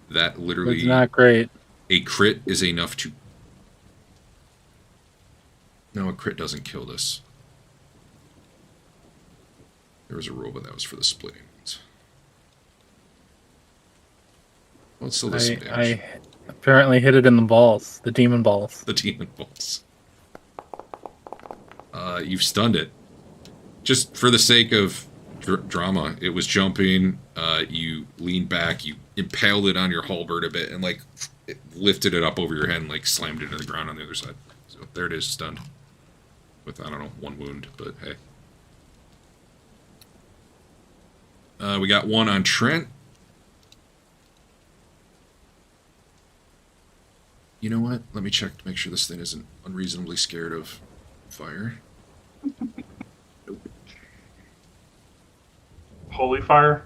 that literally...
It's not great.
A crit is enough to... No, a crit doesn't kill this. There was a rule, but that was for the splitting ones. Well, it still does some damage.
I apparently hit it in the balls. The demon balls.
The demon balls. You've stunned it. Just for the sake of drama, it was jumping. You leaned back. You impaled it on your halberd a bit and, like, it lifted it up over your head and, like, slammed it into the ground on the other side. So there it is, stunned. With, I don't know, 1 wound, but hey. We got one on Trent. You know what? Let me check to make sure this thing isn't unreasonably scared of fire. Nope.
Holy fire?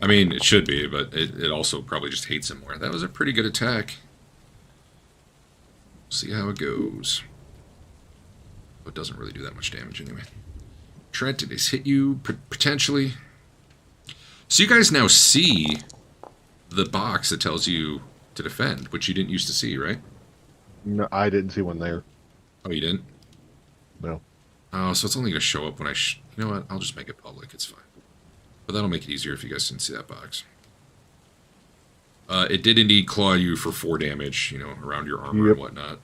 I mean, it should be, but it also probably just hates him more. That was a pretty good attack. See how it goes. But it doesn't really do that much damage anyway. Trent, it has hit you, potentially. So you guys now see the box that tells you to defend, which you didn't used to see, right?
No, I didn't see one there.
Oh, you didn't?
No.
Oh, so it's only going to show up when I... you know what? I'll just make it public. It's fine. But that'll make it easier if you guys didn't see that box. It did indeed claw you for 4 damage, you know, around your armor and whatnot.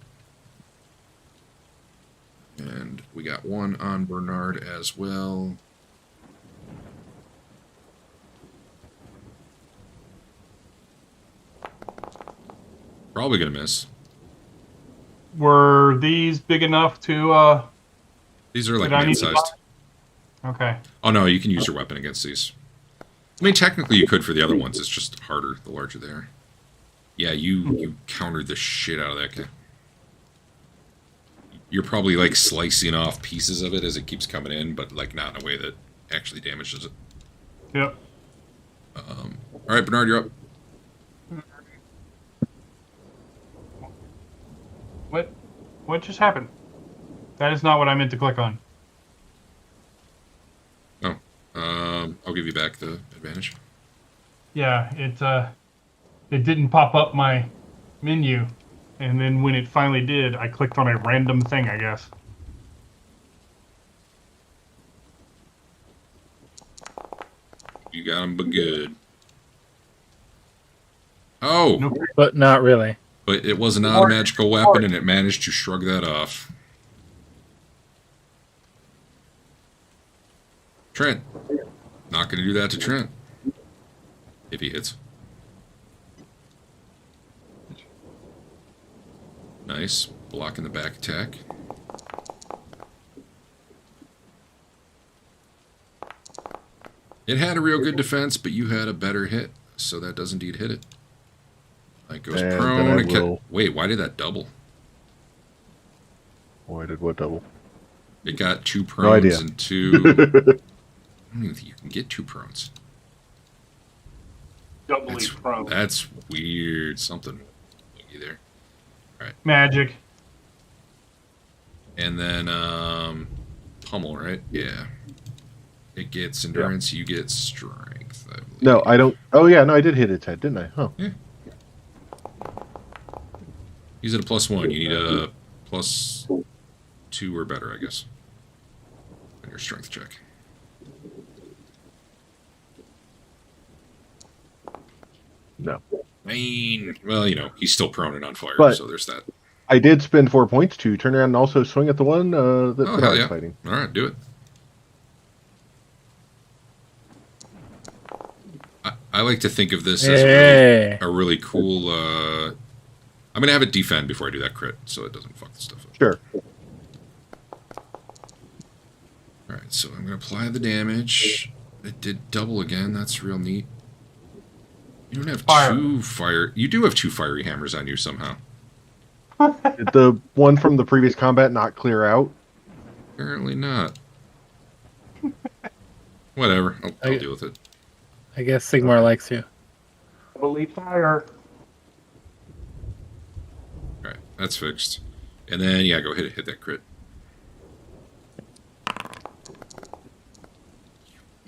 And we got 1 on Bernard as well. Probably going to miss.
Were these big enough to...
These are like man-sized.
Okay.
Oh, no, you can use your weapon against these. I mean, technically you could for the other ones. It's just harder the larger they are. Yeah, you countered the shit out of that guy. You're probably, like, slicing off pieces of it as it keeps coming in, but, like, not in a way that actually damages it.
Yep.
All right, Bernard, you're up.
What just happened? That is not what I meant to click on.
Oh, I'll give you back the advantage.
Yeah, it didn't pop up my menu, and then when it finally did, I clicked on a random thing, I guess.
You got him, but good. Oh!
Nope.
But not really.
But it was not a magical weapon, and it managed to shrug that off. Trent. Not going to do that to Trent. If he hits. Nice. Blocking the back attack. It had a real good defense, but you had a better hit, so that does indeed hit it. It goes prone. Wait, why did that double?
Why did what double?
It got 2 prones and 2... I don't even think you can get 2 prones.
Doubly prone.
That's weird. Something there. All right.
Magic.
And then pummel, right? Yeah. It gets endurance. You get strength. I believe.
No, I don't. Oh yeah, no, I did hit its head, didn't I? Huh.
Yeah. He's at a +1. You need a +2 or better, I guess. On your strength check.
No.
I mean, well, you know, he's still prone and on fire, so there's that.
I did spend 4 points to turn around and also swing at the one that I was fighting.
All right, do it. I like to think of this as a really cool... I'm going to have it defend before I do that crit, so it doesn't fuck the stuff up.
Sure.
Alright, so I'm going to apply the damage. It did double again. That's real neat. You don't have 2 fire... You do have 2 fiery hammers on you somehow.
Did the one from the previous combat not clear out?
Apparently not. Whatever. I'll deal with it.
I guess Sigmar likes you.
Doubly fire.
Alright, that's fixed. And then, yeah, go hit that crit.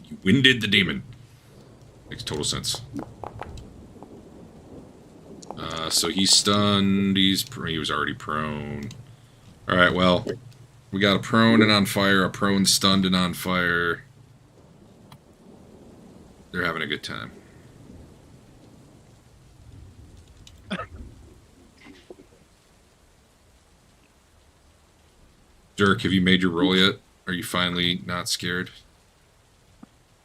You winded the demon. Makes total sense. So he's stunned. He was already prone. Alright, well, we got a prone and on fire, a prone, stunned, and on fire. They're having a good time. Dirk, have you made your roll yet? Are you finally not scared?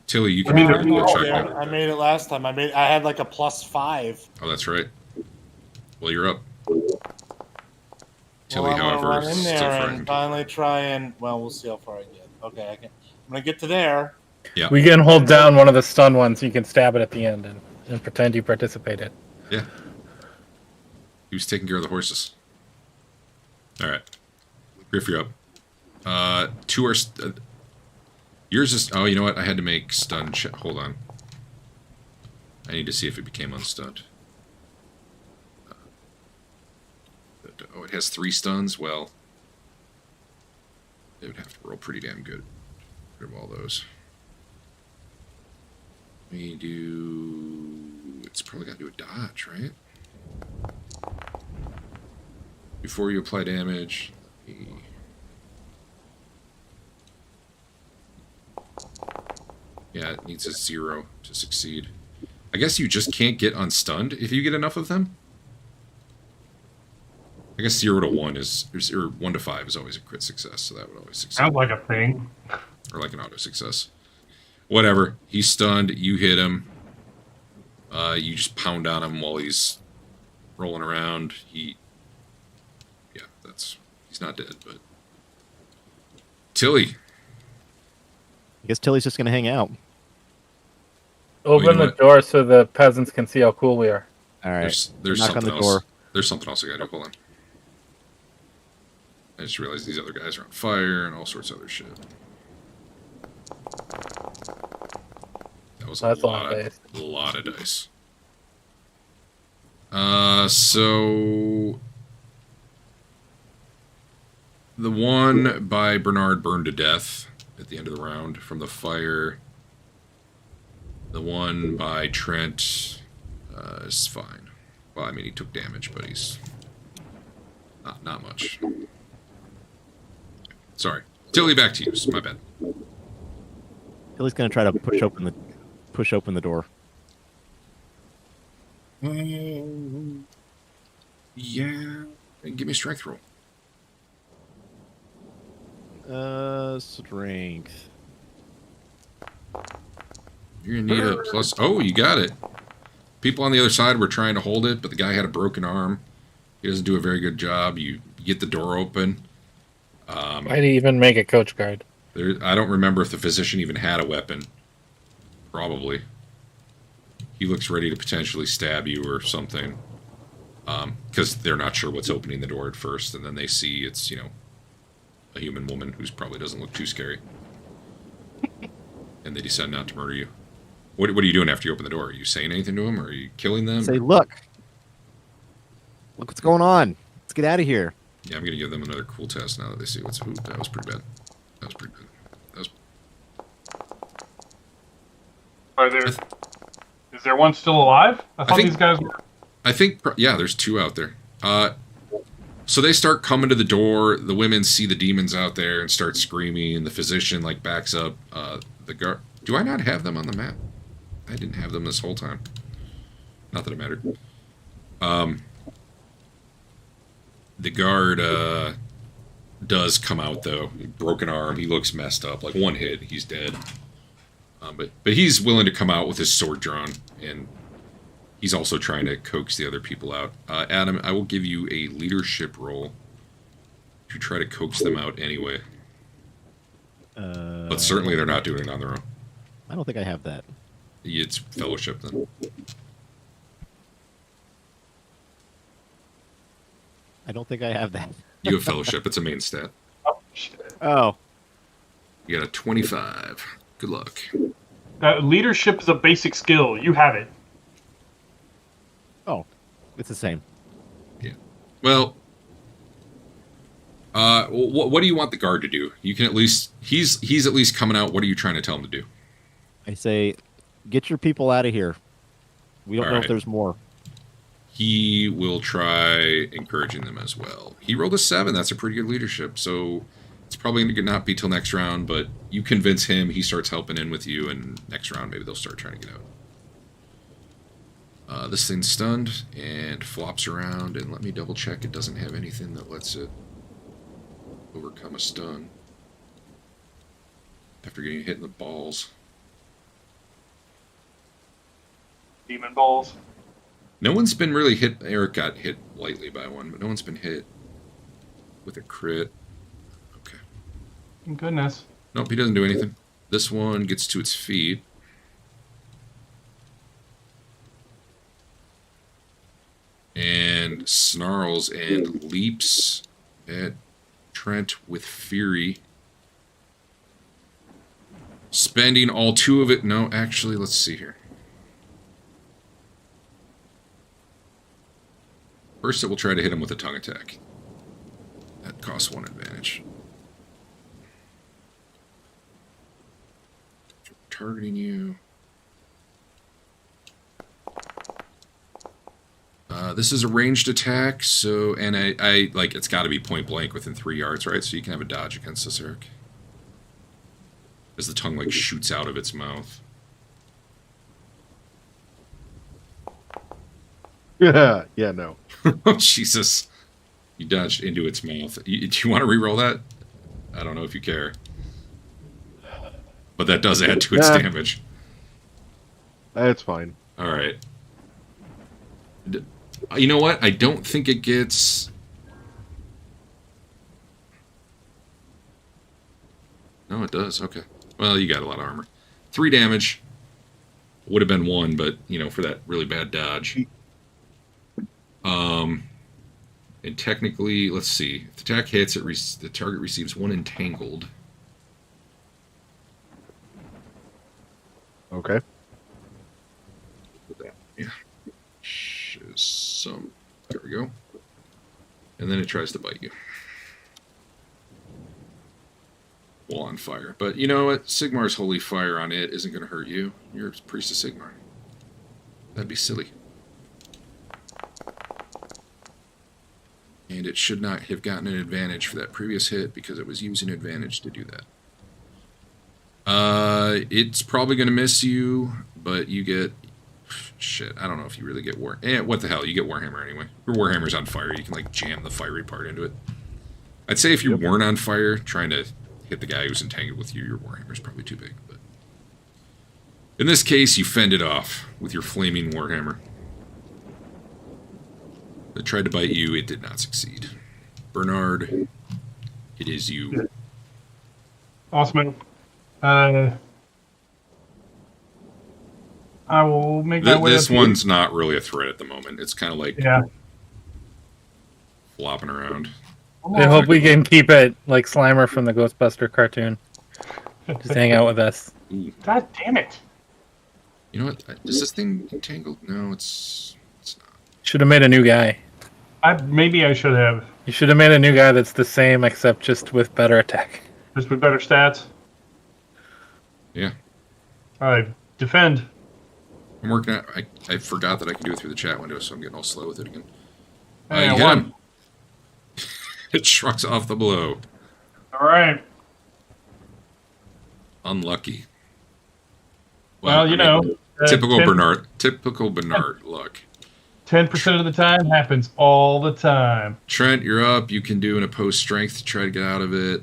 Tilly, you can check it.
I made it last time. I had like a +5.
Oh, that's right. Well, you're up.
Tilly, however, run in there and finally try and... Well, we'll see how far I get. Okay, I'm going to get to there.
Yeah.
We can hold down one of the stun ones. You can stab it at the end and pretend you participated.
Yeah. He was taking care of the horses. All right. Griff, you're up. 2 are... yours is... Oh, you know what? I had to make stun check. Hold on. I need to see if it became unstunned. Oh, it has 3 stuns? Well, it would have to roll pretty damn good. Get rid of all those. We do... It's probably got to do a dodge, right? Before you apply damage... Yeah, it needs a 0 to succeed. I guess you just can't get unstunned if you get enough of them. I guess 0 to 1 is... Or 1 to 5 is always a crit success, so that would always succeed.
Sounds like a thing.
Or like an auto success. Whatever. He's stunned. You hit him. You just pound on him while he's rolling around. Yeah, he's not dead, but... Tilly.
I guess Tilly's just going to hang out.
Open the door so the peasants can see how cool we are.
All right.
There's
knock
something
on the
else.
door.
There's something else I gotta do. Hold on. I just realized these other guys are on fire and all sorts of other shit. That was a lot of dice. So the one by Bernard burned to death at the end of the round from the fire. The one by Trent is fine. Well, I mean, he took damage, but he's not much. Sorry, Tilly, back to you. My bad.
Tilly's gonna try to push open the door.
Yeah. Give me a strength roll.
Strength.
You're gonna need a plus. Oh, you got it. People on the other side were trying to hold it, but the guy had a broken arm. He doesn't do a very good job. You get the door open.
I'd even make a coach guard.
I don't remember if the physician even had a weapon. Probably. He looks ready to potentially stab you or something. Because they're not sure what's opening the door at first, and then they see it's, a human woman who probably doesn't look too scary. And they decide not to murder you. What are you doing after you open the door? Are you saying anything to them, or are you killing them?
Say, look what's going on. Let's get out of here.
Yeah, I'm going to give them another cool test now that they see what's... Ooh, that was pretty bad.
Is there one still alive? I thought these guys were...
I think, yeah, there's 2 out there. So they start coming to the door. The women see the demons out there and start screaming. The physician, backs up. The guard... Do I not have them on the map? I didn't have them this whole time. Not that it mattered. The guard does come out, though. Broken arm. He looks messed up. Like, 1 hit, he's dead. But he's willing to come out with his sword drawn, and he's also trying to coax the other people out. Adam, I will give you a leadership roll to try to coax them out anyway. But certainly they're not doing it on their own.
I don't think I have that.
It's fellowship, then.
I don't think I have that.
You have fellowship. It's a main stat.
Oh.
You got a 25. Good luck.
Leadership is a basic skill. You have it.
Oh. It's the same.
Yeah. Well, what do you want the guard to do? You can at least... He's at least coming out. What are you trying to tell him to do?
I say, get your people out of here. We don't know if there's more.
He will try encouraging them as well. He rolled a 7. That's a pretty good leadership. So it's probably going to not be till next round, but you convince him. He starts helping in with you, and next round maybe they'll start trying to get out. This thing's stunned and flops around, and let me double check. It doesn't have anything that lets it overcome a stun after getting hit in the balls.
Demon balls.
No one's been really hit. Eric got hit lightly by one, but no one's been hit with a crit. Okay.
Goodness.
Nope, he doesn't do anything. This one gets to its feet. And snarls and leaps at Trent with fury. Spending all 2 of it. No, actually, let's see here. First, it will try to hit him with a tongue attack. That costs 1 advantage. Targeting you. This is a ranged attack, so and I like it's got to be point blank within 3 yards, right? So you can have a dodge against this, Eric. As the tongue like shoots out of its mouth.
Yeah, no.
Oh Jesus! You dodged into its mouth. Do you want to re-roll that? I don't know if you care, but that does add to its damage.
That's fine.
All right. You know what? I don't think it gets... No, it does. Okay. Well, you got a lot of armor. 3 damage. Would have been 1, but, you know, for that really bad dodge. And technically, let's see. If the attack hits, the target receives 1 entangled.
Okay.
Yeah. There we go. And then it tries to bite you. While on fire. But you know what? Sigmar's holy fire on it isn't going to hurt you. You're a priest of Sigmar. That'd be silly. And it should not have gotten an advantage for that previous hit because it was using advantage to do that. It's probably going to miss you, but you get... Shit, I don't know if you really get what the hell? You get Warhammer anyway. Your Warhammer's on fire. You can, like, jam the fiery part into it. I'd say if you weren't on fire, trying to hit the guy who's entangled with you, your Warhammer's probably too big. But in this case, you fend it off with your flaming Warhammer. It tried to bite you. It did not succeed. Bernard, it is you.
Awesome. I will make that way.
This one's not really a threat at the moment. It's kind of like flopping around.
I hope we can keep it like Slimer from the Ghostbuster cartoon. Just hang out with us.
Ooh.
God damn it.
You know what? Is this thing entangled? No, it's not.
Should have made a new guy.
Maybe I should have.
You should have made a new guy that's the same except just with better attack.
Just with better stats?
Yeah.
Defend.
I'm working out. I forgot that I can do it through the chat window, so I'm getting all slow with it again. You
Hey,
hit him. It shrugs off the blow.
All right.
Unlucky.
Well, you know.
Typical Bernard. Typical Bernard luck.
10% of the time happens all the time.
Trent, you're up. You can do an opposed strength to try to get out of it.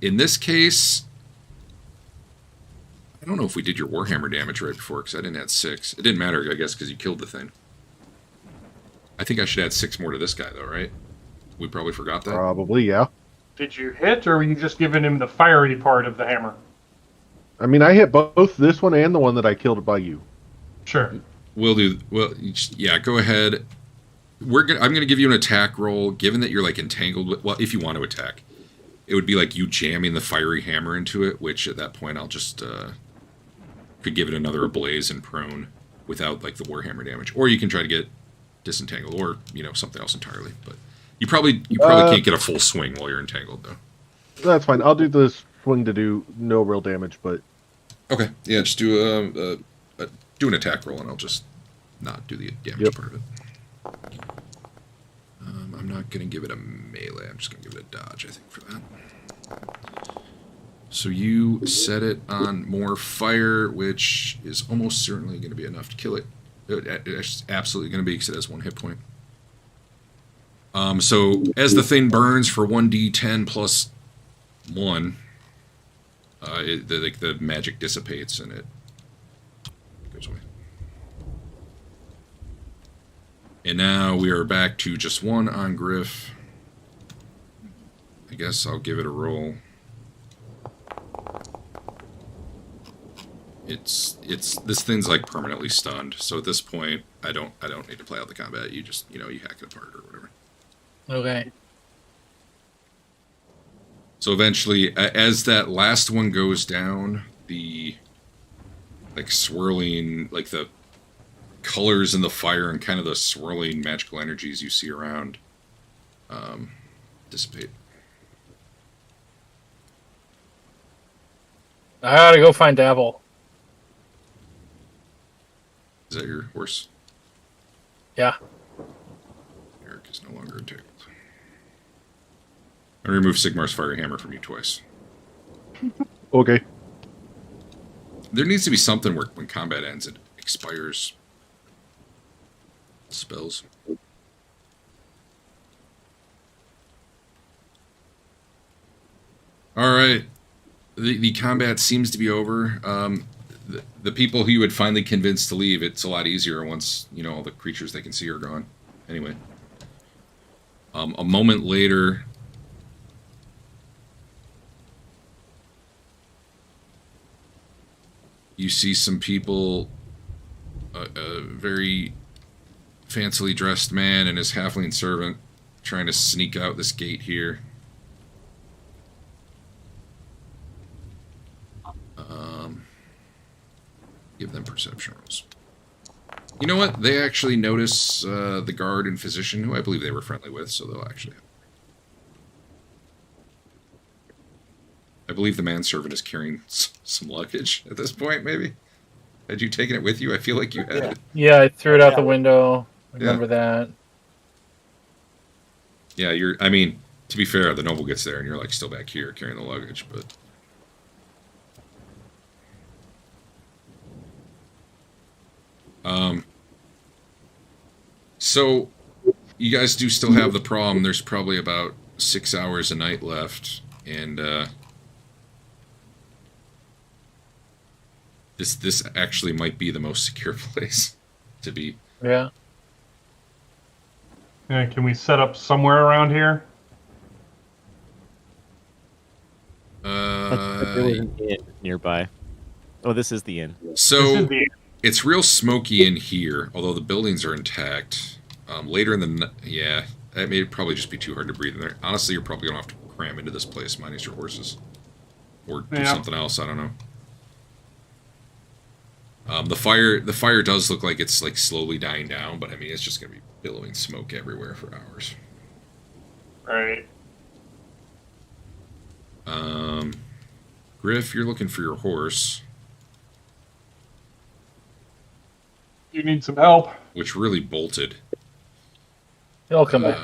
In this case, I don't know if we did your Warhammer damage right before, because I didn't add 6. It didn't matter, I guess, because you killed the thing. I think I should add 6 more to this guy, though, right? We probably forgot that.
Probably, yeah.
Did you hit, or were you just giving him the fiery part of the hammer?
I mean, I hit both this one and the one that I killed by you.
Sure.
We'll do. Well, yeah. Go ahead. I'm gonna give you an attack roll. Given that you're like entangled with, well, if you want to attack, it would be like you jamming the fiery hammer into it. Which at that point, I'll just could give it another ablaze and prone without like the warhammer damage, or you can try to get disentangled, or something else entirely. But you probably can't get a full swing while you're entangled, though.
That's fine. I'll do this swing to do no real damage, but
okay. Yeah, just do do an attack roll, and I'll just not do the damage part of it. I'm not going to give it a melee. I'm just going to give it a dodge, I think, for that. So you set it on more fire, which is almost certainly going to be enough to kill it. It's absolutely going to be, because it has 1 hit point. So as the thing burns for 1d10 plus 1, the magic dissipates and it goes away. And now we are back to just 1 on Griff. I guess I'll give it a roll. It's this thing's like permanently stunned. So at this point, I don't need to play out the combat. You just you hack it apart or whatever.
Okay.
So eventually, as that last one goes down, the swirling, the colors in the fire and kind of the swirling magical energies you see around dissipate.
I gotta go find Davil.
Is that your horse?
Yeah.
is no longer entangled. I remove Sigmar's fire hammer from you twice.
Okay.
There needs to be something where when combat ends, it expires spells. All right. The combat seems to be over. The people who you would finally convince to leave, it's a lot easier once, you know, all the creatures they can see are gone. Anyway. A moment later... You see some people, a very fancily dressed man and his halfling servant trying to sneak out this gate here. Give them perception rolls. You know what? They actually notice the guard and physician, who I believe they were friendly with, so they'll actually... I believe the manservant is carrying some luggage at this point, maybe? Had you taken it with you? I feel like you had.
Yeah, I threw it out the window. I remember that.
Yeah, I mean, to be fair, the noble gets there and you're like still back here carrying the luggage, but... So, you guys do still have the problem. There's probably about 6 hours a night left, and, This actually might be the most secure place to be.
Yeah.
Yeah, can we set up somewhere around here?
There was an inn nearby. Oh, this is the inn.
So it's real smoky in here, although the buildings are intact. Later in the yeah, it may probably just be too hard to breathe in there. Honestly, you're probably gonna have to cram into this place minus your horses, or do something else. I don't know. The fire does look like it's like slowly dying down, but I mean it's just gonna be billowing smoke everywhere for hours.
Right.
Griff, you're looking for your horse.
You need some help.
Which really bolted.
He'll come back.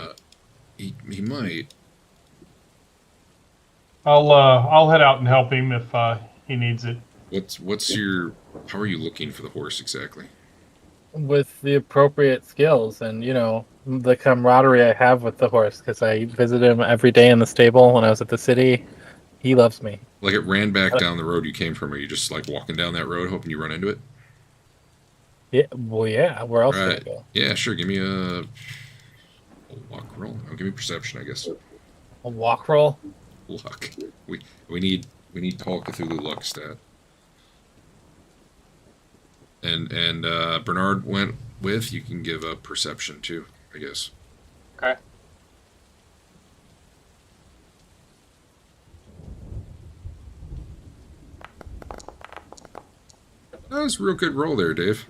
He might.
I'll head out and help him if he needs it.
What's your... How are you looking for the horse exactly?
With the appropriate skills and, you know, the camaraderie I have with the horse, because I visit him every day in the stable when I was at the city. He loves me.
Like it ran back down the road you came from. Are you just like walking down that road hoping you run into it?
Yeah, well, yeah. Where else would I go?
Yeah, sure. Give me a luck roll. Oh, give me perception, I guess.
A walk roll?
Luck. We need Call Cthulhu luck stat. And Bernard went with. You can give a perception too, I guess.
Okay.
That was a real good roll there, Dave.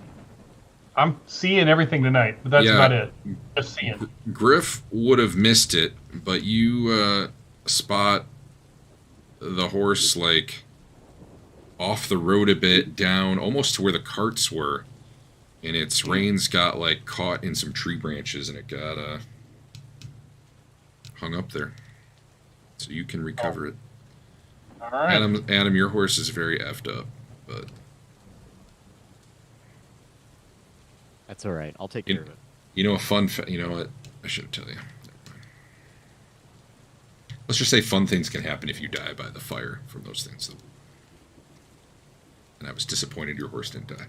I'm seeing everything tonight, but that's about it. Just seeing.
Griff would have missed it, but you spot the horse like off the road a bit, down almost to where the carts were, and its reins got like caught in some tree branches, and it got hung up there. So you can recover it.
All right.
Adam, your horse is very effed up, but
that's all right. I'll take care of it.
You know, you know what? I shouldn't tell you. Let's just say fun things can happen if you die by the fire from those things. And I was disappointed your horse didn't die.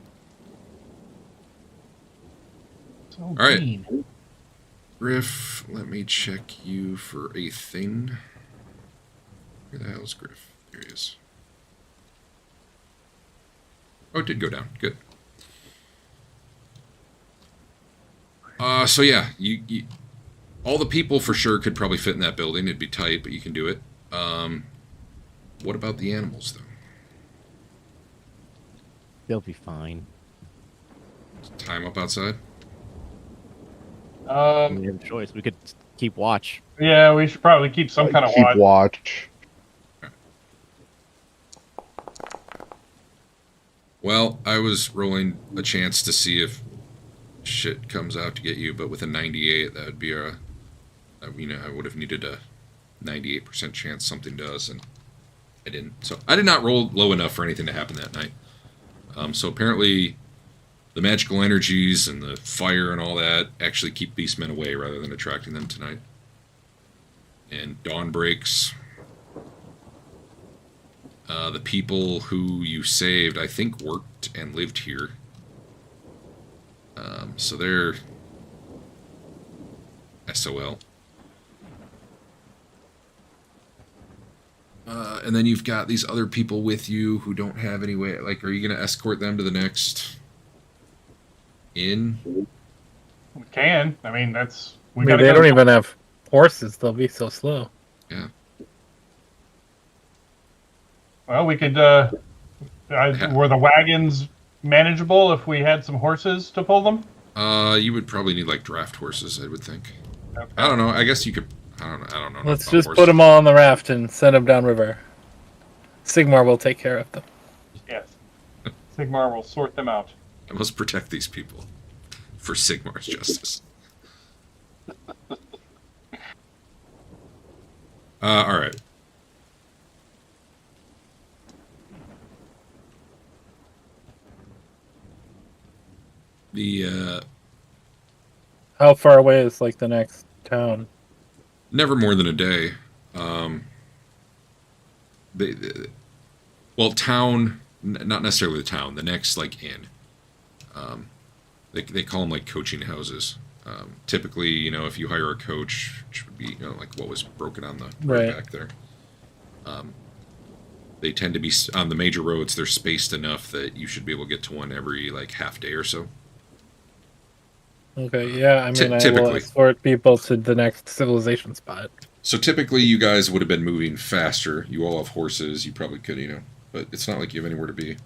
So
all right.
mean.
Griff, let me check you for a thing. Where the hell is Griff? There he is. Oh, it did go down. Good. So yeah, you all the people for sure could probably fit in that building. It'd be tight, but you can do it. What about the animals, though?
They'll be fine.
Tie them up outside?
We have a choice. We could keep watch.
Yeah, we should probably keep some kind of
keep watch.
Well, I was rolling a chance to see if shit comes out to get you, but with a 98, that would be a I would have needed a 98% chance something does, and I didn't. So I did not roll low enough for anything to happen that night. So apparently the magical energies and the fire and all that actually keep beastmen away rather than attracting them tonight. And dawn breaks. The people who you saved, I think, worked and lived here. So they're SOL. And then you've got these other people with you who don't have any way. Like, are you going to escort them to the next inn?
We can. I mean, that's...
They don't even have horses. They'll be so slow.
Yeah.
Well, we could... were the wagons manageable if we had some horses to pull them?
You would probably need, like, draft horses, I would think. Okay. I don't know. I guess you could... I don't know.
Let's just put them all on the raft and send them downriver. Sigmar will take care of them.
Yes. Sigmar will sort them out.
I must protect these people for Sigmar's justice. All right.
How far away is like the next town?
Never more than a day. Town, not necessarily the town. The next like inn. They call them like coaching houses. Typically, if you hire a coach, which would be like what was broken on the road back there. They tend to be on the major roads. They're spaced enough that you should be able to get to one every like half day or so.
Okay, yeah. I mean, I will escort people to the next civilization spot.
So typically, you guys would have been moving faster. You all have horses. You probably could, but it's not like you have anywhere to be.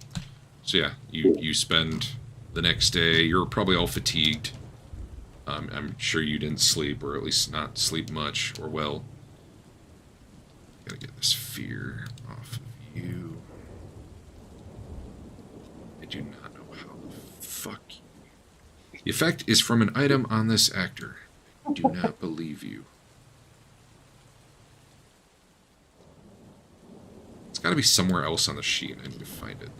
So yeah, you spend the next day. You're probably all fatigued. I'm sure you didn't sleep, or at least not sleep much or well. Gotta get this fear off of you. I do not know how the fuck. The effect is from an item on this actor. I do not believe you. It's got to be somewhere else on the sheet. I need to find it.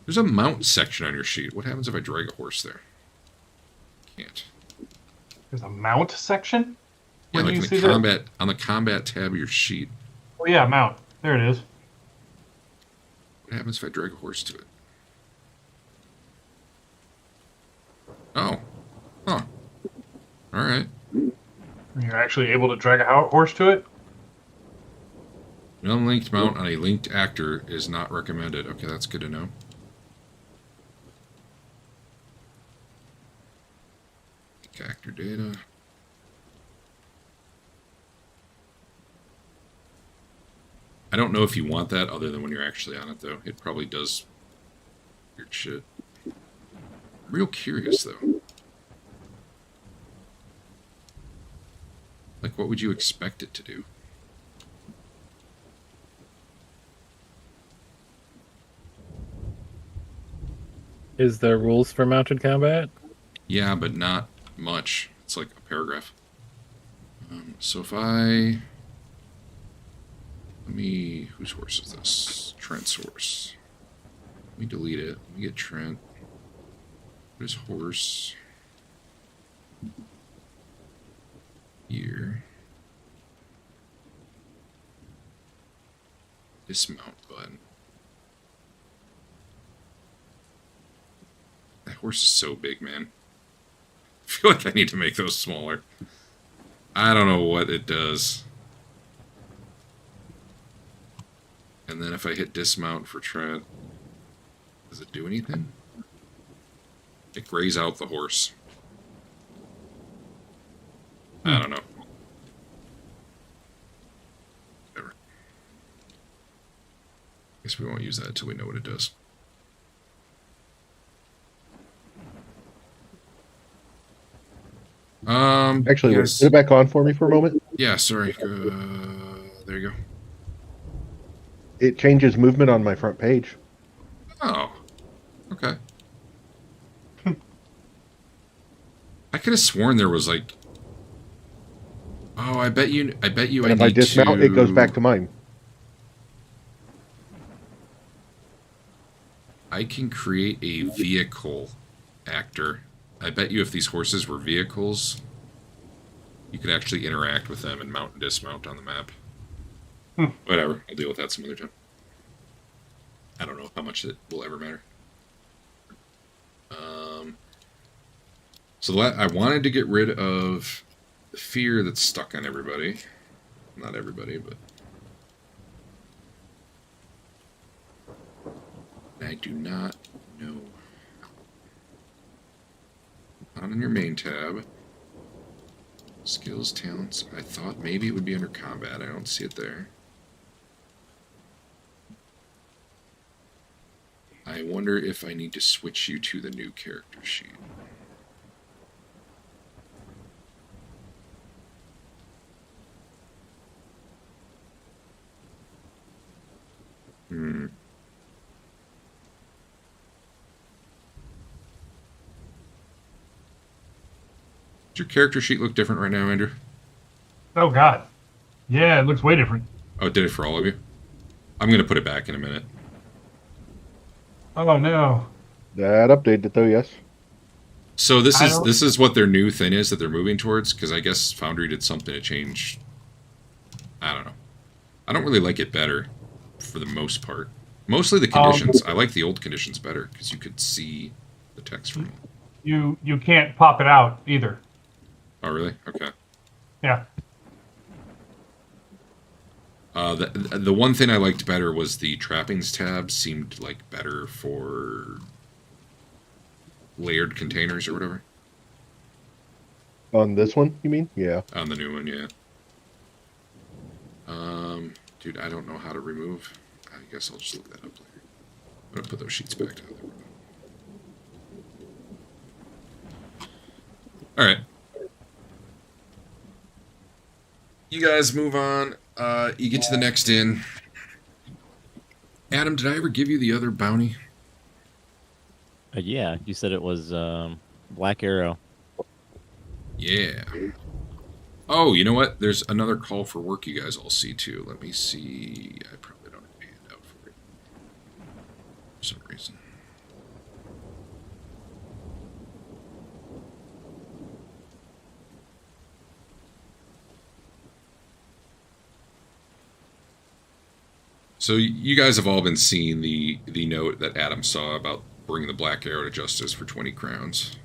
There's a mount section on your sheet. What happens if I drag a horse there? Can't.
There's a mount section?
Yeah, like on the combat tab of your sheet.
Oh yeah, mount. There it is.
What happens if I drag a horse to it? Oh. Huh. Alright.
You're actually able to drag a horse to it?
An unlinked mount on a linked actor is not recommended. Okay, that's good to know. Actor data. I don't know if you want that other than when you're actually on it, though. It probably does weird shit. I'm real curious, though. Like, what would you expect it to do?
Is there rules for mounted combat?
Yeah, but not much. It's like a paragraph. So if I... Whose horse is this? Trent's horse. Let me delete it. Let me get Trent. What is horse? Here. Dismount button. That horse is so big, man. I feel like I need to make those smaller. I don't know what it does. And then if I hit dismount for Trent, does it do anything? It grays out the horse. I don't know. Whatever. Guess we won't use that until we know what it does.
Actually,
yes.
Put it back on for me for a moment.
Yeah, sorry. There you go.
It changes movement on my front page.
Oh, okay. I could have sworn there was like. Oh, I bet you. And
if I dismount, it goes back to mine.
I can create a vehicle actor. I bet you if these horses were vehicles, you could actually interact with them and mount and dismount on the map. Whatever. I'll deal with that some other time. I don't know how much it will ever matter. So I wanted to get rid of the fear that's stuck on everybody. Not everybody, but... I do not know. Not on your main tab. Skills, talents. I thought maybe it would be under combat. I don't see it there. I wonder if I need to switch you to the new character sheet. Does your character sheet look different right now, Andrew?
Oh, God. Yeah, it looks way different.
Oh, it did it for all of you? I'm going to put it back in a minute.
Oh, no.
That updated it, though, yes.
So this is what their new thing is that they're moving towards, because I guess Foundry did something to change. I don't know. I don't really like it better, for the most part. Mostly the conditions. I like the old conditions better, because you could see the text from them.
You can't pop it out, either.
Oh, really? Okay.
Yeah.
The one thing I liked better was the trappings tab seemed like better for layered containers or whatever.
On this one, you mean? Yeah.
On the new one, yeah. Dude, I don't know how to remove. I guess I'll just look that up later. I'm gonna put those sheets back down there. All right. You guys move on. You get to the next inn. Adam, did I ever give you the other bounty?
Yeah, you said it was Black Arrow.
Yeah. Oh, you know what? There's another call for work you guys all see, too. Let me see. I probably don't have a handout for it. For some reason. So you guys have all been seeing the note that Adam saw about bringing the Black Arrow to justice for 20 crowns.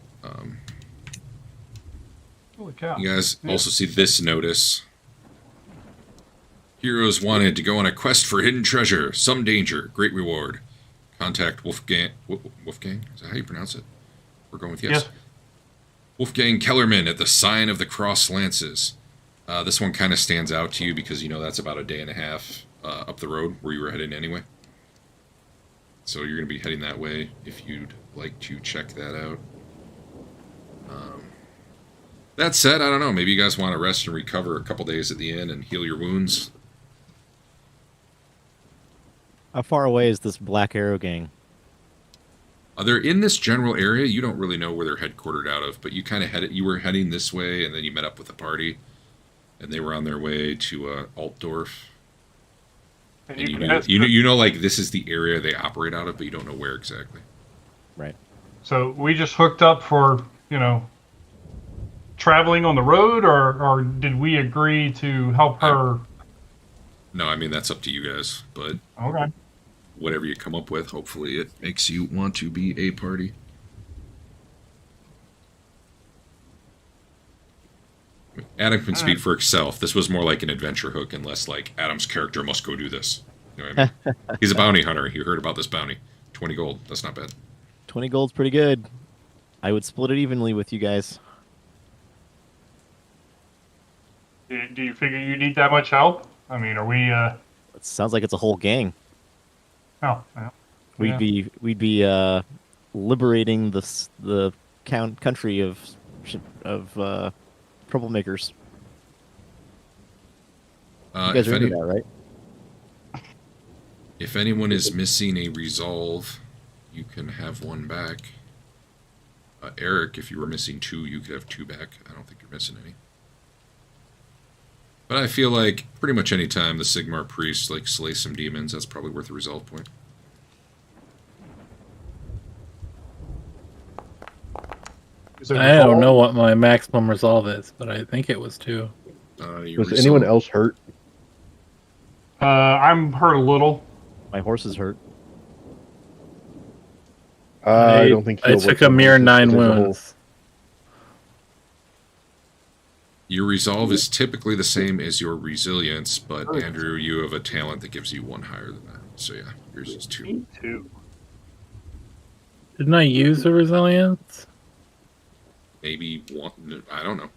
Holy cow.
You guys also see this notice. Heroes wanted to go on a quest for hidden treasure, some danger, great reward. Contact Wolfgang. Wolfgang? Is that how you pronounce it? We're going with yes. Wolfgang Kellerman at the Sign of the Cross Lances. This one kind of stands out to you because you know that's about a day and a half up the road where you were heading anyway. So you're going to be heading that way if you'd like to check that out. That said, I don't know. Maybe you guys want to rest and recover a couple days at the inn and heal your wounds.
How far away is this Black Arrow gang?
They're in this general area. You don't really know where they're headquartered out of, but you kind of you were heading this way, and then you met up with a party, and they were on their way to Altdorf. And you know, like this is the area they operate out of, but you don't know where exactly.
Right.
So we just hooked up for, traveling on the road, or did we agree to help her?
No, I mean, that's up to you guys, but
okay.
Whatever you come up with, hopefully it makes you want to be a party. Adam can speak for himself. This was more like an adventure hook and less like Adam's character must go do this. You know what I mean? He's a bounty hunter. You heard about this bounty. 20 gold. That's not bad.
20 gold's pretty good. I would split it evenly with you guys.
Do you figure you need that much help? I mean, are we...
It sounds like it's a whole gang.
Oh, yeah.
We'd be liberating the country of troublemakers. You guys are into that, right?
If anyone is missing a resolve, you can have one back. Eric, if you were missing 2, you could have 2 back. I don't think you're missing any. But I feel like pretty much any time the Sigmar Priest like slays some demons, that's probably worth a resolve point.
I don't know what my maximum resolve is, but I think it was 2.
Was anyone else hurt?
I'm hurt a little.
My horse is hurt.
I don't think
I took a mere 9 wounds.
Your resolve is typically the same as your resilience, but Andrew, you have a talent that gives you 1 higher than that. So yeah, yours is 2.
2.
Didn't I use the resilience?
Maybe 1. I don't know.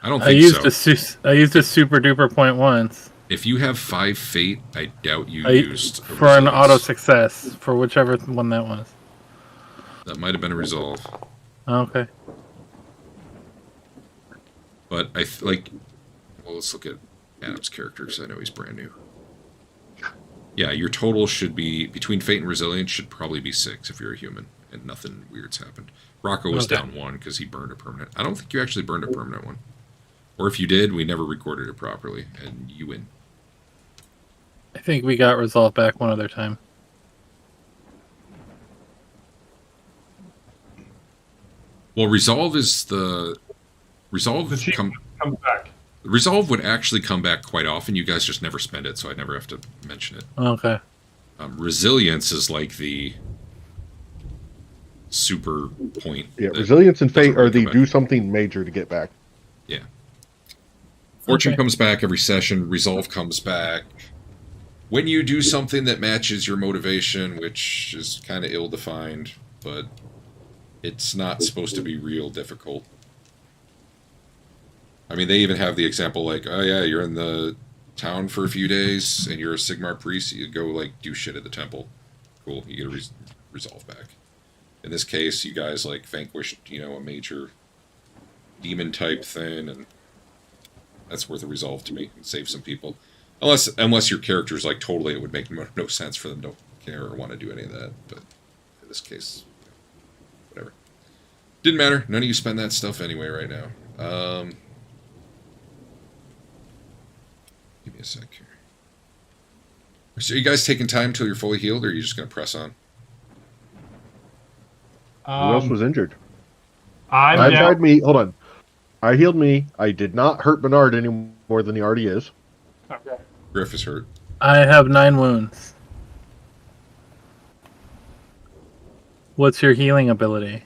I don't think so.
I used a super duper point once.
If you have 5 fate, I doubt you used
for an auto success for whichever one that was.
That might have been a resolve.
Okay.
But well, let's look at Adam's character because I know he's brand new. Yeah, your total should be between fate and resilience should probably be 6 if you're a human and nothing weird's happened. Rocco was down 1 because he burned a permanent. I don't think you actually burned a permanent one. Or if you did, we never recorded it properly, and you win.
I think we got resolve back one other time.
Well, resolve is the... Resolve
comes back.
Resolve would actually come back quite often. You guys just never spend it, so I never have to mention it.
Okay.
Resilience is like the super point.
Yeah, resilience and fate are the do something major to get back.
Yeah. Fortune comes back every session. Resolve comes back when you do something that matches your motivation, which is kind of ill-defined, but it's not supposed to be real difficult. I mean, they even have the example like, oh yeah, you're in the town for a few days, and you're a Sigmar priest, you go like do shit at the temple. Cool, you get a resolve back. In this case, you guys like vanquished, a major demon type thing, and that's worth a resolve to me and save some people. Unless your character's like totally, it would make no sense for them to care or want to do any of that. But in this case, whatever. Didn't matter. None of you spend that stuff anyway right now. Give me a sec here. So are you guys taking time till you're fully healed, or are you just going to press on?
Who else was injured?
I
tried me. Hold on. I healed me. I did not hurt Bernard any more than he already is.
Okay.
Griff is hurt.
I have 9 wounds. What's your healing ability?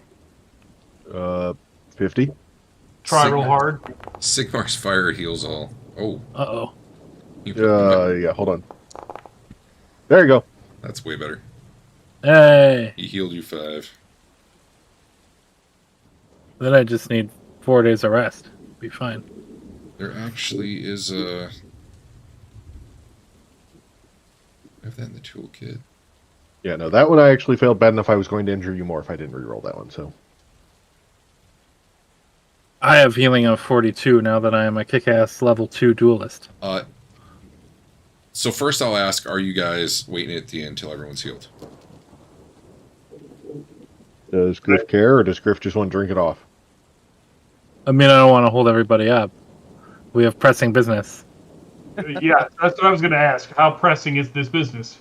50.
Try real hard.
Sigmar's fire heals all. Oh.
Uh-oh.
Yeah, hold on. There you go.
That's way better.
Hey!
He healed you 5.
Then I just need 4 days of rest. Be fine.
There actually is a... I have that in the toolkit.
Yeah, no, that one I actually failed bad enough I was going to injure you more if I didn't reroll that one, so...
I have healing of 42 now that I am a kick-ass level 2 duelist.
So first I'll ask, are you guys waiting at the end until everyone's healed?
Does Griff care, or does Griff just want to drink it off?
I mean, I don't want to hold everybody up. We have pressing business.
Yeah, that's what I was going to ask. How pressing is this business?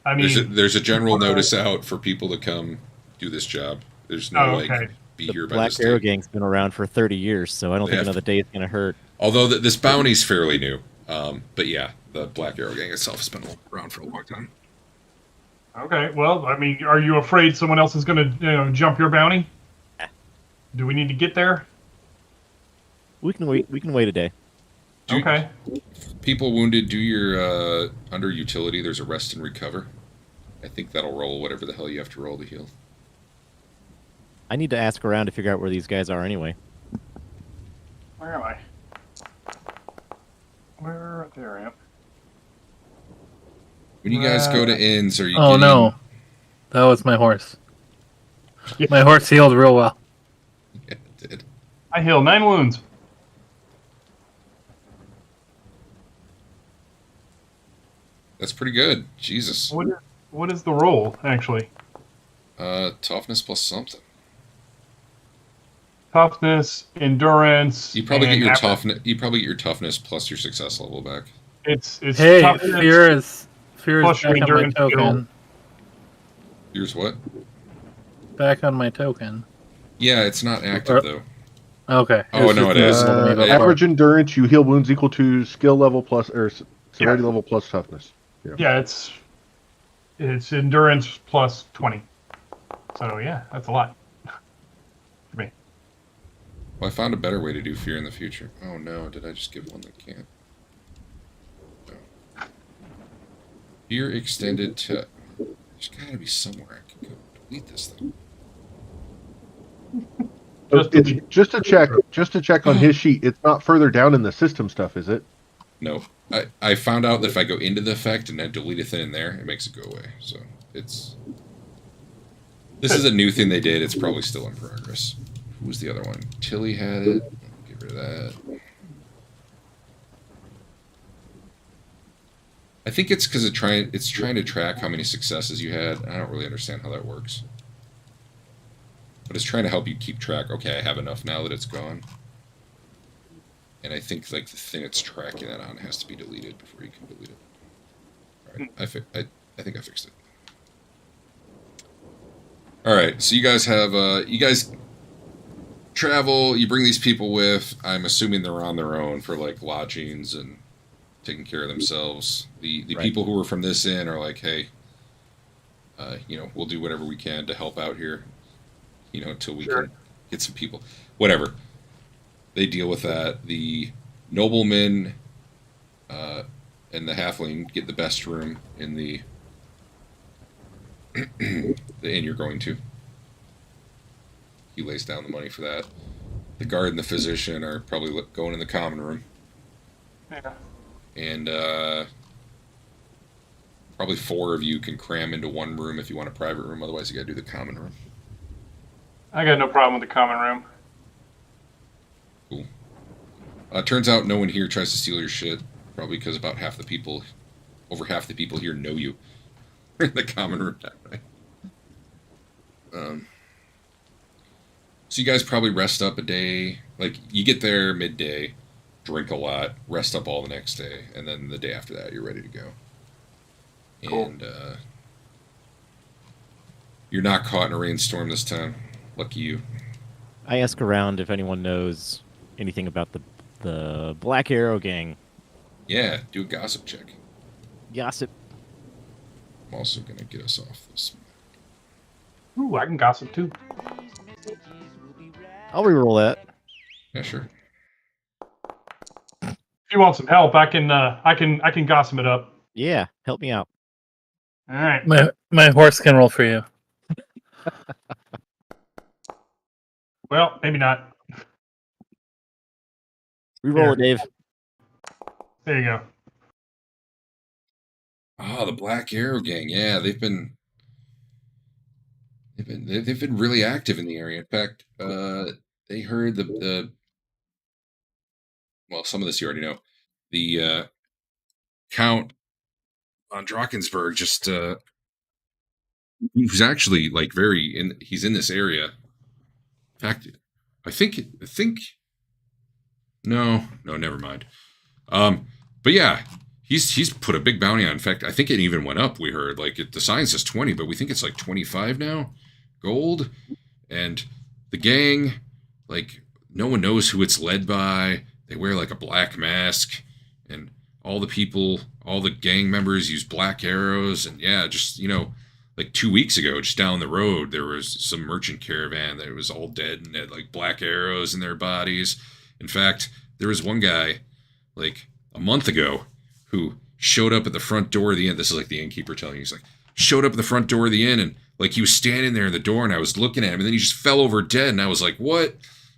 I mean...
There's a general notice out for people to come do this job. There's no, be here by this
Black Arrow Gang's been around for 30 years, so I don't think another day is going to hurt.
Although this bounty's fairly new. But yeah, the Black Arrow Gang itself has been around for a long time.
Okay, well, I mean, are you afraid someone else is going to jump your bounty? Do we need to get there?
We can wait. We can wait a day.
Okay.
People wounded, do your under utility. There's a rest and recover. I think that'll roll whatever the hell you have to roll to heal.
I need to ask around to figure out where these guys are anyway.
Where am I? There I am.
When you guys go to inns, are you
Oh, no. That was my horse.
Yeah.
My horse healed real well.
Yeah, it did.
I heal 9 wounds.
That's pretty good. Jesus.
What is the roll, actually?
Toughness plus something.
Toughness, endurance.
You probably get your toughness. You probably get your toughness plus your success level back.
It's
hey, fear is
plus your
back on my
endurance
token.
Here's what?
Back on my token.
Yeah, it's not active though.
Okay.
Oh no, it is.
Average endurance, you heal wounds equal to skill level plus or severity level plus toughness.
Yeah, it's endurance plus 20. So yeah, that's a lot for me.
Well, I found a better way to do fear in the future. Oh no, did I just give one that can't? No. Fear extended to... There's gotta be somewhere I can go delete this thing.
Just to check on his sheet. It's not further down in the system stuff, is it?
No. I found out that if I go into the effect and I delete a thing in there, it makes it go away. So it's... This is a new thing they did. It's probably still in progress. Who was the other one? Tilly had it. Get rid of that. I think it's because it's trying to track how many successes you had. I don't really understand how that works. But it's trying to help you keep track. Okay, I have enough now that it's gone. And I think like the thing it's tracking that on has to be deleted before you can delete it. Alright, I think I fixed it. Alright, so you guys have you guys travel, you bring these people with. I'm assuming they're on their own for like lodgings and taking care of themselves. The people who are from this inn are like, hey, you know, we'll do whatever we can to help out here. You know, until we can get some people. Whatever. They deal with that. The noblemen and the halfling get the best room in the inn you're going to. He lays down the money for that. The guard and the physician are probably going in the common room.
Yeah.
And probably 4 of you can cram into one room if you want a private room. Otherwise, you got to do the common room.
I got no problem with the common room.
Cool. Turns out no one here tries to steal your shit. Probably because over half the people here know you. In the common room that way. So you guys probably rest up a day. Like, you get there midday, drink a lot, rest up all the next day, and then the day after that, you're ready to go. Cool. And you're not caught in a rainstorm this time. Lucky you.
I ask around if anyone knows anything about the Black Arrow gang.
Yeah, do a gossip check.
Gossip.
I'm also going to get us off this.
Ooh, I can gossip too.
I'll reroll that.
Yeah, sure.
If you want some help, I can gossip it up.
Yeah, help me out.
All right.
My horse can roll for you.
Well, maybe not.
Reroll it, Dave.
There you go.
Oh, the Black Arrow gang. Yeah, they've been really active in the area. In fact, they heard well, some of this you already know. The Count von Drakensberg just who's actually like he's in this area. In fact, I think no, never mind. But yeah, he's put a big bounty on. In fact, I think it even went up. We heard like the sign says 20, but we think it's like 25 now, gold. And the gang, like no one knows who it's led by. They wear like a black mask, and all the gang members use black arrows. And yeah, just like 2 weeks ago, just down the road, there was some merchant caravan that was all dead and had like black arrows in their bodies. In fact, there was one guy like a month ago who showed up at the front door of the inn. This is like the innkeeper telling you. He's like, showed up at the front door of the inn, and like he was standing there in the door, and I was looking at him, and then he just fell over dead, and I was like, what?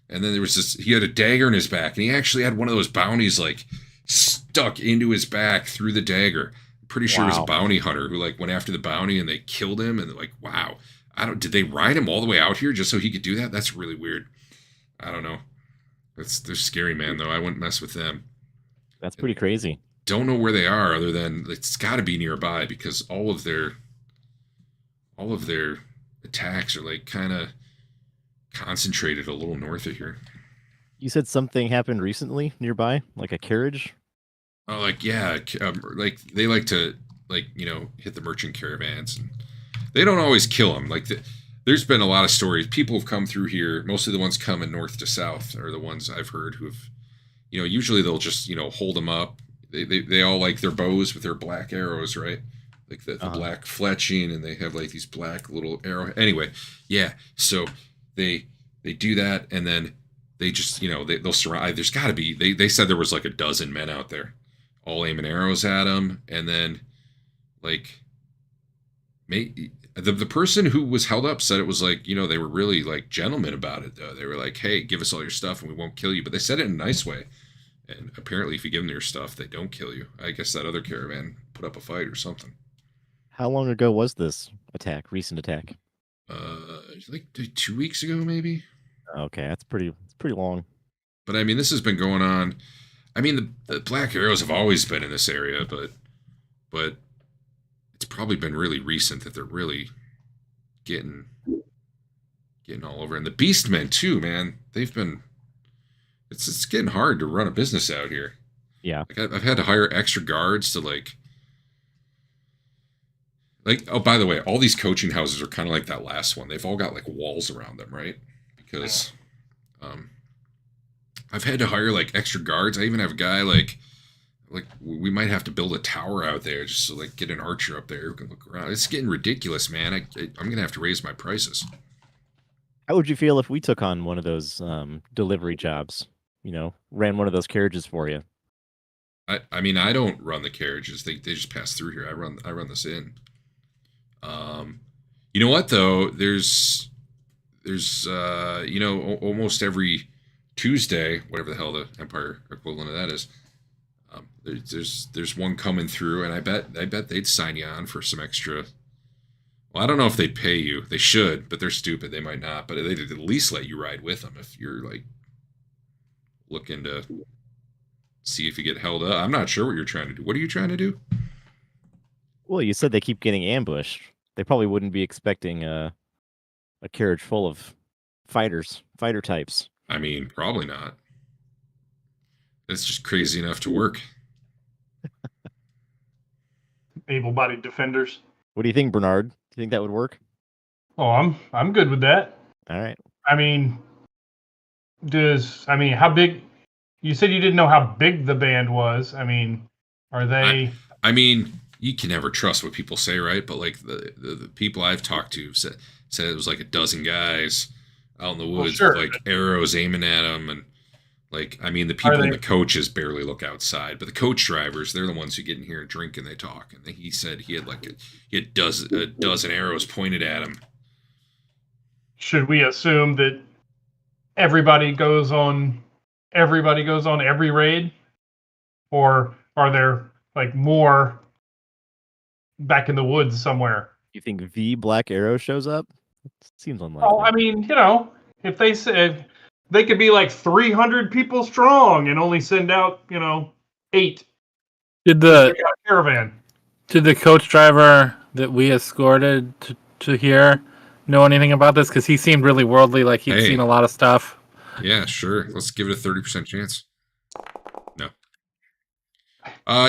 And then there was he had a dagger in his back, and he actually had one of those bounties like stuck into his back through the dagger. I'm pretty sure it was a bounty hunter who like went after the bounty, and they killed him, and they're like, wow. Did they ride him all the way out here just so he could do that? That's really weird. I don't know. They're scary, man, though. I wouldn't mess with them.
That's pretty crazy.
Don't know where they are, other than it's got to be nearby, because all of their attacks are like kind of concentrated a little north of here.
You said something happened recently nearby, like a carriage?
Oh, like yeah, like they like to hit the merchant caravans, and they don't always kill them. Like there's been a lot of stories. People have come through here. Mostly the ones coming north to south are the ones I've heard who have, usually they'll just hold them up. They all like their bows with their black arrows, right? Like the black fletching, and they have like these black little arrow. Anyway, yeah. So they do that, and then they just they'll surround. There's got to be. They said there was like a dozen men out there, all aiming arrows at them, and then like the person who was held up said it was like they were really like gentlemen about it though. They were like, hey, give us all your stuff and we won't kill you, but they said it in a nice way. And apparently if you give them your stuff they don't kill you. I guess that other caravan put up a fight or something.
How long ago was this recent attack?
Like 2 weeks ago maybe.
Okay, it's pretty long.
But I mean this has been going on. I mean the black arrows have always been in this area, but it's probably been really recent that they're really getting all over. And the Beastmen too, man. They've been. It's getting hard to run a business out here.
Yeah,
like I've had to hire extra guards to like. Oh, by the way, all these coaching houses are kind of like that last one. They've all got like walls around them, right? Because, I've had to hire like extra guards. I even have a guy like we might have to build a tower out there just to like get an archer up there who can look around. It's getting ridiculous, man. I'm gonna have to raise my prices.
How would you feel if we took on one of those delivery jobs? Ran one of those carriages for you.
I mean, I don't run the carriages. They just pass through here. I run this in. You know what though? There's almost every Tuesday, whatever the hell the Empire equivalent of that is. There's one coming through, and I bet they'd sign you on for some extra. Well, I don't know if they'd pay you. They should, but they're stupid. They might not. But they'd at least let you ride with them if you're like looking to see if you get held up. I'm not sure what you're trying to do. What are you trying to do?
Well, you said they keep getting ambushed. They probably wouldn't be expecting a carriage full of fighter types.
I mean, probably not. It's just crazy enough to work.
Able-bodied defenders.
What do you think, Bernard? Do you think that would work?
Oh, I'm good with that.
All right.
I mean, how big? You said you didn't know how big the band was. I mean, are they?
I mean, you can never trust what people say, right? But like the people I've talked to said it was like a dozen guys out in the woods with like arrows aiming at them, and like I mean the people in the coaches barely look outside, but the coach drivers, they're the ones who get in here and drink and they talk. And he said he had a dozen arrows pointed at him.
Should we assume that everybody goes on every raid, or are there like more back in the woods somewhere?
You think the Black Arrow shows up? It seems unlikely.
Oh, I mean, if they said they could be like 300 people strong and only send out, 8.
Did the
caravan?
Did the coach driver that we escorted to here know anything about this? Because he seemed really worldly, like he'd seen a lot of stuff.
Yeah, sure. Let's give it a 30% chance. No.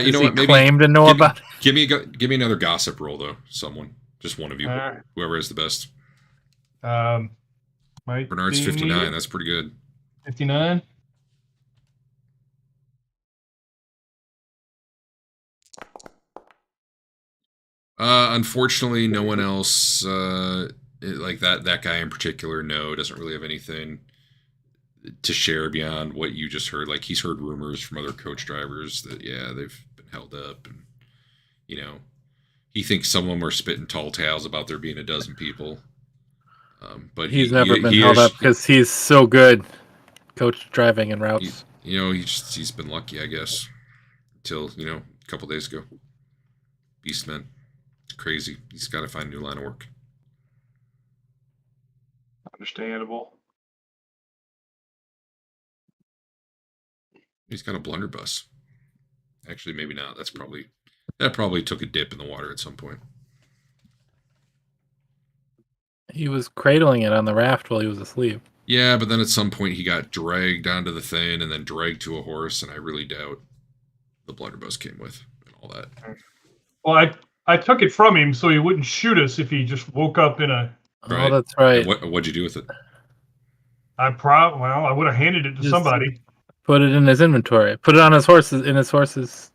You know what? Maybe claim to know about it.
Give me another gossip roll though. Someone, just one of you, whoever is the best. Bernard's 59. That's pretty good.
59.
Unfortunately, no one else. Like that guy in particular, doesn't really have anything to share beyond what you just heard. Like he's heard rumors from other coach drivers that they've been held up, and he thinks some of them are spitting tall tales about there being a dozen people. But
he's never been held up because he's so good coach driving in routes.
He's been lucky, I guess, until a couple days ago. Beastmen, it's crazy. He's got to find a new line of work.
Understandable.
He's got a blunderbuss. Actually, maybe not. That probably took a dip in the water at some point.
He was cradling it on the raft while he was asleep.
Yeah, but then at some point he got dragged onto the thing and then dragged to a horse, and I really doubt the blunderbuss came with and all that.
Well, I took it from him so he wouldn't shoot us if he just woke up in a...
Right. Oh, that's right.
And what'd you do with it?
I would have handed it to somebody.
Put it in his inventory. Put it on his horse's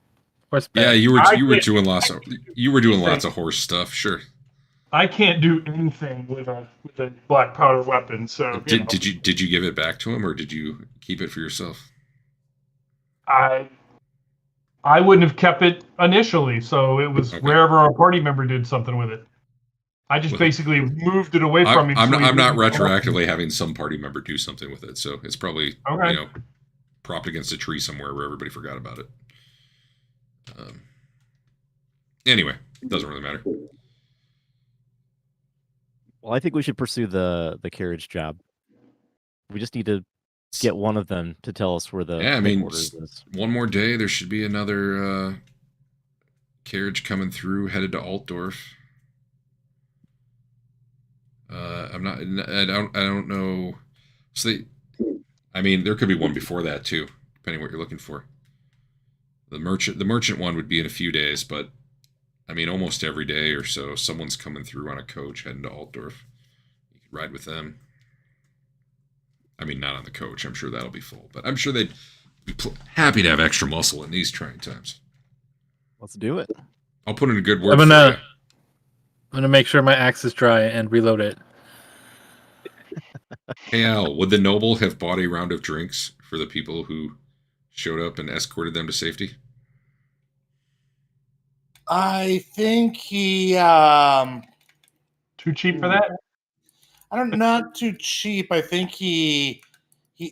horse bag.
Yeah, you were doing lots of horse stuff, sure.
I can't do anything with a black powder weapon, so
did you give it back to him, or did you keep it for yourself?
I wouldn't have kept it initially, so it was wherever our party member did something with it. I just basically moved it away from him.
I'm not retroactively having some party member do something with it, so it's probably propped against a tree somewhere where everybody forgot about it. Anyway, it doesn't really matter.
Well, I think we should pursue the carriage job. We just need to get one of them to tell us where the headquarters is.
One more day, there should be another carriage coming through, headed to Altdorf. I don't know. So there could be one before that too, depending what you're looking for. The merchant one would be in a few days, but almost every day or so, someone's coming through on a coach heading to Altdorf. You could ride with them. Not on the coach. I'm sure that'll be full, but I'm sure they'd be happy to have extra muscle in these trying times.
Let's do it.
I'll put in a good word
for you. I'm gonna make sure my axe is dry and reload it.
Hey Al, would the noble have bought a round of drinks for the people who showed up and escorted them to safety?
I think he
too cheap for that.
Not too cheap. I think he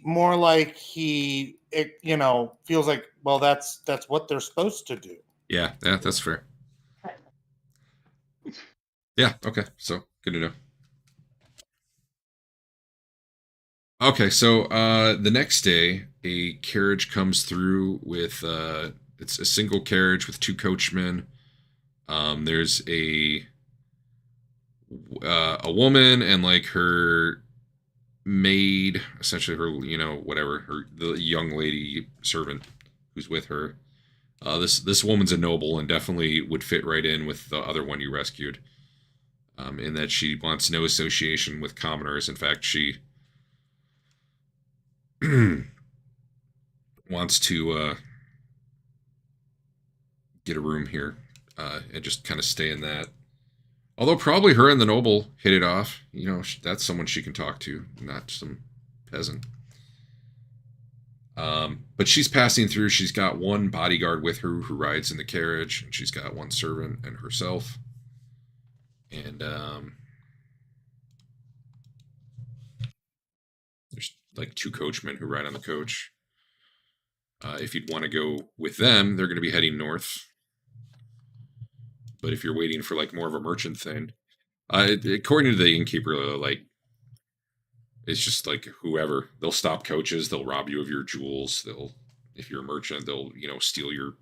more like feels like, well, that's what they're supposed to do.
Yeah, that's fair. Yeah, okay. So good to know. Okay, so the next day, a carriage comes through with it's a single carriage with two coachmen. There's a woman and like her maid, essentially her, the young lady servant who's with her. This woman's a noble and definitely would fit right in with the other one you rescued. In that she wants no association with commoners. In fact, she wants to get a room here and just kind of stay in that. Although probably her and the noble hit it off. That's someone she can talk to, not some peasant. But she's passing through. She's got one bodyguard with her who rides in the carriage, and she's got one servant and herself. And there's like two coachmen who ride on the coach. If you'd want to go with them, they're going to be heading north. But if you're waiting for like more of a merchant thing, according to the innkeeper, it's just like whoever, they'll stop coaches, they'll rob you of your jewels, if you're a merchant, they'll steal your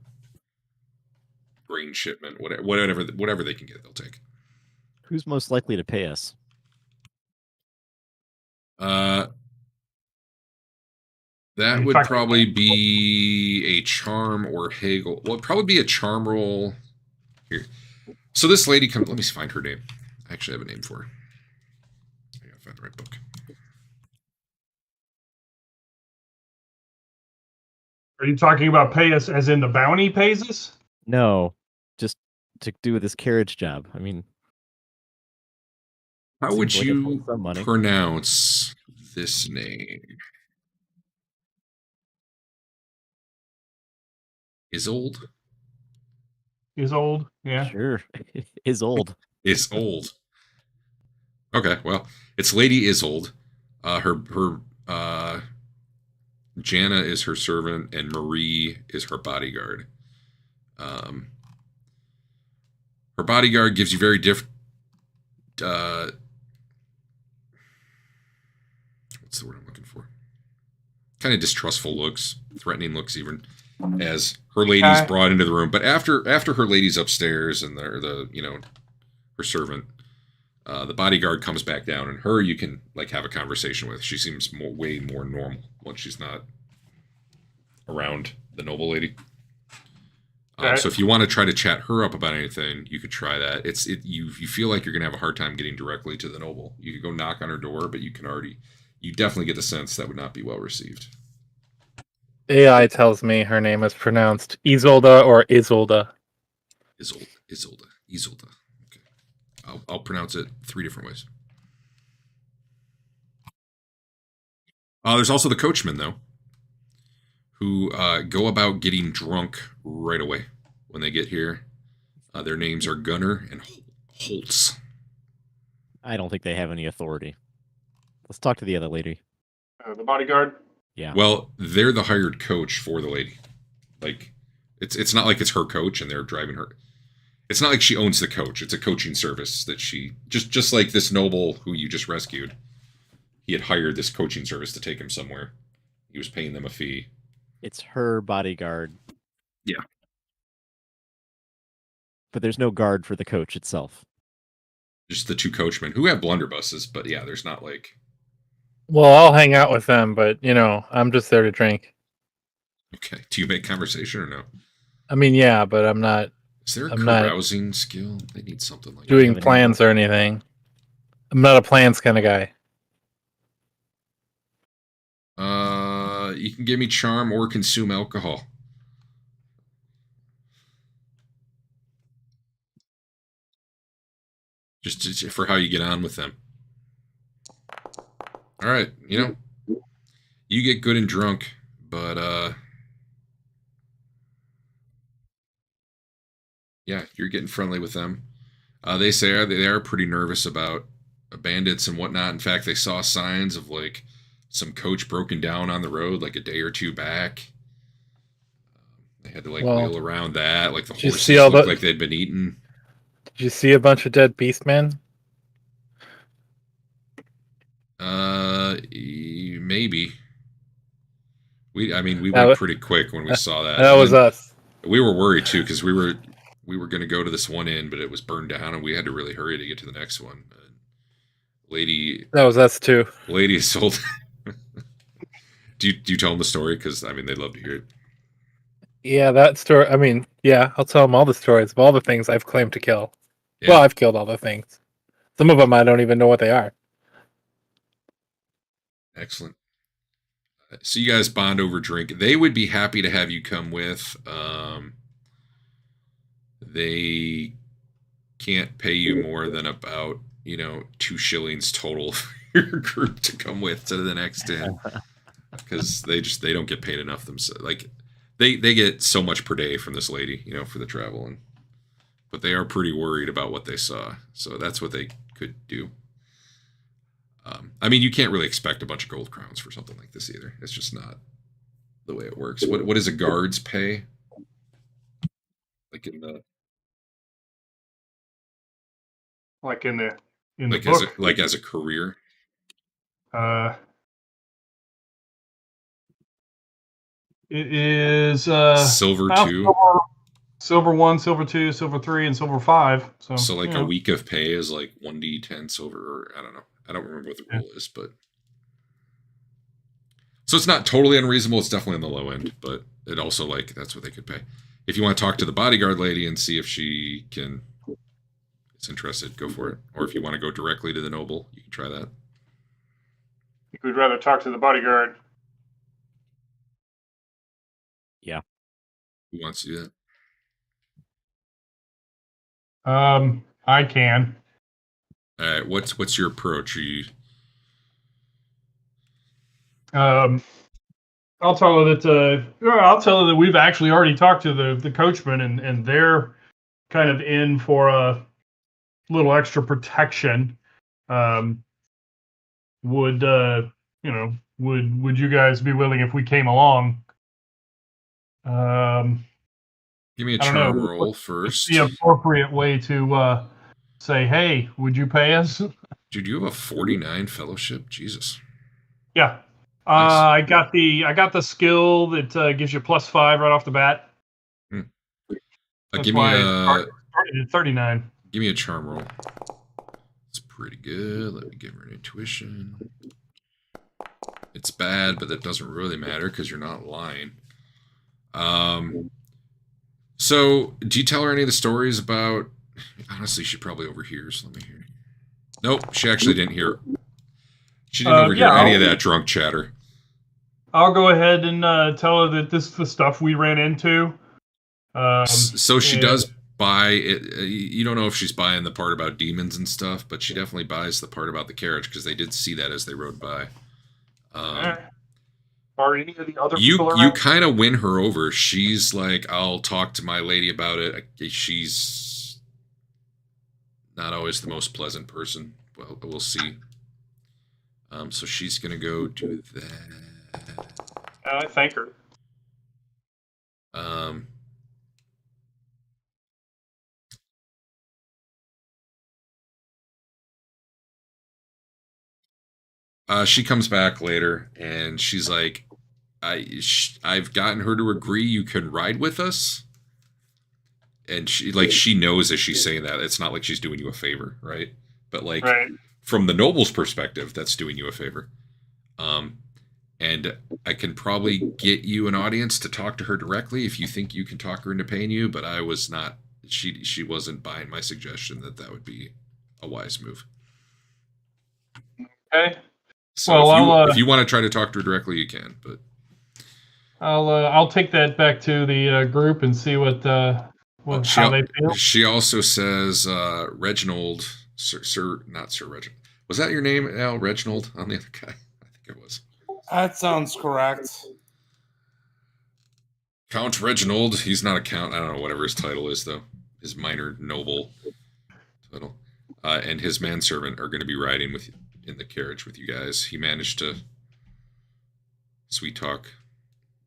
grain shipment, whatever they can get, they'll take.
Who's most likely to pay us?
That would probably be a charm or haggle. Well, it'd probably be a charm roll. Here. So this lady comes. Let me find her name. I actually have a name for her. I gotta find the right book.
Are you talking about pay us as in the bounty pays us?
No, just to do this carriage job.
How would you pronounce this name? Isolde?
Isolde, yeah.
Sure. Isolde.
Isolde. Okay, well, it's Lady Isolde. Her Jana is her servant, and Marie is her bodyguard. Her bodyguard gives you very different. What's the word I'm looking for? Kind of distrustful looks, threatening looks, even as her lady's brought into the room. But after her lady's upstairs and the her servant, The bodyguard comes back down, and her you can like have a conversation with. She seems way more normal when she's not around the noble lady. So if you want to try to chat her up about anything, you could try that. You feel like you're gonna have a hard time getting directly to the noble. You could go knock on her door, but you definitely get the sense that would not be well received.
AI tells me her name is pronounced Isolda or Isolda.
Isolda. Okay, I'll pronounce it 3 different ways. There's also the coachmen though, who go about getting drunk right away when they get here. Their names are Gunner and Holtz.
I don't think they have any authority. Let's talk to the other lady.
The bodyguard?
Yeah.
Well, they're the hired coach for the lady. Like, it's not like it's her coach and they're driving her. It's not like she owns the coach. It's a coaching service that she just like this noble who you just rescued. He had hired this coaching service to take him somewhere. He was paying them a fee.
It's her bodyguard.
Yeah.
But there's no guard for the coach itself.
Just the 2 coachmen who have blunderbusses, but yeah, there's not like...
Well, I'll hang out with them, but, I'm just there to drink.
Okay. Do you make conversation or no?
I mean, yeah, but I'm not...
Is there a carousing skill? They need something like
doing plans or anything. I'm not a plans kind of guy.
You can give me charm or consume alcohol. Just for how you get on with them. All right, you get good and drunk, but yeah, you're getting friendly with them. They say they are pretty nervous about bandits and whatnot. In fact, they saw signs of like some coach broken down on the road like a day or 2 back. They had to wheel around that. Like the horses looked like they'd been eaten.
Did you see a bunch of dead beastmen?
Maybe. We went pretty quick when we saw that.
That was us.
We were worried too because we were going to go to this one inn, but it was burned down, and we had to really hurry to get to the next one. Lady.
That was us too.
Lady sold. Do you tell them the story? Because they'd love to hear it.
Yeah, that story. I'll tell them all the stories of all the things I've claimed to kill. Yeah. Well, I've killed all the things. Some of them I don't even know what they are.
Excellent. So you guys bond over drink. They would be happy to have you come with. They can't pay you more than about 2 shillings total for your group to come with to the next inn, because they don't get paid enough themselves. Like they get so much per day from this lady, for the travel, but they are pretty worried about what they saw, so that's what they could do. You can't really expect a bunch of gold crowns for something like this either. It's just not the way it works. What is a guard's pay? Like in the book? As a career?
It is
silver 2,
silver 1, silver 2, silver 3, and silver 5. So
a week of pay is like 1d10 silver, or I don't know. I don't remember what the rule is, but so it's not totally unreasonable. It's definitely on the low end, but it also that's what they could pay. If you want to talk to the bodyguard lady and see if she is interested, go for it. Or if you want to go directly to the noble, you can try that.
I think we'd rather talk to the bodyguard.
Yeah.
Who wants to do
that? I can.
All right. What's your approach? Are you?
I'll tell her that we've actually already talked to the coachman, and they're kind of in for a little extra protection. Would you guys be willing if we came along?
Give me a charm roll first.
The appropriate way to say, hey, would you pay us?
Dude, you have a 49 fellowship? Jesus.
Yeah. Nice. I got the skill that gives you +5 right off the bat.
Give me
started at 39.
Give me a charm roll. It's pretty good. Let me give her an intuition. It's bad, but that doesn't really matter because you're not lying. So, do you tell her any of the stories about... Honestly, she probably overhears. Let me hear. Nope, she actually didn't hear. She didn't overhear any of that drunk chatter.
I'll go ahead and tell her that this is the stuff we ran into.
So she does buy it. You don't know if she's buying the part about demons and stuff, but she definitely buys the part about the carriage because they did see that as they rode by.
Are any of the other
you
people around?
You kind of win her over. She's like, I'll talk to my lady about it. She's not always the most pleasant person. Well, we'll see. So she's gonna go do that.
I thank her.
She comes back later, and she's like, I've gotten her to agree you can ride with us. And she knows as she's saying that, it's not like she's doing you a favor, right? But from the noble's perspective, that's doing you a favor. And I can probably get you an audience to talk to her directly if you think you can talk her into paying you, but I was not, she wasn't buying my suggestion that would be a wise move.
Okay.
So if you want to try to talk to her directly, you can, but
I'll take that back to the group and see how they feel.
She also says Reginald, not Sir Reginald. Was that your name, Al? Reginald on the other guy? I think it was.
That sounds correct.
Count Reginald. He's not a count. I don't know, whatever his title is, though. His minor noble title. And his manservant are going to be riding in the carriage with you guys. He managed to sweet talk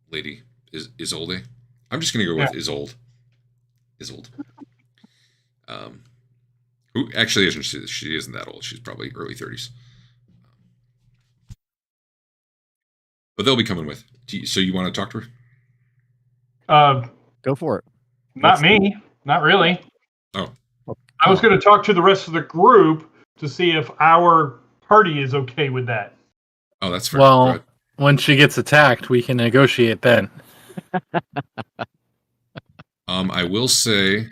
Lady Isolde. I'm just going to go with Isolde. Who actually isn't, she isn't that old. She's probably early 30s. But they'll be coming with. So you want to talk to
her?
Go for it.
Not me. Not really.
Oh.
I was going to talk to the rest of the group to see if our party is okay with that.
Oh, that's fair.
Well, when she gets attacked, we can negotiate then.
I will say,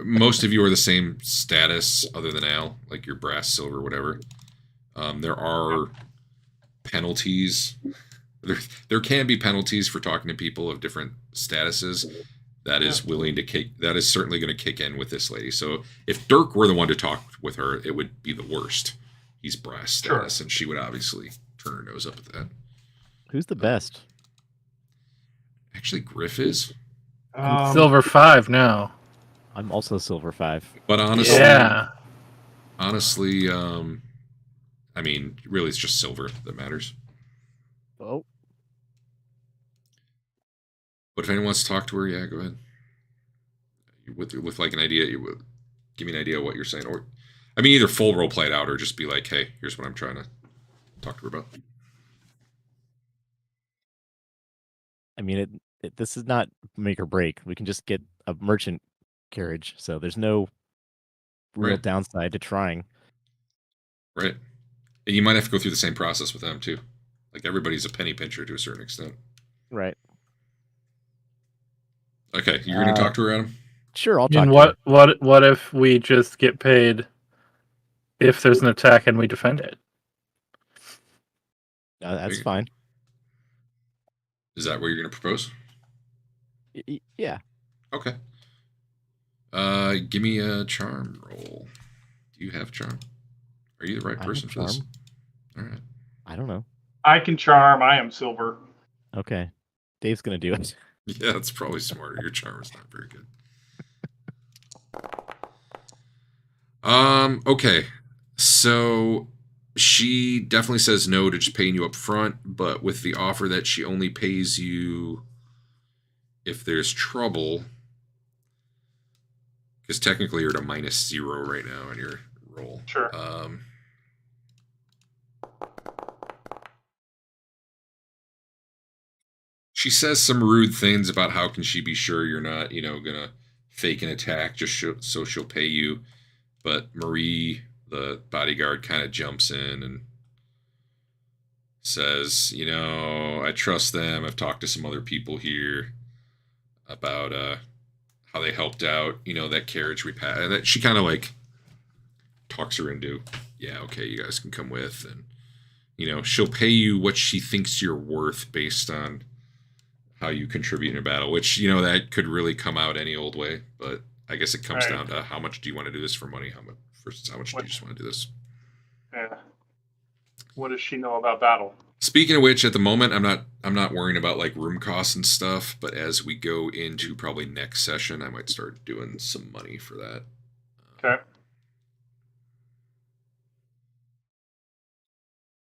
most of you are the same status, other than Al, like your brass, silver, whatever. There are penalties. There can be penalties for talking to people of different statuses. That is that is certainly going to kick in with this lady. So if Dirk were the one to talk with her, it would be the worst. He's brass status, and she would obviously turn her nose up at that.
Who's the best?
Actually, Griff is.
I'm silver 5 now.
I'm also silver 5.
But honestly, I mean, really, it's just silver that matters.
Oh.
But if anyone wants to talk to her, yeah, go ahead. With like an idea, give me an idea of what you're saying, or I mean, either full role play it out, or just be like, "Hey, here's what I'm trying to talk to her about."
I mean, this is not make or break. We can just get a merchant carriage, so there's no real downside to trying.
Right, and you might have to go through the same process with them too. Like everybody's a penny pincher to a certain extent.
Right.
Okay, you're going to talk to her, Adam?
Sure, I'll talk
to her. What if we just get paid if there's an attack and we defend it?
That's fine.
Is that what you're going to propose?
Yeah.
Okay. Give me a charm roll. Do you have charm? Are you the right person for this? All right.
I don't know.
I can charm. I am silver.
Okay. Dave's going to do it.
Yeah, that's probably smarter. Your charm is not very good. Okay. So she definitely says no to just paying you up front, but with the offer that she only pays you if there's trouble, because technically you're at a -0 right now on your roll.
Sure.
She says some rude things about how can she be sure you're not, gonna fake an attack just so she'll pay you. But Marie the bodyguard kind of jumps in and says, I trust them. I've talked to some other people here about how they helped out, that carriage we passed. That she kind of like talks her into, yeah, okay, you guys can come with, and she'll pay you what she thinks you're worth based on how you contribute in a battle, which that could really come out any old way, but I guess it comes down to how much do you want to do this for money, how much versus how much do you just want to do this.
Yeah. What does she know about battle?
Speaking of which, at the moment, I'm not worrying about like room costs and stuff. But as we go into probably next session, I might start doing some money for that.
Okay.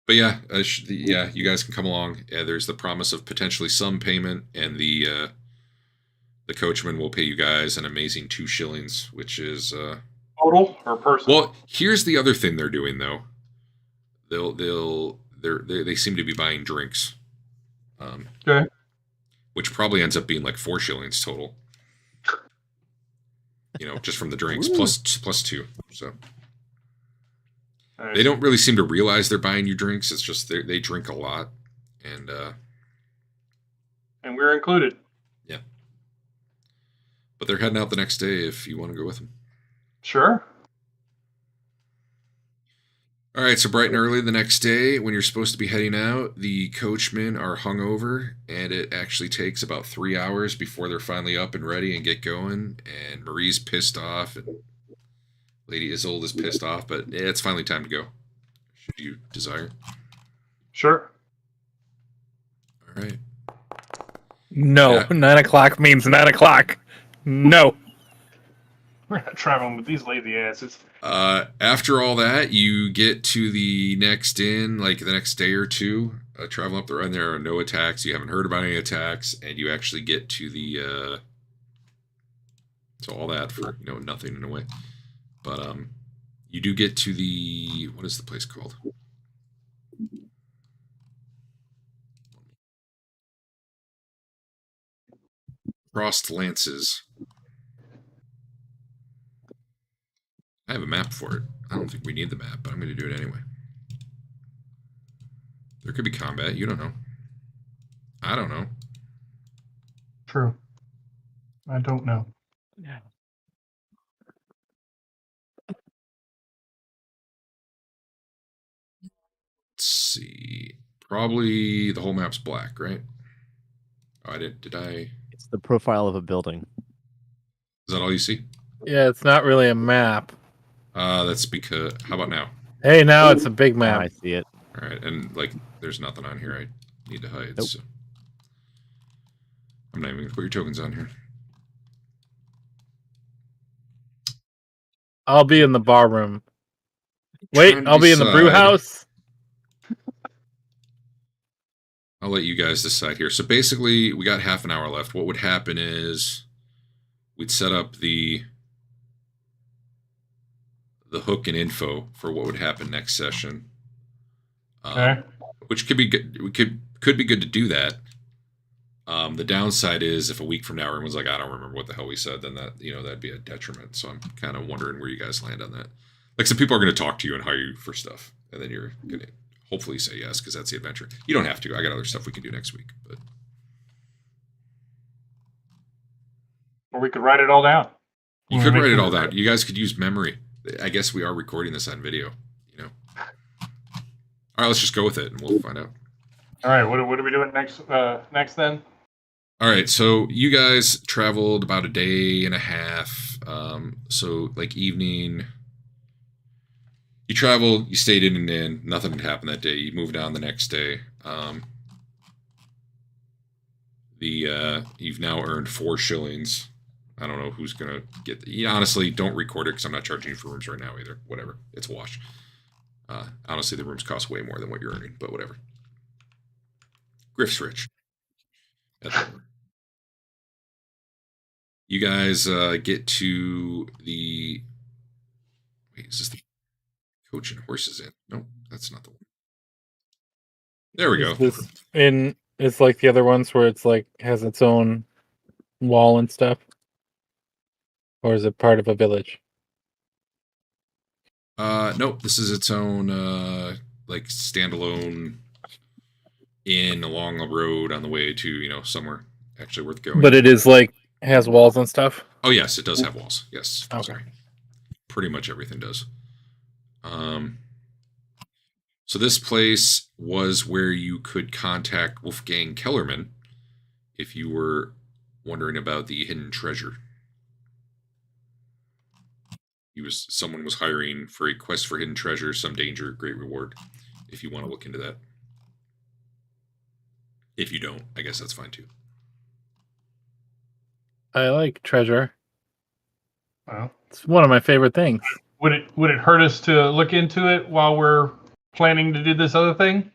But yeah, you guys can come along. There's the promise of potentially some payment, and the coachman will pay you guys an amazing 2 shillings, which is
total or personal.
Well, here's the other thing they're doing though. They seem to be buying drinks.
Okay.
Which probably ends up being like 4 shillings total. Just from the drinks plus 2. So they don't really seem to realize they're buying you drinks. It's just they drink a lot, and
we're included.
Yeah. But they're heading out the next day if you want to go with them.
Sure.
All right, so bright and early the next day, when you're supposed to be heading out, the coachmen are hungover, and it actually takes about 3 hours before they're finally up and ready and get going. And Marie's pissed off, and Lady Isolde is pissed off, but it's finally time to go. Should you desire?
Sure.
All right.
No, 9 o'clock means 9 o'clock. No.
We're not traveling with these lazy asses.
After all that, you get to the next inn, like the next day or two, traveling up the road. There are no attacks. You haven't heard about any attacks, and you actually get to the. So all that for nothing in a way, but you do get to the what is the place called? Crossed Lances. I have a map for it. I don't think we need the map, but I'm going to do it anyway. There could be combat. You don't know. I don't know.
True. I don't know.
Yeah.
Let's see. Probably the whole map's black, right? Oh, did I?
It's the profile of a building.
Is that all you see?
Yeah, it's not really a map.
That's because. How about now?
Hey, now it's a big map.
I see it.
All right, and like, there's nothing on here I need to hide.
Nope.
So I'm not even gonna put your tokens on here.
I'll be in the bar room. Wait, I'll be in the brew house.
I'll let you guys decide here. So basically, we got half an hour left. What would happen is we'd set up the hook and info for what would happen next session.
Okay.
Which could be good. Could be good to do that. The downside is if a week from now everyone's like, I don't remember what the hell we said, then that'd be a detriment. So I'm kind of wondering where you guys land on that. Like, some people are going to talk to you and hire you for stuff, and then you're going to hopefully say yes because that's the adventure. You don't have to. I got other stuff we can do next week, but
Or we could write it all down.
you could write it all down. You guys could use memory. I guess we are recording this on video. All right, let's just go with it, and we'll find out.
All right, what are we doing next? Next then.
All right, so you guys traveled about a day and a half. So like evening, you traveled, you stayed in an inn. Nothing had happened that day. You moved on the next day. You've now earned 4 shillings. I don't know who's gonna get. Honestly, don't record it because I'm not charging you for rooms right now either. Whatever, it's a wash. Honestly, the rooms cost way more than what you're earning, but whatever. Griff's rich. You guys get to the. Wait, is this the Coach and Horses Inn? No, that's not the one. There we go.
It's like the other ones where it's like has its own wall and stuff, or is it part of a village?
Nope. This is its own like standalone inn along a road on the way to somewhere actually worth going.
But it is like has walls and stuff.
Oh yes, it does have walls. Yes.
Okay.
Sorry. Pretty much everything does. So this place was where you could contact Wolfgang Kellerman if you were wondering about the hidden treasure. Someone was hiring for a quest for hidden treasure, some danger, great reward. If you want to look into that. If you don't, I guess that's fine too.
I like treasure.
Well,
it's one of my favorite things.
Would it hurt us to look into it while we're planning to do this other thing?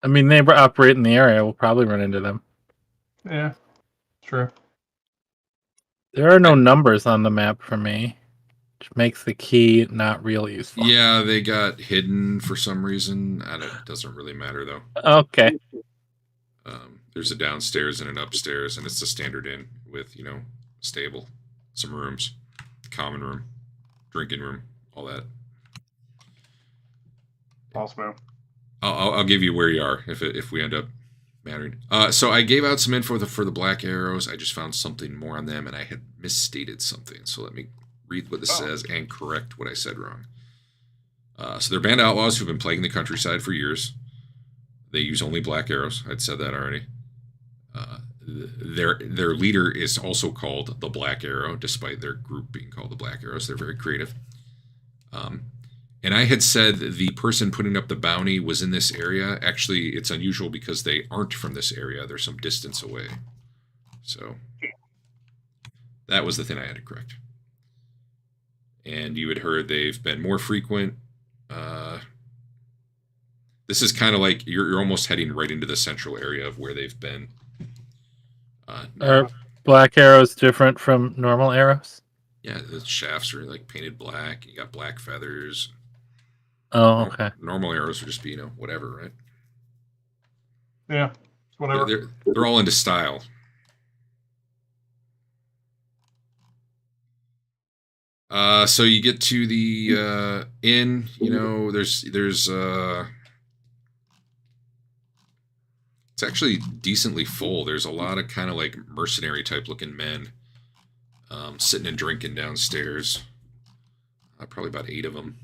I mean, they operate in the area. We'll probably run into them.
Yeah, true.
There are no numbers on the map for me, which makes the key not real useful.
Yeah, they got hidden for some reason. It doesn't really matter, though.
Okay.
There's a downstairs and an upstairs, and it's a standard inn with, stable, some rooms, common room, drinking room, all that.
Awesome.
I'll give you where you are if we end up mattering. So I gave out some info for the black arrows. I just found something more on them, and I had misstated something. So let me read what this says and correct what I said wrong. So they're banned outlaws who've been plaguing the countryside for years. They use only black arrows. I'd said that already. Their leader is also called the Black Arrow, despite their group being called the Black Arrows. They're very creative. And I had said the person putting up the bounty was in this area. Actually, it's unusual because they aren't from this area. They're some distance away. So that was the thing I had to correct. And you had heard they've been more frequent. This is kind of like you're almost heading right into the central area of where they've been.
Are black arrows different from normal arrows?
Yeah, the shafts are like painted black. You got black feathers.
Oh, okay.
Normal arrows would just be, whatever, right?
Yeah, whatever.
Yeah, they're all into style. So you get to the inn. There's it's actually decently full. There's a lot of kind of like mercenary type looking men sitting and drinking downstairs. Probably about 8 of them.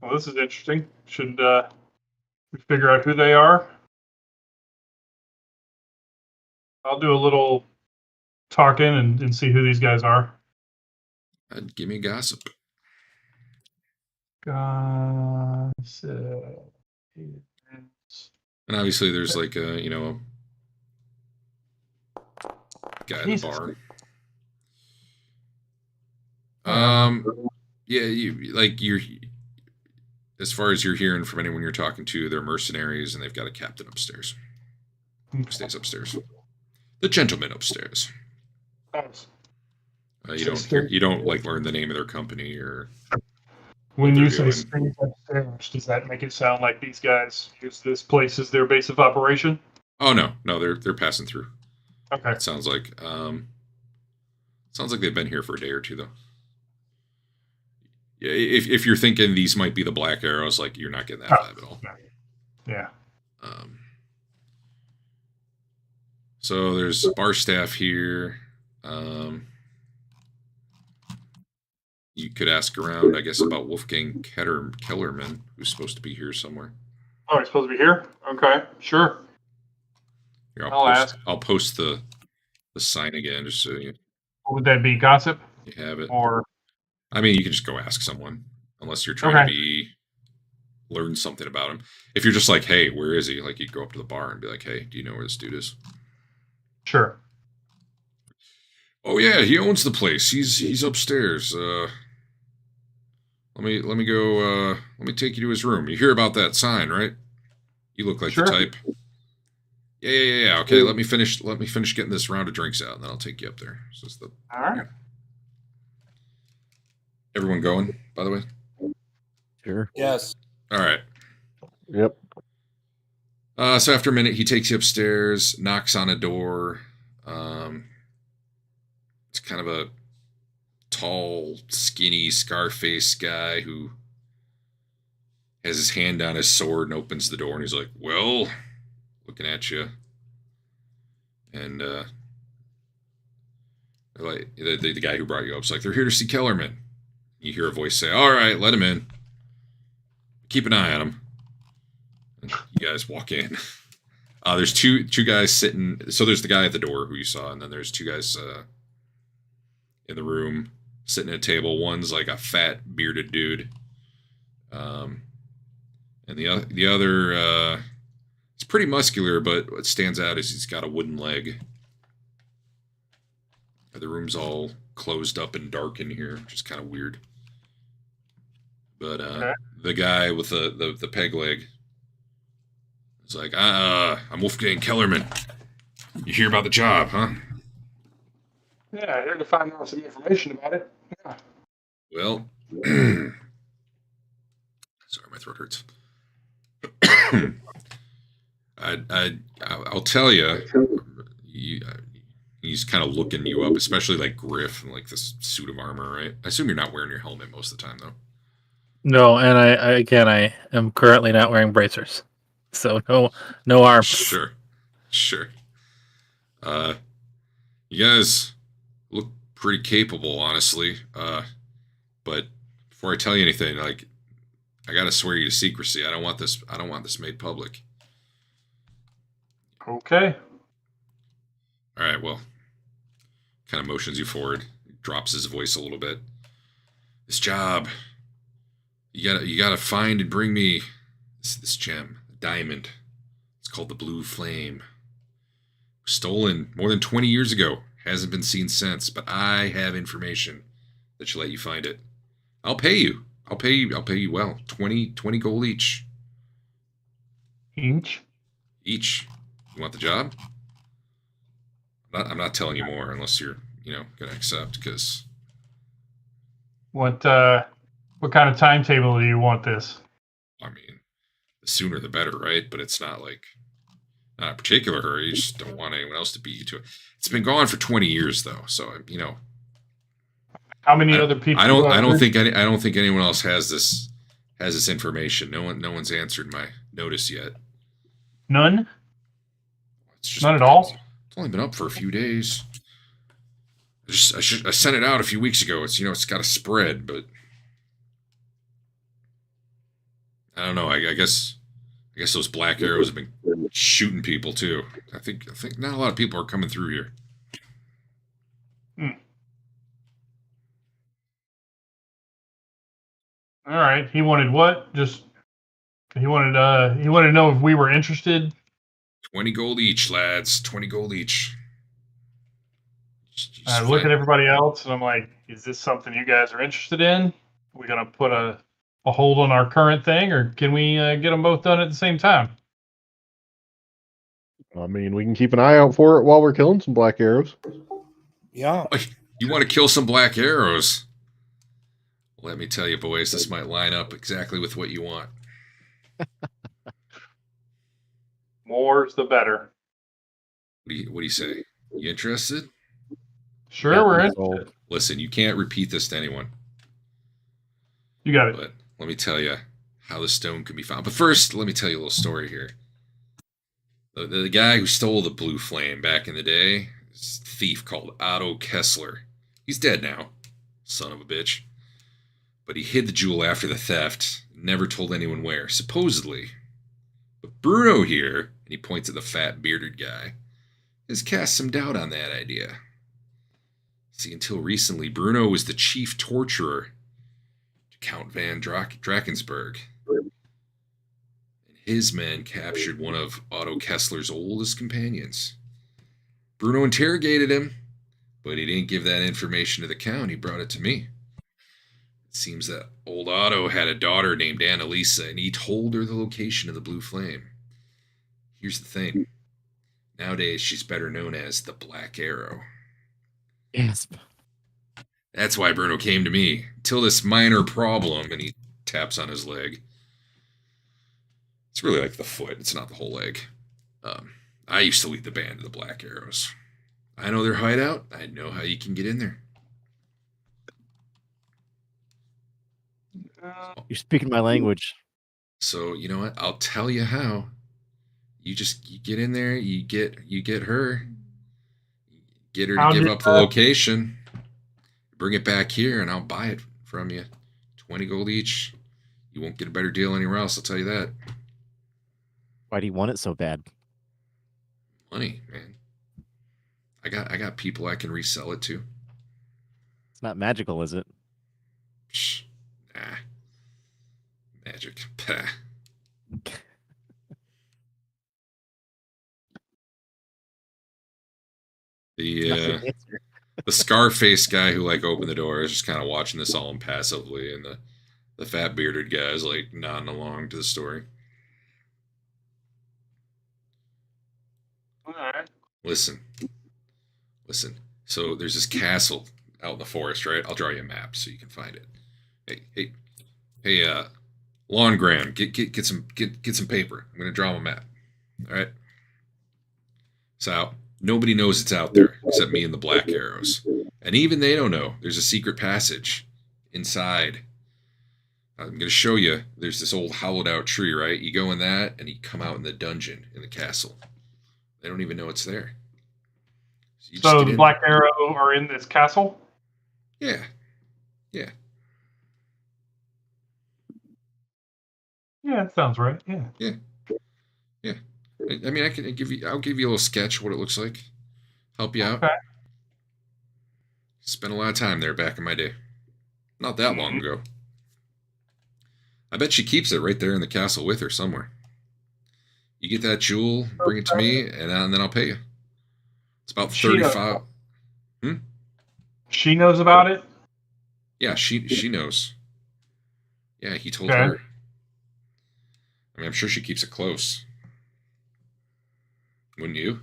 Well, this is interesting. Should we figure out who they are? I'll do a little talking and see who these guys are.
Give me gossip.
Gossip.
And obviously there's like a, guy in the bar. Yeah, you're as far as you're hearing from anyone you're talking to, they're mercenaries and they've got a captain upstairs. Who stays upstairs. The gentleman upstairs. You don't like learn the name of their company or.
When you say stays upstairs, does that make it sound like these guys use this place as their base of operation?
Oh no, they're passing through.
Okay.
It sounds like they've been here for a day or two though. Yeah, if you're thinking these might be the Black Arrows, like you're not getting that vibe at all.
Yeah.
So there's bar staff here. You could ask around, I guess, about Wolfgang Kellerman, who's supposed to be here somewhere.
Oh, he's supposed to be here? Okay, sure.
Here, I'll post the sign again, just so you.
What would that be? Gossip?
You have it.
Or.
I mean, you can just go ask someone, unless you're trying to learn something about him. If you're just like, hey, where is he? Like, you go up to the bar and be like, hey, do you know where this dude is?
Sure.
Oh yeah, he owns the place. He's upstairs. Let me go. Let me take you to his room. You hear about that sign, right? You look like the type. Yeah. Okay, let me finish getting this round of drinks out, and then I'll take you up there. So
all right.
Everyone going, by the way?
Sure.
Yes.
All right.
Yep.
So after a minute, he takes you upstairs, knocks on a door. It's kind of a tall, skinny, scar-faced guy who has his hand on his sword and opens the door, and he's like, well, looking at you. And like the guy who brought you up is like, they're here to see Kellerman. You hear a voice say, all right, let him in. Keep an eye on him. And you guys walk in. There's two guys sitting. So there's the guy at the door who you saw, and then there's two guys in the room sitting at a table. One's like a fat, bearded dude. And the other is pretty muscular, but what stands out is he's got a wooden leg. The room's all closed up and dark in here, which is kind of weird. But the guy with the peg leg is like, I'm Wolfgang Kellerman. You hear about the job, huh?
Yeah, I here to find out some information about it. Yeah.
Well, sorry, my throat hurts. I'll tell you, he's kind of looking you up, especially like Griff and like this suit of armor, right? I assume you're not wearing your helmet most of the time, though.
No, and I am currently not wearing bracers, so no arms.
Sure. You guys look pretty capable, honestly. But before I tell you anything, like, I gotta swear you to secrecy. I don't want this made public.
Okay.
All right. Well, kind of motions you forward, drops his voice a little bit. This job, you gotta find and bring me this gem, a diamond. It's called the Blue Flame. Stolen more than 20 years ago. Hasn't been seen since, but I have information that should let you find it. I'll pay you. I'll pay you well. 20 gold each.
Each?
You want the job? I'm not telling you more unless you're, going to accept, because...
What kind of timetable do you want this?
I mean, the sooner the better, right? But it's not a particular hurry. You just don't want anyone else to beat you to it. It's been gone for 20 years, though, so,
How many other people?
I don't think anyone else has this information. No one's answered my notice yet.
None?
It's
None at all?
It's only been up for a few days. I sent it out a few weeks ago. It's it's got a spread, but I don't know. I guess those black arrows have been shooting people too. I think not a lot of people are coming through here.
All right. He wanted what? He wanted to know if we were interested.
20 gold each, lads. 20 gold each.
I look at everybody else and I'm like, is this something you guys are interested in? Are we going to put a hold on our current thing, or can we get them both done at the same time?
I mean, we can keep an eye out for it while we're killing some black arrows.
Yeah.
You want to kill some black arrows? Let me tell you, boys, this might line up exactly with what you want.
More's the better.
What do you say? You interested?
Sure,
Yeah,
we're interested.
Listen, you can't repeat this to anyone.
You got it.
But let me tell you how the stone can be found. But first, let me tell you a little story here. The guy who stole the Blue Flame back in the day is a thief called Otto Kessler. He's dead now. Son of a bitch. But he hid the jewel after the theft, never told anyone where, supposedly. But Bruno here, and he points at the fat bearded guy, has cast some doubt on that idea. See, until recently, Bruno was the chief torturer to Count Van Drakensberg. And his men captured one of Otto Kessler's oldest companions. Bruno interrogated him, but he didn't give that information to the Count. He brought it to me. It seems that old Otto had a daughter named Annalisa, and he told her the location of the Blue Flame. Here's the thing. Nowadays, she's better known as the Black Arrow.
Yes.
That's why Bruno came to me. Till this minor problem, and he taps on his leg. It's really like the foot. It's not the whole leg. I used to lead the band of the Black Arrows. I know their hideout. I know how you can get in there.
You're speaking my language.
So you know what? I'll tell you how. You get in there, you get her, get her to give up the location, bring it back here, and I'll buy it from you. 20 gold each. You won't get a better deal anywhere else, I'll tell you that.
Why do you want it so bad?
Money, man. I got people I can resell it to.
It's not magical, is it?
Psh, nah. Magic. Pah. The Scarface guy who like opened the door is just kind of watching this all impassively, and the fat bearded guy is like nodding along to the story.
All right.
Listen. So there's this castle out in the forest, right? I'll draw you a map so you can find it. Hey, Lawngram, get some paper. I'm gonna draw him a map. All right. So nobody knows it's out there except me and the black arrows, and even they don't know there's a secret passage inside. I'm gonna show you. There's this old hollowed out tree, right? You go in that, and you come out in the dungeon in the castle. They don't even know it's there.
So the Black Arrow are in this castle?
Yeah.
Yeah, that sounds right. Yeah.
I mean, I'll give you a little sketch of what it looks like. Help you out.
Okay.
Spent a lot of time there back in my day. Not that long ago. I bet she keeps it right there in the castle with her somewhere. You get that jewel, bring it to me, and then I'll pay you. It's about 35.
She knows about it?
Yeah, she knows. Yeah, he told her. I mean, I'm sure she keeps it close. Wouldn't you?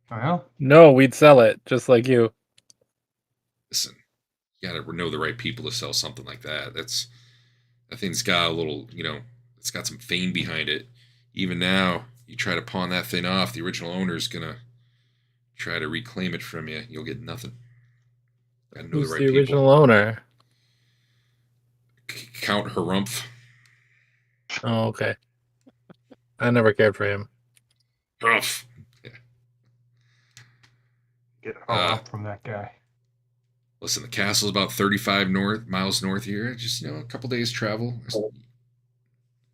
Well,
no, we'd sell it just like you.
Listen, you gotta know the right people to sell something like that. That thing's got a little, it's got some fame behind it. Even now, you try to pawn that thing off, the original owner's gonna try to reclaim it from you. You'll get nothing. Gotta know
Who's
the right
the
people.
original owner?
Count Harumph.
Oh, okay. I never cared for him.
Harumph. Yeah.
Get Harumph from that guy.
Listen, the castle's about 35 miles north here. Just, a couple days travel.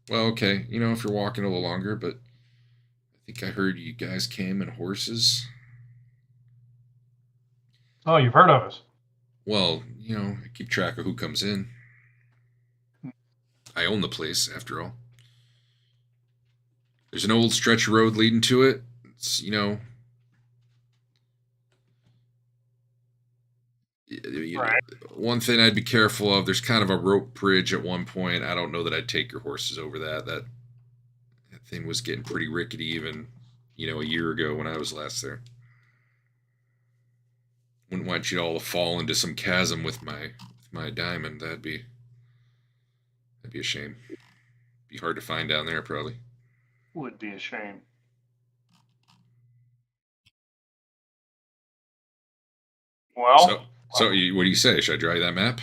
Well, okay. If you're walking a little longer, but I think I heard you guys came in horses.
Oh, you've heard of us?
Well, I keep track of who comes in. I own the place, after all. There's an old stretch of road leading to it. It's,
right.
One thing I'd be careful of, there's kind of a rope bridge at one point. I don't know that I'd take your horses over that. That thing was getting pretty rickety even, a year ago when I was last there. Wouldn't want you all to fall into some chasm with my diamond. That'd be a shame. Be hard to find down there, probably.
Would be a shame. Well,
so what do you say? Should I draw you that map?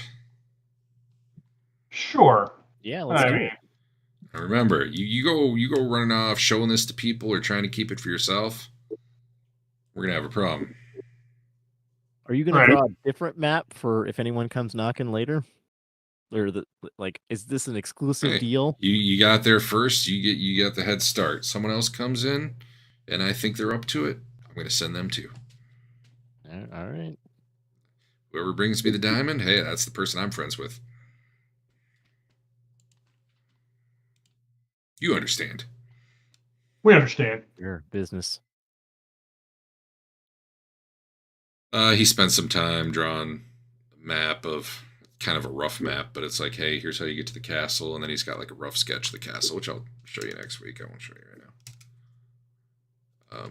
Sure.
Yeah, let's do it.
Now remember, you go running off, showing this to people, or trying to keep it for yourself. We're gonna have a problem.
Are you gonna draw a different map for if anyone comes knocking later? Or is this an exclusive deal?
You got there first. You got the head start. Someone else comes in, and I think they're up to it. I'm gonna send them to.
All right.
Whoever brings me the diamond, hey, that's the person I'm friends with. You understand?
We understand.
Your business.
He spent some time drawing a map of kind of a rough map, but it's like, hey, here's how you get to the castle, and then he's got like a rough sketch of the castle, which I'll show you next week. I won't show you right now.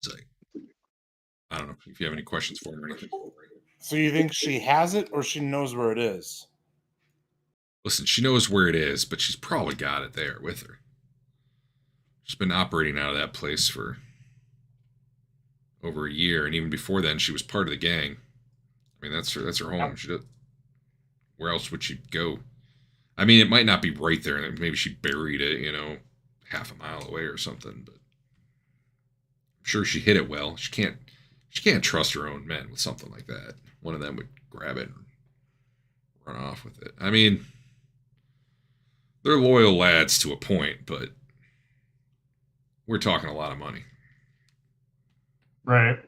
It's like, I don't know if you have any questions for me or anything.
So you think she has it, or she knows where it is?
Listen, she knows where it is, but she's probably got it there with her. She's been operating out of that place for over a year, and even before then, she was part of the gang. I mean, that's her home. Where else would she go? I mean, it might not be right there. Maybe she buried it, half a mile away or something. But I'm sure she hid it well. She can't trust her own men with something like that. One of them would grab it and run off with it. I mean, they're loyal lads to a point, but we're talking a lot of money.
Right.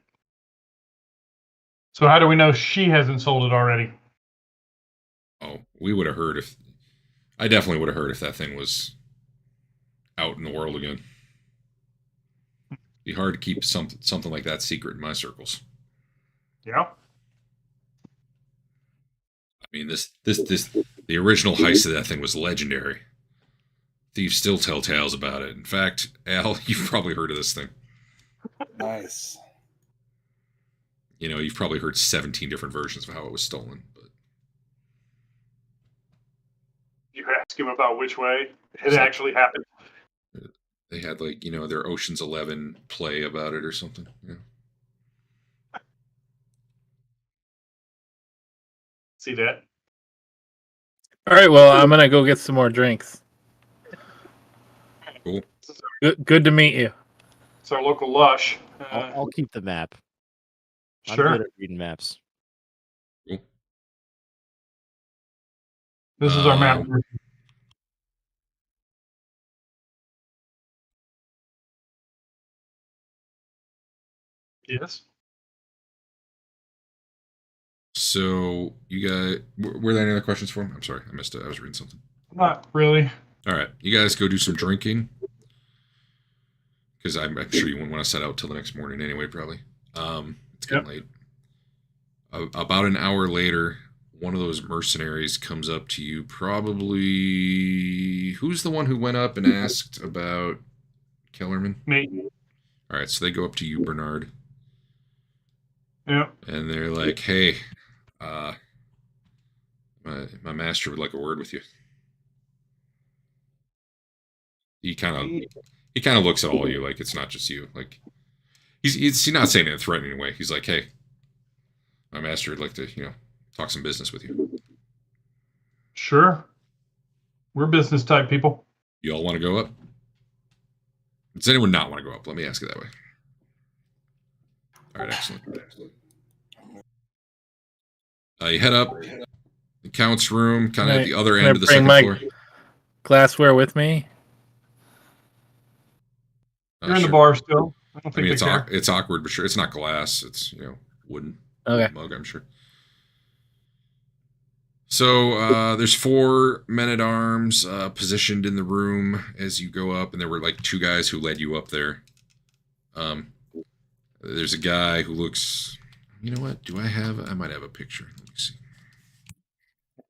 So how do we know she hasn't sold it already?
Oh, we would have heard if... I definitely would have heard if that thing was out in the world again. Be hard to keep something like that secret in my circles.
Yeah.
I mean, the original heist of that thing was legendary. Thieves still tell tales about it. In fact, Al, you've probably heard of this thing.
Nice.
You've probably heard 17 different versions of how it was stolen. But
you ask him about which way it actually happened.
They had their Ocean's 11 play about it or something. Yeah.
See that?
All right, well, I'm gonna go get some more drinks.
Cool.
Good to meet you.
It's our local lush.
I'll keep the map.
Sure.
I'm good at reading maps.
Cool.
This is our map. Yes.
So, you guys, were there any other questions for him? I'm sorry, I missed it. I was reading something.
Not really.
All right, you guys go do some drinking. Because I'm sure you wouldn't want to set out till the next morning anyway, probably. It's getting late. About an hour later, one of those mercenaries comes up to you. Probably... Who's the one who went up and asked about Kellerman?
Me.
All right, so they go up to you, Bernard.
Yeah.
And they're like, hey, my master would like a word with you. He kind of looks at all of you like it's not just you. Like he's not saying it in a threatening way. He's like, hey, my master would like to, talk some business with you.
Sure. We're business type people.
You all want to go up? Does anyone not want to go up? Let me ask it that way. All right, excellent. You head up. The count's room, kind of at the other end of the second floor.
Glassware with me.
You're in the bar still.
I mean, it's awkward, but sure, it's not glass. It's wooden mug, I'm sure. So there's 4 men-at-arms positioned in the room as you go up, and there were like 2 guys who led you up there. There's a guy who looks... You know what? I might have a picture. Let me see.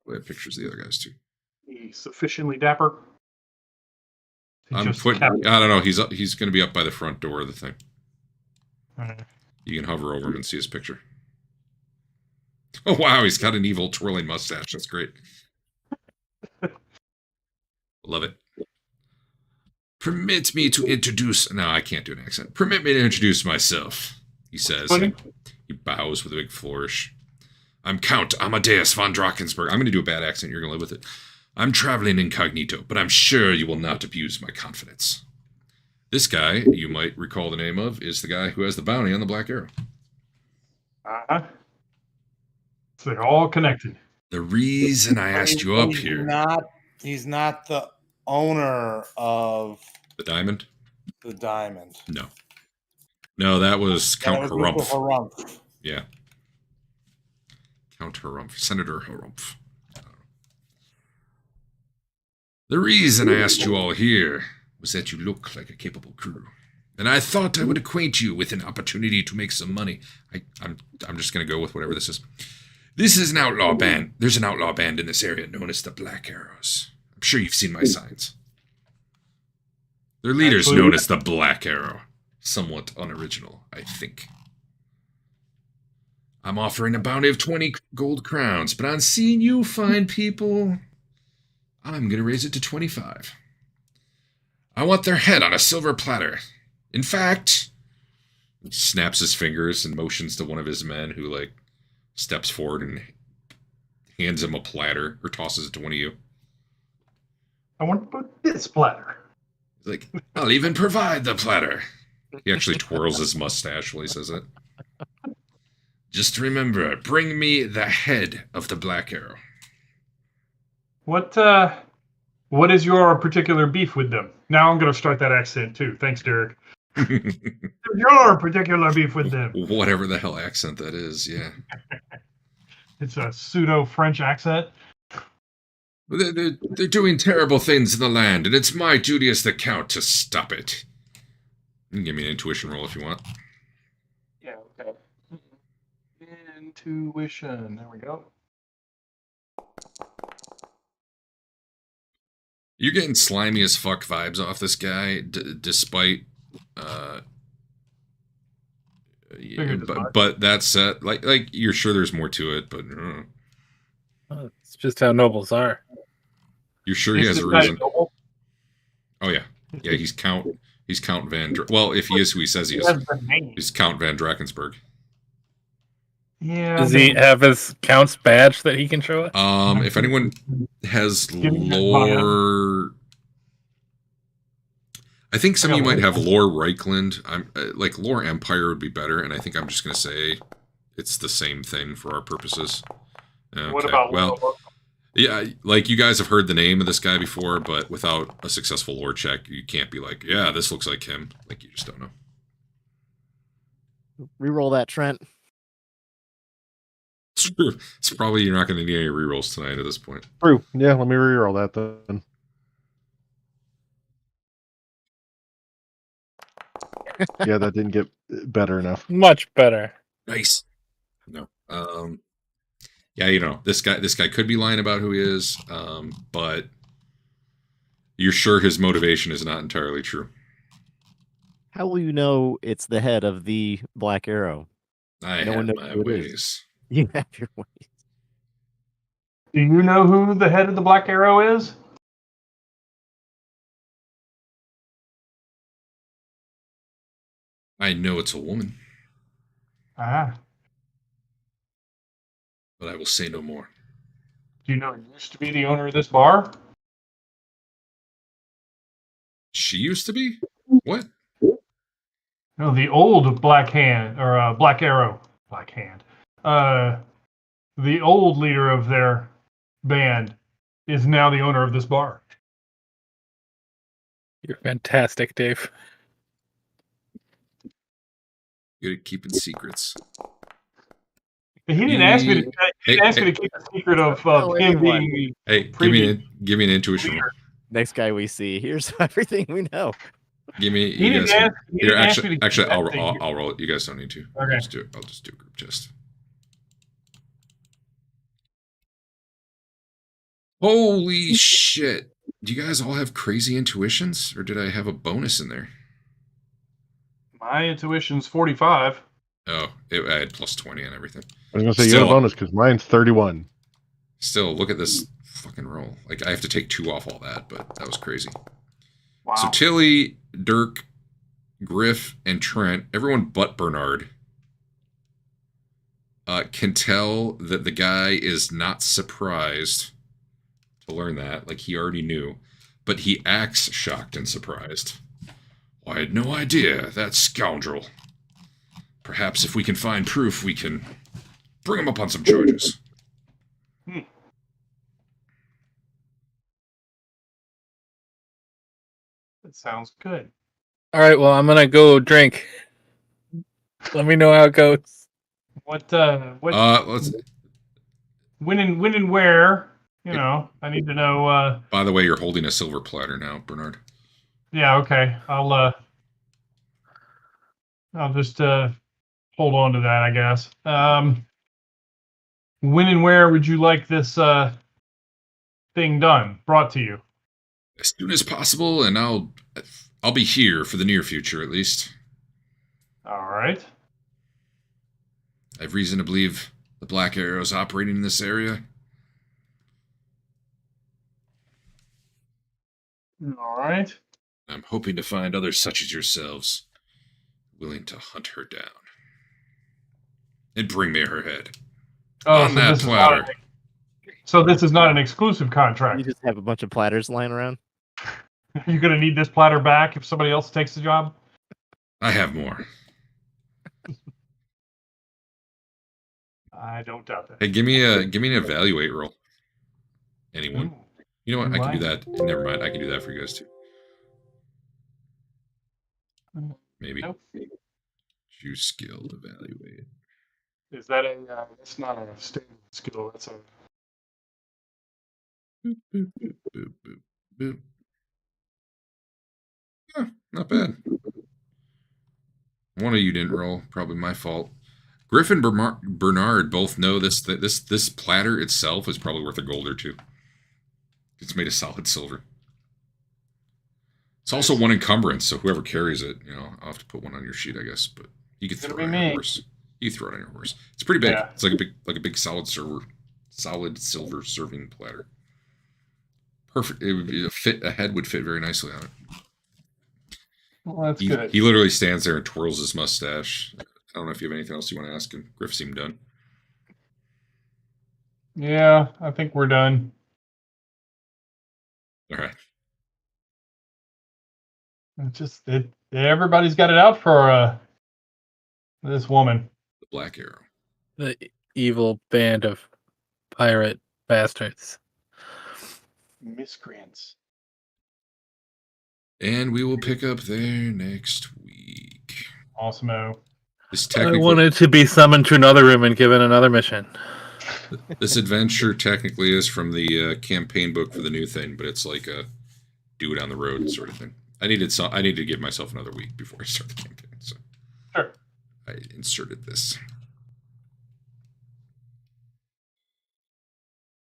I have pictures of the other guys too.
He's sufficiently dapper.
I don't know. He's going to be up by the front door of the thing.
Right.
You can hover over him and see his picture. Oh wow, he's got an evil twirling mustache. That's great. Love it. Permit me to introduce... No, I can't do an accent. Permit me to introduce myself, he says. He bows with a big flourish. I'm Count Amadeus von Drakensberg. I'm going to do a bad accent. You're going to live with it. I'm traveling incognito, but I'm sure you will not abuse my confidence. This guy, you might recall the name of, is the guy who has the bounty on the Black Arrow.
Uh-huh. So they're all connected.
The reason I asked you up here...
He's not the owner of...
The diamond?
The diamond.
No. No, that was Count Harumph. Yeah. Count Harumph. Senator Harumph. The reason I asked you all here was that you look like a capable crew. And I thought I would acquaint you with an opportunity to make some money. I'm just going to go with whatever this is. This is an outlaw band. There's an outlaw band in this area known as the Black Arrows. I'm sure you've seen my signs. Their leader's known as the Black Arrow. Somewhat unoriginal, I think. I'm offering a bounty of 20 gold crowns, but on seeing you fine people, I'm going to raise it to 25. I want their head on a silver platter. In fact, he snaps his fingers and motions to one of his men who, steps forward and hands him a platter or tosses it to one of you.
I want to put this platter.
He's like, I'll even provide the platter. He actually twirls his mustache while he says it. Just remember, bring me the head of the Black Arrow.
What is your particular beef with them? Now I'm going to start that accent too. Thanks, Derek. Your particular beef with them.
Whatever the hell accent that is, yeah.
It's a pseudo-French accent.
They're doing terrible things in the land, and it's my duty as the Count to stop it. You can give me an intuition roll if you want.
Yeah, okay. Intuition. There we go.
You're getting slimy as fuck vibes off this guy, despite... but that said, like you're sure there's more to it, but
it's just how nobles are.
You're sure he has a reason? Oh yeah, He's Count Van. Well, if he is who he says he is, he's Count Van Drakensberg.
Yeah.
Does he have his Count's badge that he can show us?
If anyone has lore. I think some of you might have lore Reichland. Like lore Empire would be better, and I think I'm just going to say it's the same thing for our purposes. Okay.
What about
lore? Yeah, like you guys have heard the name of this guy before, but without a successful lore check, you can't be like, yeah, this looks like him. Like you just don't know.
Reroll that, Trent.
It's true. It's probably you're not going to need any rerolls tonight at this point.
True. Yeah, let me reroll that then. Yeah, that didn't get better enough.
Much better.
Nice. No. Yeah, this guy could be lying about who he is, but you're sure his motivation is not entirely true.
How will you know it's the head of the Black Arrow?
I have my ways.
You have your ways.
Do you know who the head of the Black Arrow is?
I know it's a woman.
Ah.
But I will say no more.
Do you know who used to be the owner of this bar?
She used to be? What?
No, the old Black Hand, or Black Arrow. Black Hand. The old leader of their band is now the owner of this bar.
You're fantastic, Dave.
Good at keeping secrets.
He didn't ask me to. He didn't ask me to keep the secret of him being.
Hey, give me an intuition roll.
Next guy we see. Here's everything we know.
Give me. You guys. Actually, I'll roll it. You guys don't need to.
Okay.
I'll just do a group chest. Holy shit! Do you guys all have crazy intuitions, or did I have a bonus in there?
My intuition's 45.
Oh, I had plus 20 on everything.
I was going to say, you have a bonus because mine's 31.
Still, look at this fucking roll. Like, I have to take 2 off all that, but that was crazy.
Wow.
So Tilly, Dirk, Griff, and Trent, everyone but Bernard, can tell that the guy is not surprised to learn that. Like, he already knew. But he acts shocked and surprised. I had no idea, that scoundrel. Perhaps if we can find proof, we can bring him up on some charges.
That sounds good.
All right, well, I'm going to go drink. Let me know how it goes.
Let's...
When and where, I need to know.
By the way, you're holding a silver platter now, Bernard.
Yeah, okay. I'll just hold on to that, I guess. When and where would you like this thing done, brought to you?
As soon as possible, and I'll be here for the near future, at least.
All right.
I have reason to believe the Black Arrow is operating in this area.
All right.
I'm hoping to find others such as yourselves willing to hunt her down and bring me her head.
Oh,
on that
this
platter.
So this is not an exclusive contract.
You just have a bunch of platters lying around.
You're gonna need this platter back if somebody else takes the job.
I have more.
I don't doubt that.
Hey, give me an evaluate roll. Anyone?
Ooh.
You know what? I can do
Right.
that. Never mind. I can do that for you guys too. Maybe.
Nope.
Choose skill, evaluate.
Is that a? That's not a standard skill. That's a.
Boop, boop, boop, boop, boop, boop. Huh, not bad. One of you didn't roll. Probably my fault. Griff and Bernard both know this. That this platter itself is probably worth a gold or two. It's made of solid silver. It's also one encumbrance, so whoever carries it, I'll have to put one on your sheet, I guess. But you can throw it on your horse. You throw it on your horse. It's pretty big. Yeah. It's like a big solid silver serving platter. Perfect. It would be a head would fit very nicely on it.
Well, that's good.
He literally stands there and twirls his mustache. I don't know if you have anything else you want to ask him. Griff seemed done.
Yeah, I think we're done.
All right.
Everybody's got it out for this woman.
The Black Arrow.
The evil band of pirate bastards.
Miscreants.
And we will pick up there next week.
Awesome-o.
I wanted to be summoned to another room and given another mission.
This adventure technically is from the campaign book for the new thing, but it's like a do it on the road sort of thing. I needed to give myself another week before I start the campaign, so
sure.
I inserted this.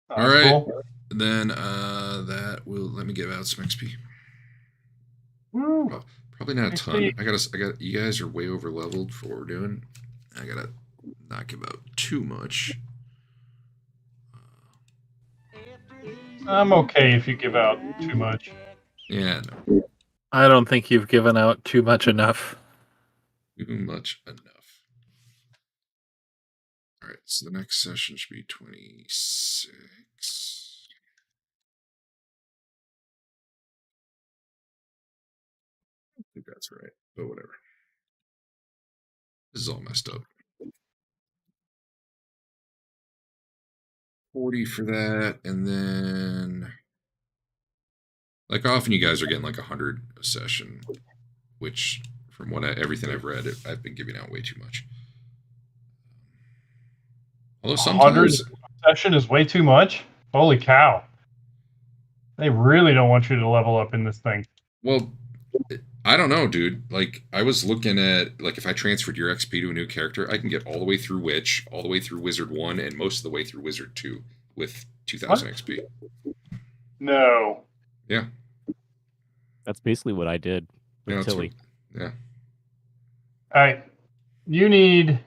All right, cool. Then that will let me give out some XP. Well, probably not a ton. I got. You guys are way over leveled for what we're doing. I gotta not give out too much.
I'm okay if you give out too much.
Yeah, no.
I don't think you've given out too much enough.
Too much enough. All right, so the next session should be 26. I think that's right, but whatever. This is all messed up. 40 for that, and then like often you guys are getting like 100 a session, which from everything I've read, I've been giving out way too much. Although sometimes
100 a session is way too much. Holy cow! They really don't want you to level up in this thing.
Well, I don't know, dude. Like, I was looking at, like, if I transferred your XP to a new character, I can get all the way through Witch, all the way through Wizard 1, and most of the way through Wizard 2 with 2,000 XP.
No.
Yeah.
That's basically what I did with Tilly.
Yeah.
All right. You need...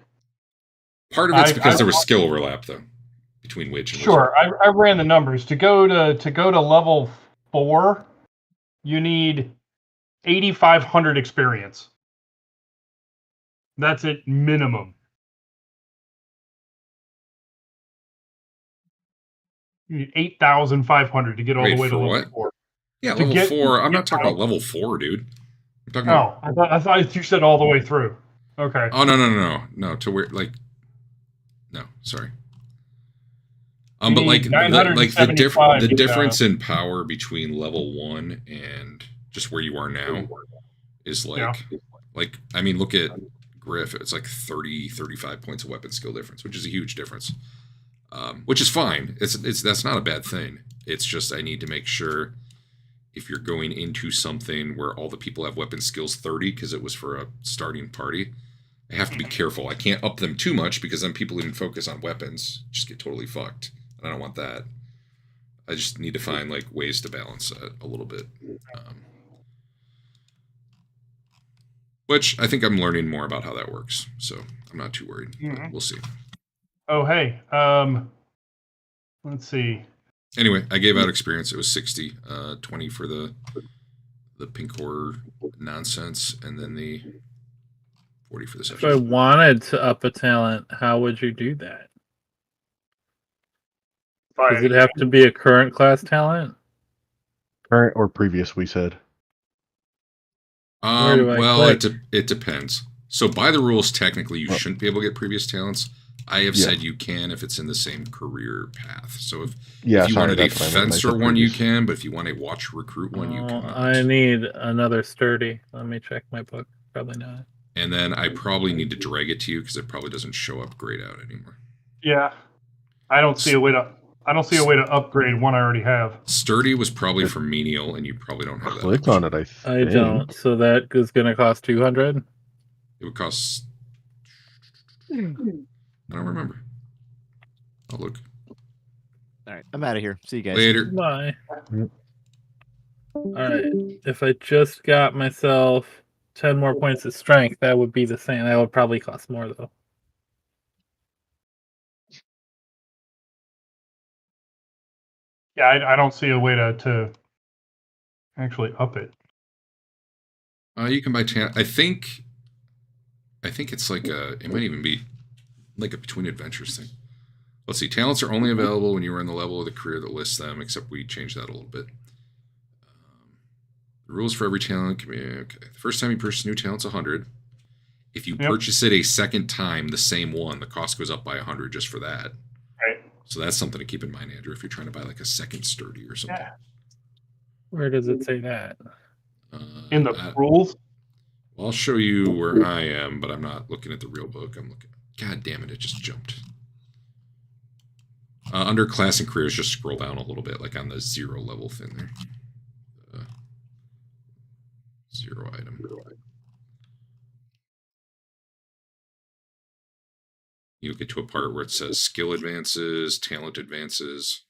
Part of it's because there was skill overlap, though, between Witch and
Wizard. I ran the numbers. To go to level 4, you need 8,500 experience. That's it, minimum. You need 8,500 to get all the way to level 4.
Yeah, level 4. I'm not talking about level 4, dude. I'm talking about...
I thought you said all the way through. Okay.
Oh, no. To where, like... No, sorry. But like the difference in power between level 1 and just where you are now is like I mean, look at Griff. It's like 35 points of weapon skill difference, which is a huge difference. Which is fine. That's not a bad thing. It's just I need to make sure if you're going into something where all the people have weapon skills 30 because it was for a starting party, I have to be careful. I can't up them too much because then people who didn't focus on weapons just get totally fucked. And I don't want that. I just need to find like ways to balance that a little bit. Which I think I'm learning more about how that works. So I'm not too worried. But we'll see.
Oh, hey. Let's see.
Anyway, I gave out experience. It was 60. 20 for the pink horror nonsense, and then the 40 for the session.
If I wanted to up a talent, how would you do that? Does it have to be a current class talent?
Current or previous, we said.
Well, it depends. So by the rules, technically, you shouldn't be able to get previous talents. I have said you can if it's in the same career path. So if you wanted a fencer one, you can. But if you want a watch recruit one, you cannot.
I need another sturdy. Let me check my book. Probably not.
And then I probably need to drag it to you because it probably doesn't show up grayed out anymore.
Yeah, I don't see a way to upgrade one I already have.
Sturdy was probably for menial, and you probably don't have that.
Click on it.
I don't. So that is going to cost 200.
It would cost. I don't remember. I'll look.
All right, I'm out of here. See you guys
later.
Bye. All right. If I just got myself 10 more points of strength, that would be the same. That would probably cost more though.
Yeah, I don't see a way to actually up it.
You can buy talent. I think it's like it might even be like a between adventures thing. Let's see. Talents are only available when you are in the level of the career that lists them, except we changed that a little bit. The rules for every talent can be, okay. The first time you purchase a new talent's 100. If you purchase it a second time, the same one, the cost goes up by 100 just for that.
Right.
So that's something to keep in mind, Andrew, if you're trying to buy like a second sturdy or something.
Yeah.
Where does it say that?
In the rules?
Well, I'll show you where I am, but I'm not looking at the real book. I'm looking. God damn it! It just jumped. Under class and careers, just scroll down a little bit, like on the 0 level thing there. 0 item. You'll get to a part where it says skill advances, talent advances.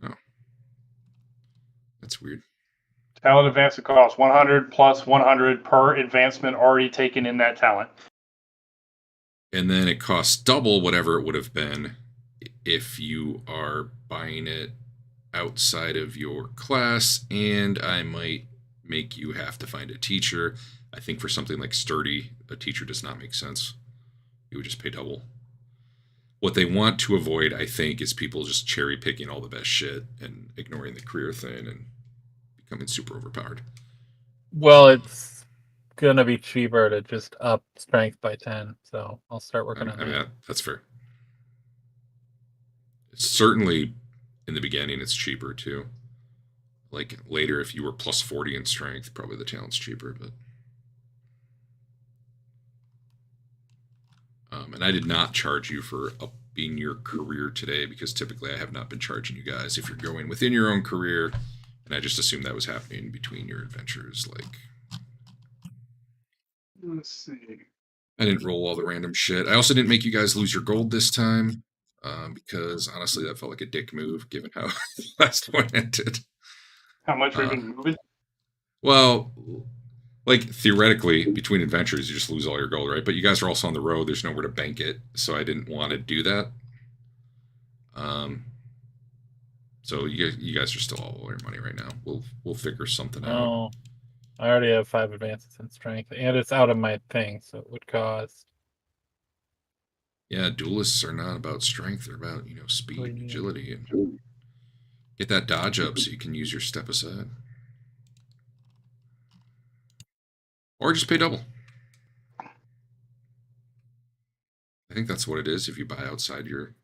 Oh, that's weird.
Talent advance costs 100 plus 100 per advancement already taken in that talent.
And then it costs double whatever it would have been if you are buying it outside of your class, and I might make you have to find a teacher. I think for something like sturdy, a teacher does not make sense. You would just pay double. What they want to avoid, I think, is people just cherry picking all the best shit and ignoring the career thing and becoming super overpowered.
Well, it's gonna be cheaper to just up strength by 10, so I'll start working on that.
Yeah, that's fair. Certainly, in the beginning, it's cheaper too. Like later, if you were plus 40 in strength, probably the talent's cheaper. But and I did not charge you for upping your career today because typically I have not been charging you guys if you're going within your own career, and I just assumed that was happening between your adventures. Like,
let's see.
I didn't roll all the random shit. I also didn't make you guys lose your gold this time. Because honestly, that felt like a dick move, given how the last one ended.
How much we've been moving?
Well, like theoretically, between adventures, you just lose all your gold, right? But you guys are also on the road. There's nowhere to bank it, so I didn't want to do that. So you guys are still all your money right now. We'll figure something out.
Oh, I already have 5 advances in strength, and it's out of my thing, so it would cost.
Yeah, duelists are not about strength; they're about speed, and agility, and get that dodge up so you can use your step aside, or just pay double. I think that's what it is if you buy outside your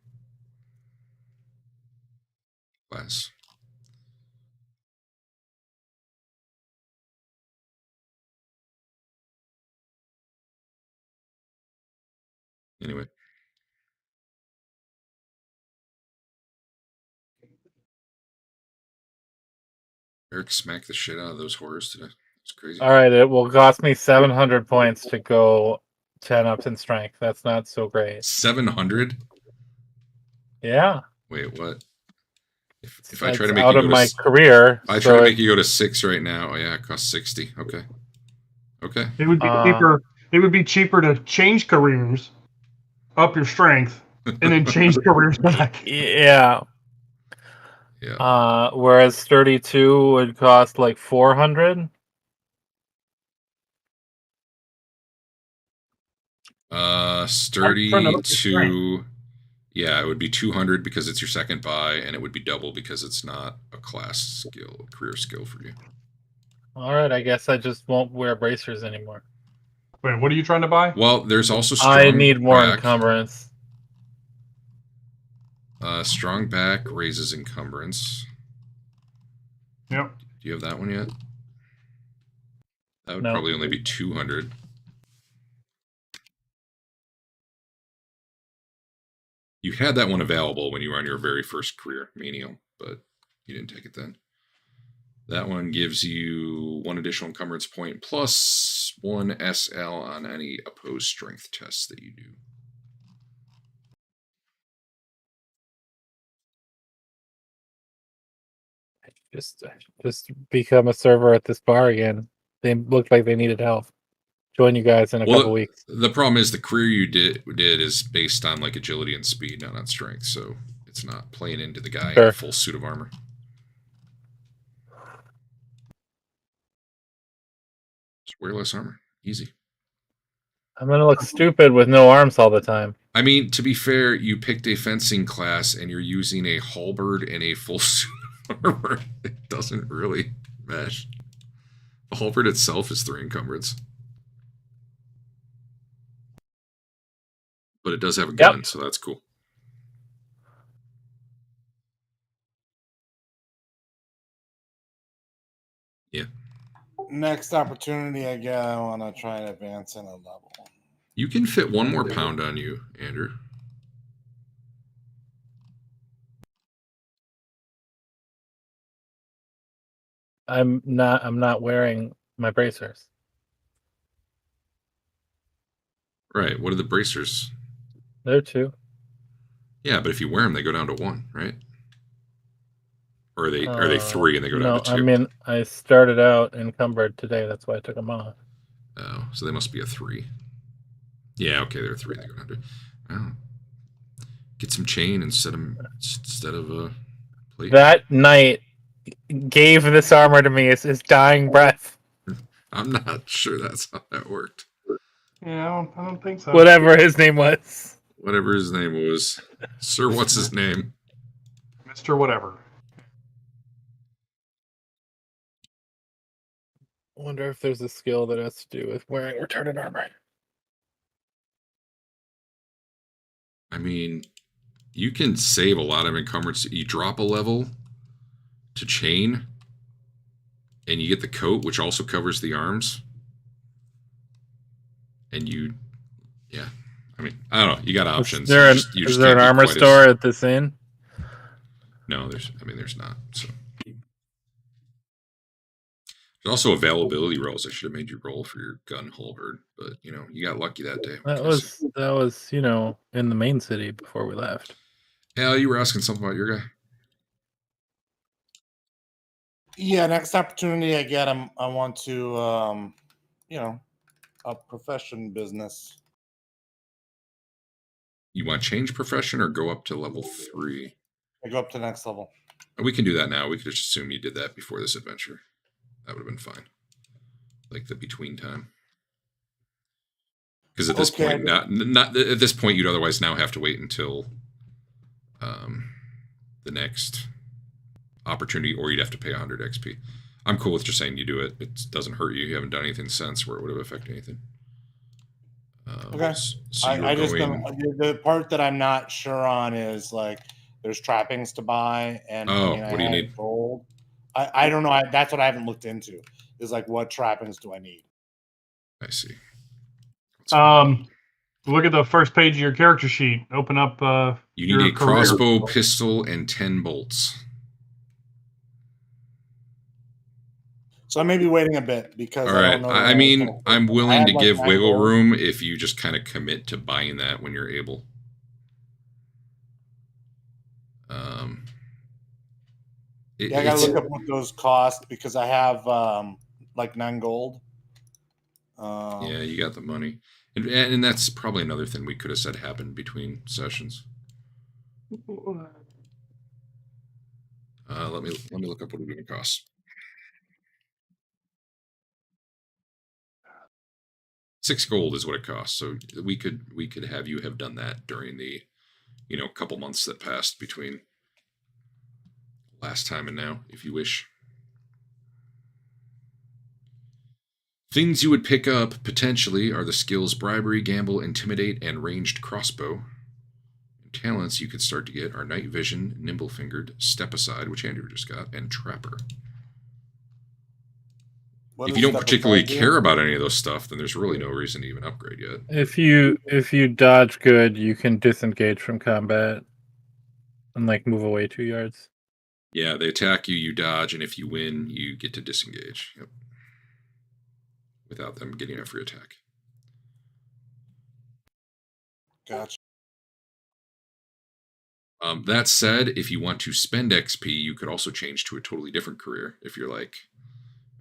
class. Anyway. Eric smacked the shit out of those horrors today. It's crazy.
All right, it will cost me 700 points to go 10 ups in strength. That's not so great.
700?
Yeah.
Wait, what? If I try to make
out
you
of
go
my
to,
career,
I try to make you go to 6 right now. Oh yeah, it costs 60. Okay.
It would be cheaper. It would be cheaper to change careers, up your strength, and then change careers back.
Yeah.
Yeah.
Whereas 32 would cost like 400.
Sturdy 2. Yeah, it would be 200 because it's your second buy, and it would be double because it's not a class skill, career skill for you.
All right, I guess I just won't wear bracers anymore.
Wait, what are you trying to buy?
Well, there's also strong
I need more
back.
encumbrance.
Strong back raises encumbrance.
Yep.
Do you have that one yet? That would
No.
probably only be 200. You had that one available when you were on your very first career menial, but you didn't take it then. That one gives you 1 additional encumbrance point plus 1 SL on any opposed strength tests that you do.
Just become a server at this bar again. They looked like they needed help. Join you guys in a couple weeks.
The problem is the career you did is based on like agility and speed, not on strength, so it's not playing into the guy in a full suit of armor. Just wear less armor. Easy.
I'm gonna look stupid with no arms all the time.
I mean, to be fair, you picked a fencing class and you're using a halberd and a full suit of armor. It doesn't really mesh. The halberd itself is 3 encumbrance. But it does have a gun, so that's cool. Yeah.
Next opportunity I get, I want to try and advance in a level.
You can fit 1 more pound on you, Andrew.
I'm not wearing my bracers.
Right. What are the bracers?
They're 2.
Yeah, but if you wear them, they go down to 1, right? Or are they 3 and they go down to 2?
I mean, I started out encumbered today. That's why I took them off.
Oh, so they must be a 3. Yeah, okay, they're 3. They go down to. Oh. Get some chain instead of a plate.
That knight gave this armor to me as his dying breath.
I'm not sure that's how that worked.
Yeah, I don't think so.
Whatever his name was.
Whatever his name was. Sir, what's his name?
Mr. Whatever.
I wonder if there's a skill that has to do with wearing retarded armor.
I mean, you can save a lot of encumbrance. You drop a level to chain, and you get the coat, which also covers the arms. And yeah. I mean, I don't know. You got options.
Is there an armor store at this inn?
No, there's not. So there's also availability rolls. I should have made you roll for your gun halberd, but you got lucky that day.
That was in the main city before we left.
Al, you were asking something about your guy.
Yeah, next opportunity I get, I want to, a profession business.
You want to change profession or go up to level 3?
I go up to the next level.
We can do that now. We could just assume you did that before this adventure. That would have been fine. Like the between time. Because at this point, not at this point, you'd otherwise now have to wait until the next opportunity, or you'd have to pay 100 XP. I'm cool with just saying you do it. It doesn't hurt you. You haven't done anything since where it would have affected anything.
Okay.
So
I just the part that I'm not sure on is like there's trappings to buy, and
what do you need?
Gold. I don't know. That's what I haven't looked into. Is like what trappings do I need?
I see.
Look at the first page of your character sheet. Open up.
You need a crossbow, pistol, and 10 bolts.
So I may be waiting a bit because
all right. I mean, I'm willing to give wiggle room if you just kind of commit to buying that when you're able.
I gotta look up what those cost because I have like 9 gold.
Yeah, you got the money, and that's probably another thing we could have said happened between sessions. Let me look up what it's going to cost. 6 gold is what it costs. So we could have you have done that during the a couple months that passed between last time and now, if you wish. Things you would pick up, potentially, are the skills Bribery, Gamble, Intimidate, and Ranged Crossbow. And talents you could start to get are Night Vision, Nimble-Fingered, Step Aside, which Andrew just got, and Trapper. If you don't particularly care about any of those stuff, then there's really no reason to even upgrade yet.
If you dodge good, you can disengage from combat and like move away 2 yards.
Yeah, they attack you, you dodge, and if you win, you get to disengage. Yep. Without them getting a free attack.
Gotcha.
That said, if you want to spend XP, you could also change to a totally different career. If you're like,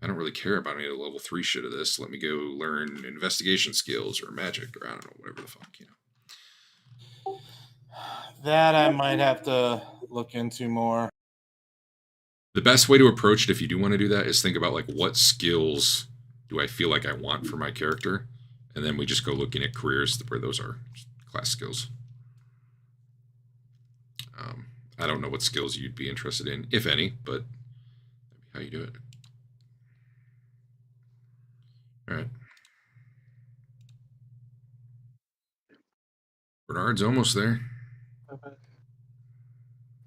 I don't really care about any of the level 3 shit of this. Let me go learn investigation skills or magic or I don't know, whatever the fuck,
That I might have to look into more.
The best way to approach it, if you do want to do that, is think about like what skills do I feel like I want for my character, and then we just go looking at careers where those are class skills. I don't know what skills you'd be interested in, if any, but how you do it. All right. Bernard's almost there.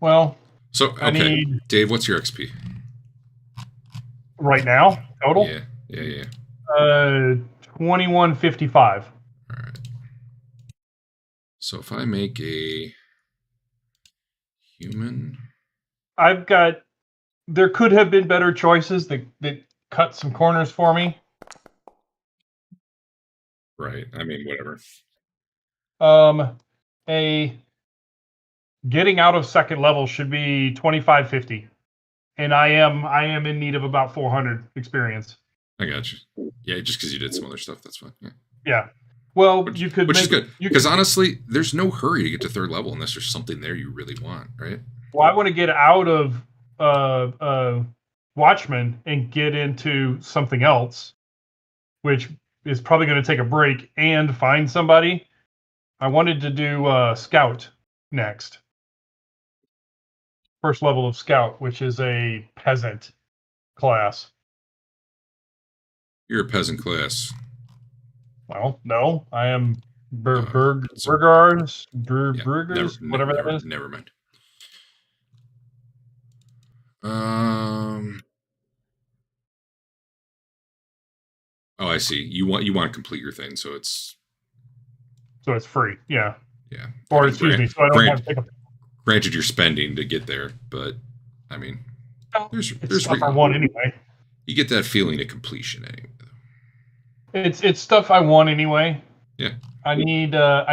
Well,
so okay, Dave, what's your XP
right now total?
Yeah.
2155.
All right. So if I make a human,
there could have been better choices that cut some corners for me.
Right. I mean, whatever.
A getting out of second level should be 2550, and I am in need of about 400 experience.
I got you. Yeah, just because you did some other stuff, that's fine.
Yeah. Well,
which is good. Because honestly, there's no hurry to get to third level unless there's something there you really want, right?
Well, I want to get out of Watchmen and get into something else, which is probably going to take a break and find somebody. I wanted to do Scout next. First level of Scout, which is a peasant class.
You're a peasant class.
Well, no, I am Burgers, whatever that is.
Never mind. Oh, I see. You want to complete your thing, so it's
free. Yeah.
Yeah.
Or excuse me. So I don't have to take a.
Granted, you're spending to get there, but I mean, there's
stuff I want anyway.
You get that feeling of completion anyway.
It's stuff I want anyway.
Yeah.
I need 4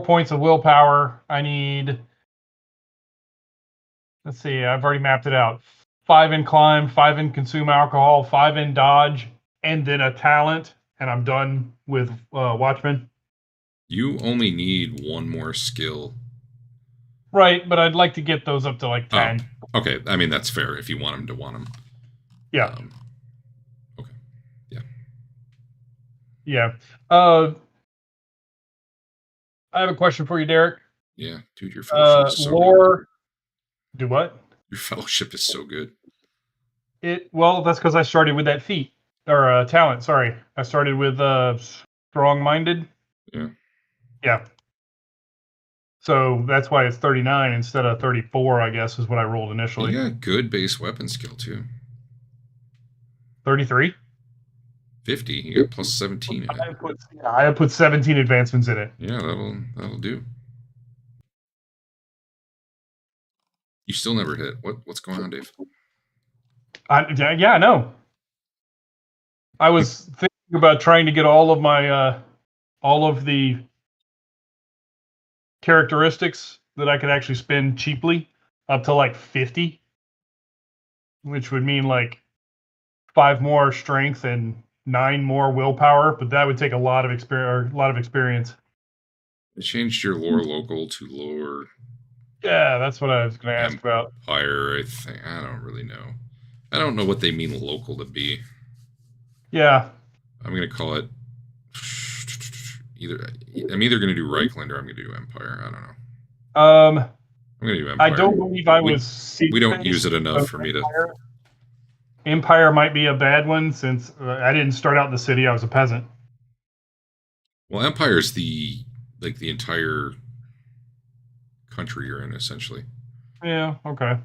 points of willpower. Let's see, I've already mapped it out. 5 in climb, 5 in consume alcohol, 5 in dodge, and then a talent, and I'm done with Watchmen.
You only need one more skill.
Right, but I'd like to get those up to like 10.
Oh, okay, I mean, that's fair if you want them to want them.
Yeah.
Okay. Yeah.
Yeah. I have a question for you, Derek.
Yeah, dude, your fellowship is so
lore.
good.
Do what?
Your fellowship is so good.
Well, that's because I started with that feat or talent. Sorry, I started with strong-minded.
Yeah.
Yeah. So that's why it's 39 instead of 34. I guess is what I rolled initially.
You got good base weapon skill too.
33.
50. You got plus 17 in it.
I have put 17 advancements in it.
Yeah, that'll do. You still never hit. What's going on, Dave?
Yeah, I know. I was thinking about trying to get all of my all of the characteristics that I could actually spend cheaply up to like 50, which would mean like 5 more strength and 9 more willpower, but that would take a lot of experience.
They changed your lore local to lore.
Yeah, that's what I was going to ask about.
Empire, I think. I don't really know. I don't know what they mean local to be.
Yeah.
I'm going to call it I'm either going to do Reichland or I'm going to do Empire. I don't know.
I'm
going to do Empire.
I don't believe I was.
We don't use it enough for me to.
Empire might be a bad one since I didn't start out in the city. I was a peasant.
Well, Empire is the entire country you're in, essentially.
Yeah. Okay.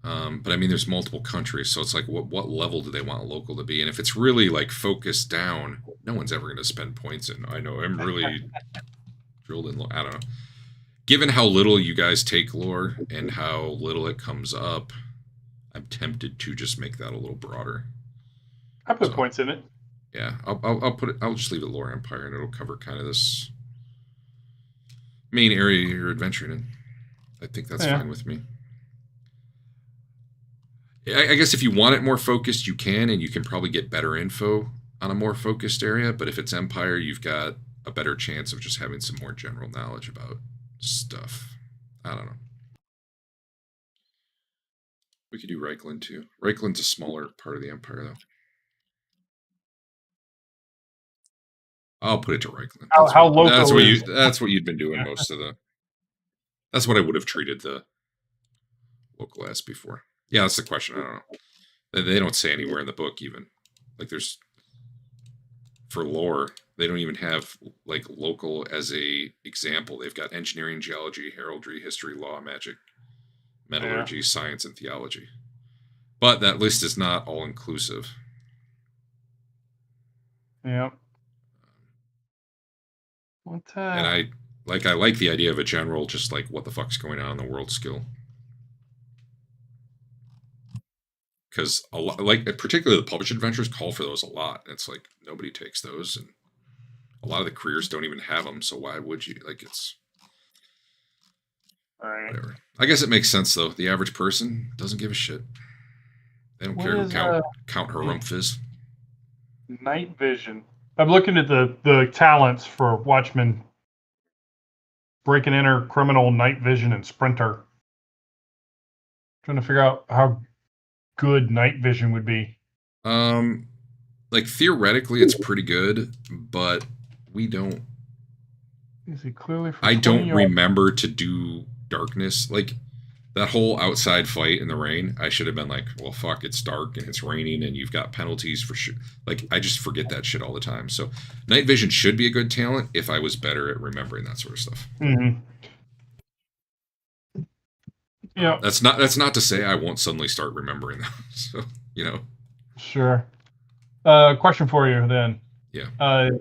But I mean, there's multiple countries, so it's like, what level do they want local to be? And if it's really like focused down, no one's ever going to spend points in. I know I'm really drilled in. I don't know. Given how little you guys take lore and how little it comes up, I'm tempted to just make that a little broader.
I put points in it.
Yeah, I'll put it. I'll just leave it lore Empire, and it'll cover kind of this main area you're adventuring in. I think that's fine with me. I guess if you want it more focused, you can, and you can probably get better info on a more focused area. But if it's Empire, you've got a better chance of just having some more general knowledge about stuff. I don't know. We could do Reichland too. Reichland's a smaller part of the Empire, though. I'll put it to Reichland.
How local?
That's what you'd been doing most of the. That's what I would have treated the local as before. Yeah, that's the question. I don't know. They don't say anywhere in the book even. Like there's for lore, they don't even have like local as a example. They've got engineering, geology, heraldry, history, law, magic, metallurgy, science, and theology. But that list is not all inclusive.
Yeah.
And I like the idea of a general, just like what the fuck's going on in the world skill. Because a lot, like particularly the published adventures call for those a lot. It's like nobody takes those, and a lot of the careers don't even have them. So why would you? Like it's whatever. I guess it makes sense though. The average person doesn't give a shit. They don't care who count harumph is.
Night vision. I'm looking at the talents for Watchmen. Break and enter, criminal, night vision, and sprinter. Trying to figure out how good night vision would be.
Like theoretically it's pretty good, but we don't.
Is he clearly?
I don't remember to do darkness. Like that whole outside fight in the rain, I should have been like, well, fuck, it's dark and it's raining and you've got penalties for sure. Like I just forget that shit all the time. So night vision should be a good talent if I was better at remembering that sort of stuff.
Mm-hmm. Yeah,
that's not to say I won't suddenly start remembering them. So
Sure. Question for you then.
Yeah.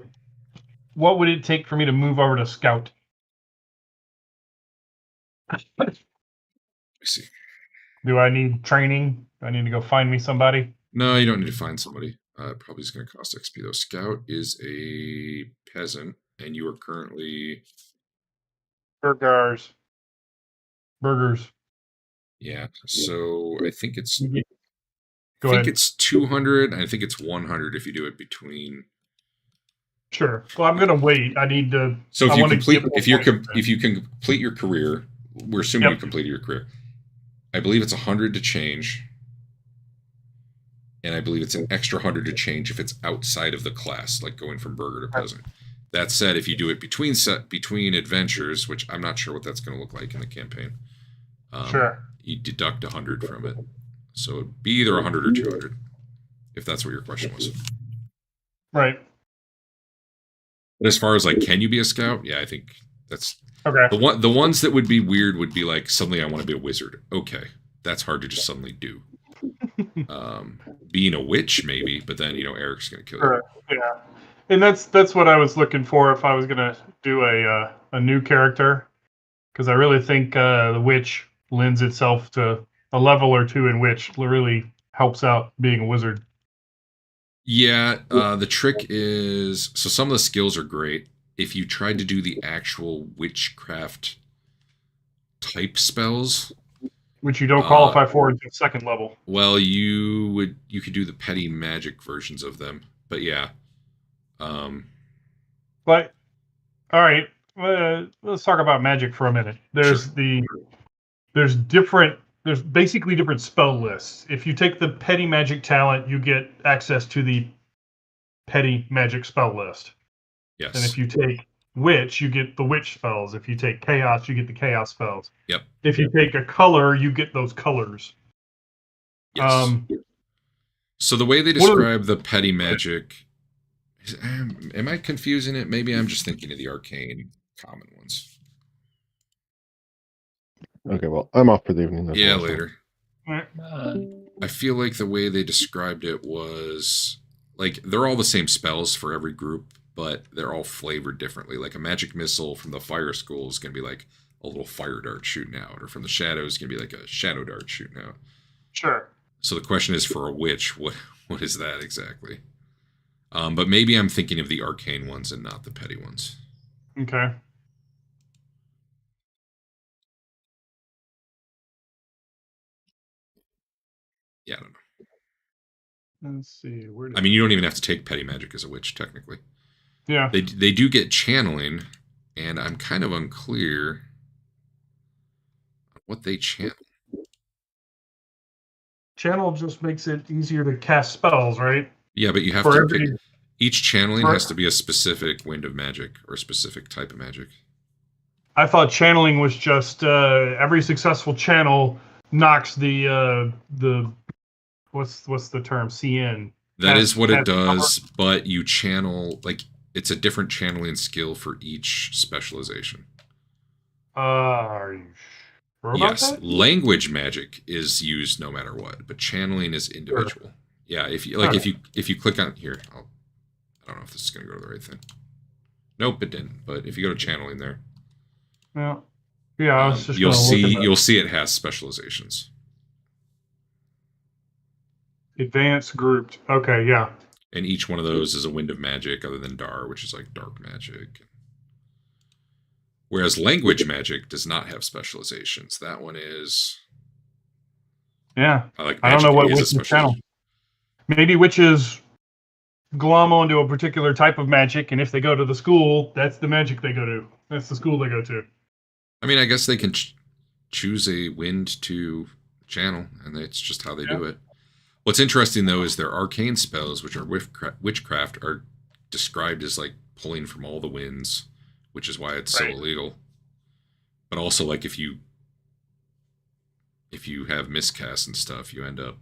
What would it take for me to move over to Scout?
Let me see.
Do I need training? Do I need to go find me somebody?
No, you don't need to find somebody. Probably is going to cost XP though. Scout is a peasant, and you are currently
Burgers.
Yeah, so I think it's.
Go ahead.
It's 200, and I think it's 100 if you do it between.
Sure. Well, I'm gonna wait. I need to.
So if you can complete your career, we're assuming you completed your career. I believe it's 100 to change, and I believe it's an extra 100 to change if it's outside of the class, like going from burger to peasant. That said, if you do it between adventures, which I'm not sure what that's going to look like in the campaign.
Sure.
You deduct 100 from it. So it'd be either 100 or 200, if that's what your question was.
Right.
But as far as like, can you be a scout? Yeah, I think that's
okay.
The ones that would be weird would be like suddenly I want to be a wizard. Okay, that's hard to just suddenly do. Being a witch maybe, but then Eric's gonna kill you.
Yeah, and that's what I was looking for if I was gonna do a new character, because I really think the witch lends itself to a level or two in which really helps out being a wizard.
Yeah, the trick is, so some of the skills are great. If you tried to do the actual witchcraft type spells,
which you don't qualify for until second level.
Well, you could do the petty magic versions of them, but yeah.
But all right, let's talk about magic for a minute. There's basically different spell lists. If you take the petty magic talent, you get access to the petty magic spell list.
Yes.
And if you take witch, you get the witch spells. If you take chaos, you get the chaos spells.
Yep.
If you take a color, you get those colors.
Yes. So the way they describe the petty magic, am I confusing it? Maybe I'm just thinking of the arcane common ones.
Okay, well, I'm off for the evening.
Yeah, later.
Uh,
I feel like the way they described it was like they're all the same spells for every group, but they're all flavored differently. Like a magic missile from the fire school is going to be like a little fire dart shooting out, or from the shadows is going to be like a shadow dart shooting out.
Sure.
So the question is, for a witch, what is that exactly? But maybe I'm thinking of the arcane ones and not the petty ones.
Okay.
Yeah, I don't know.
Let's see.
I mean, you don't even have to take petty magic as a witch, technically.
Yeah.
They do get channeling, and I'm kind of unclear on what they channel.
Channel just makes it easier to cast spells, right?
Yeah, but you have to pick. Each channeling has to be a specific wind of magic or a specific type of magic.
I thought channeling was just every successful channel knocks the what's the term, CN.
That is what it does, but you channel, like, it's a different channeling skill for each specialization.
Are you sure about
Yes,
that?
language magic is used no matter what, but channeling is individual. Sure. Yeah, if you if you click on here, I don't know if this is going to go to the right thing. Nope, it didn't. But if you go to channeling there,
yeah, I was just
you'll see it has specializations.
Advanced grouped. Okay, yeah.
And each one of those is a wind of magic, other than Dar, which is like dark magic. Whereas language magic does not have specializations. That one is.
Yeah.
I don't know what witches
channel. Maybe witches glom onto a particular type of magic, and if they go to the school, that's the magic they go to. That's the school they go to.
I mean, I guess they can choose a wind to channel, and it's just how they do it. What's interesting, though, is their arcane spells, which are witchcraft, are described as like pulling from all the winds, which is why it's so illegal. But also, like, if you have miscasts and stuff, you end up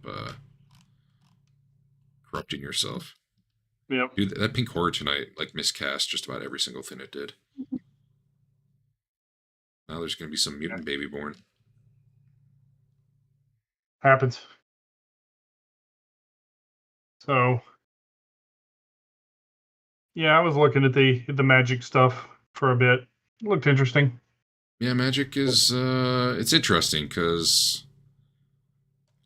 corrupting yourself.
Yep.
Dude, that Pink Horror tonight, like, miscast just about every single thing it did. Now there's going to be some mutant baby born.
Happens. So, yeah, I was looking at the magic stuff for a bit. It looked interesting.
Yeah, magic is it's interesting because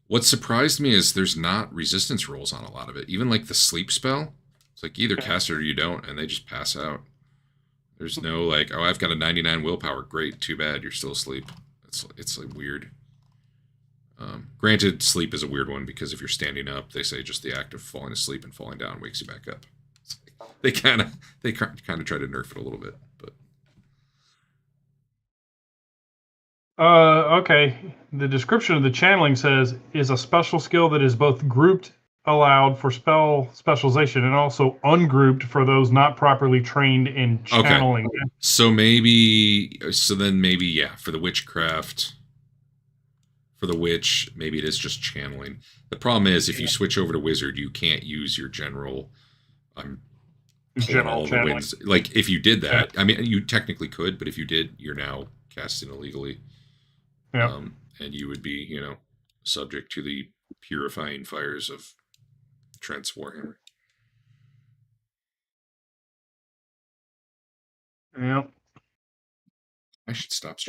what surprised me is there's not resistance rolls on a lot of it. Even like the sleep spell, it's like either cast it or you don't, and they just pass out. There's no like, oh, I've got a 99 willpower. Great, too bad, you're still asleep. It's like weird. Granted, sleep is a weird one because if you're standing up, they say just the act of falling asleep and falling down wakes you back up. They kind of try to nerf it a little bit, but.
Okay. The description of the channeling says is a special skill that is both grouped allowed for spell specialization and also ungrouped for those not properly trained in channeling. Okay.
So maybe for the witchcraft, for the witch, maybe it is just channeling. The problem is if you switch over to wizard, you can't use your general
general
the winds. Like if you did that, I mean, you technically could, but if you did, you're now casting illegally.
Yeah.
And you would be, subject to the purifying fires of Trent's Warhammer.
Yeah.
I should stop streaming.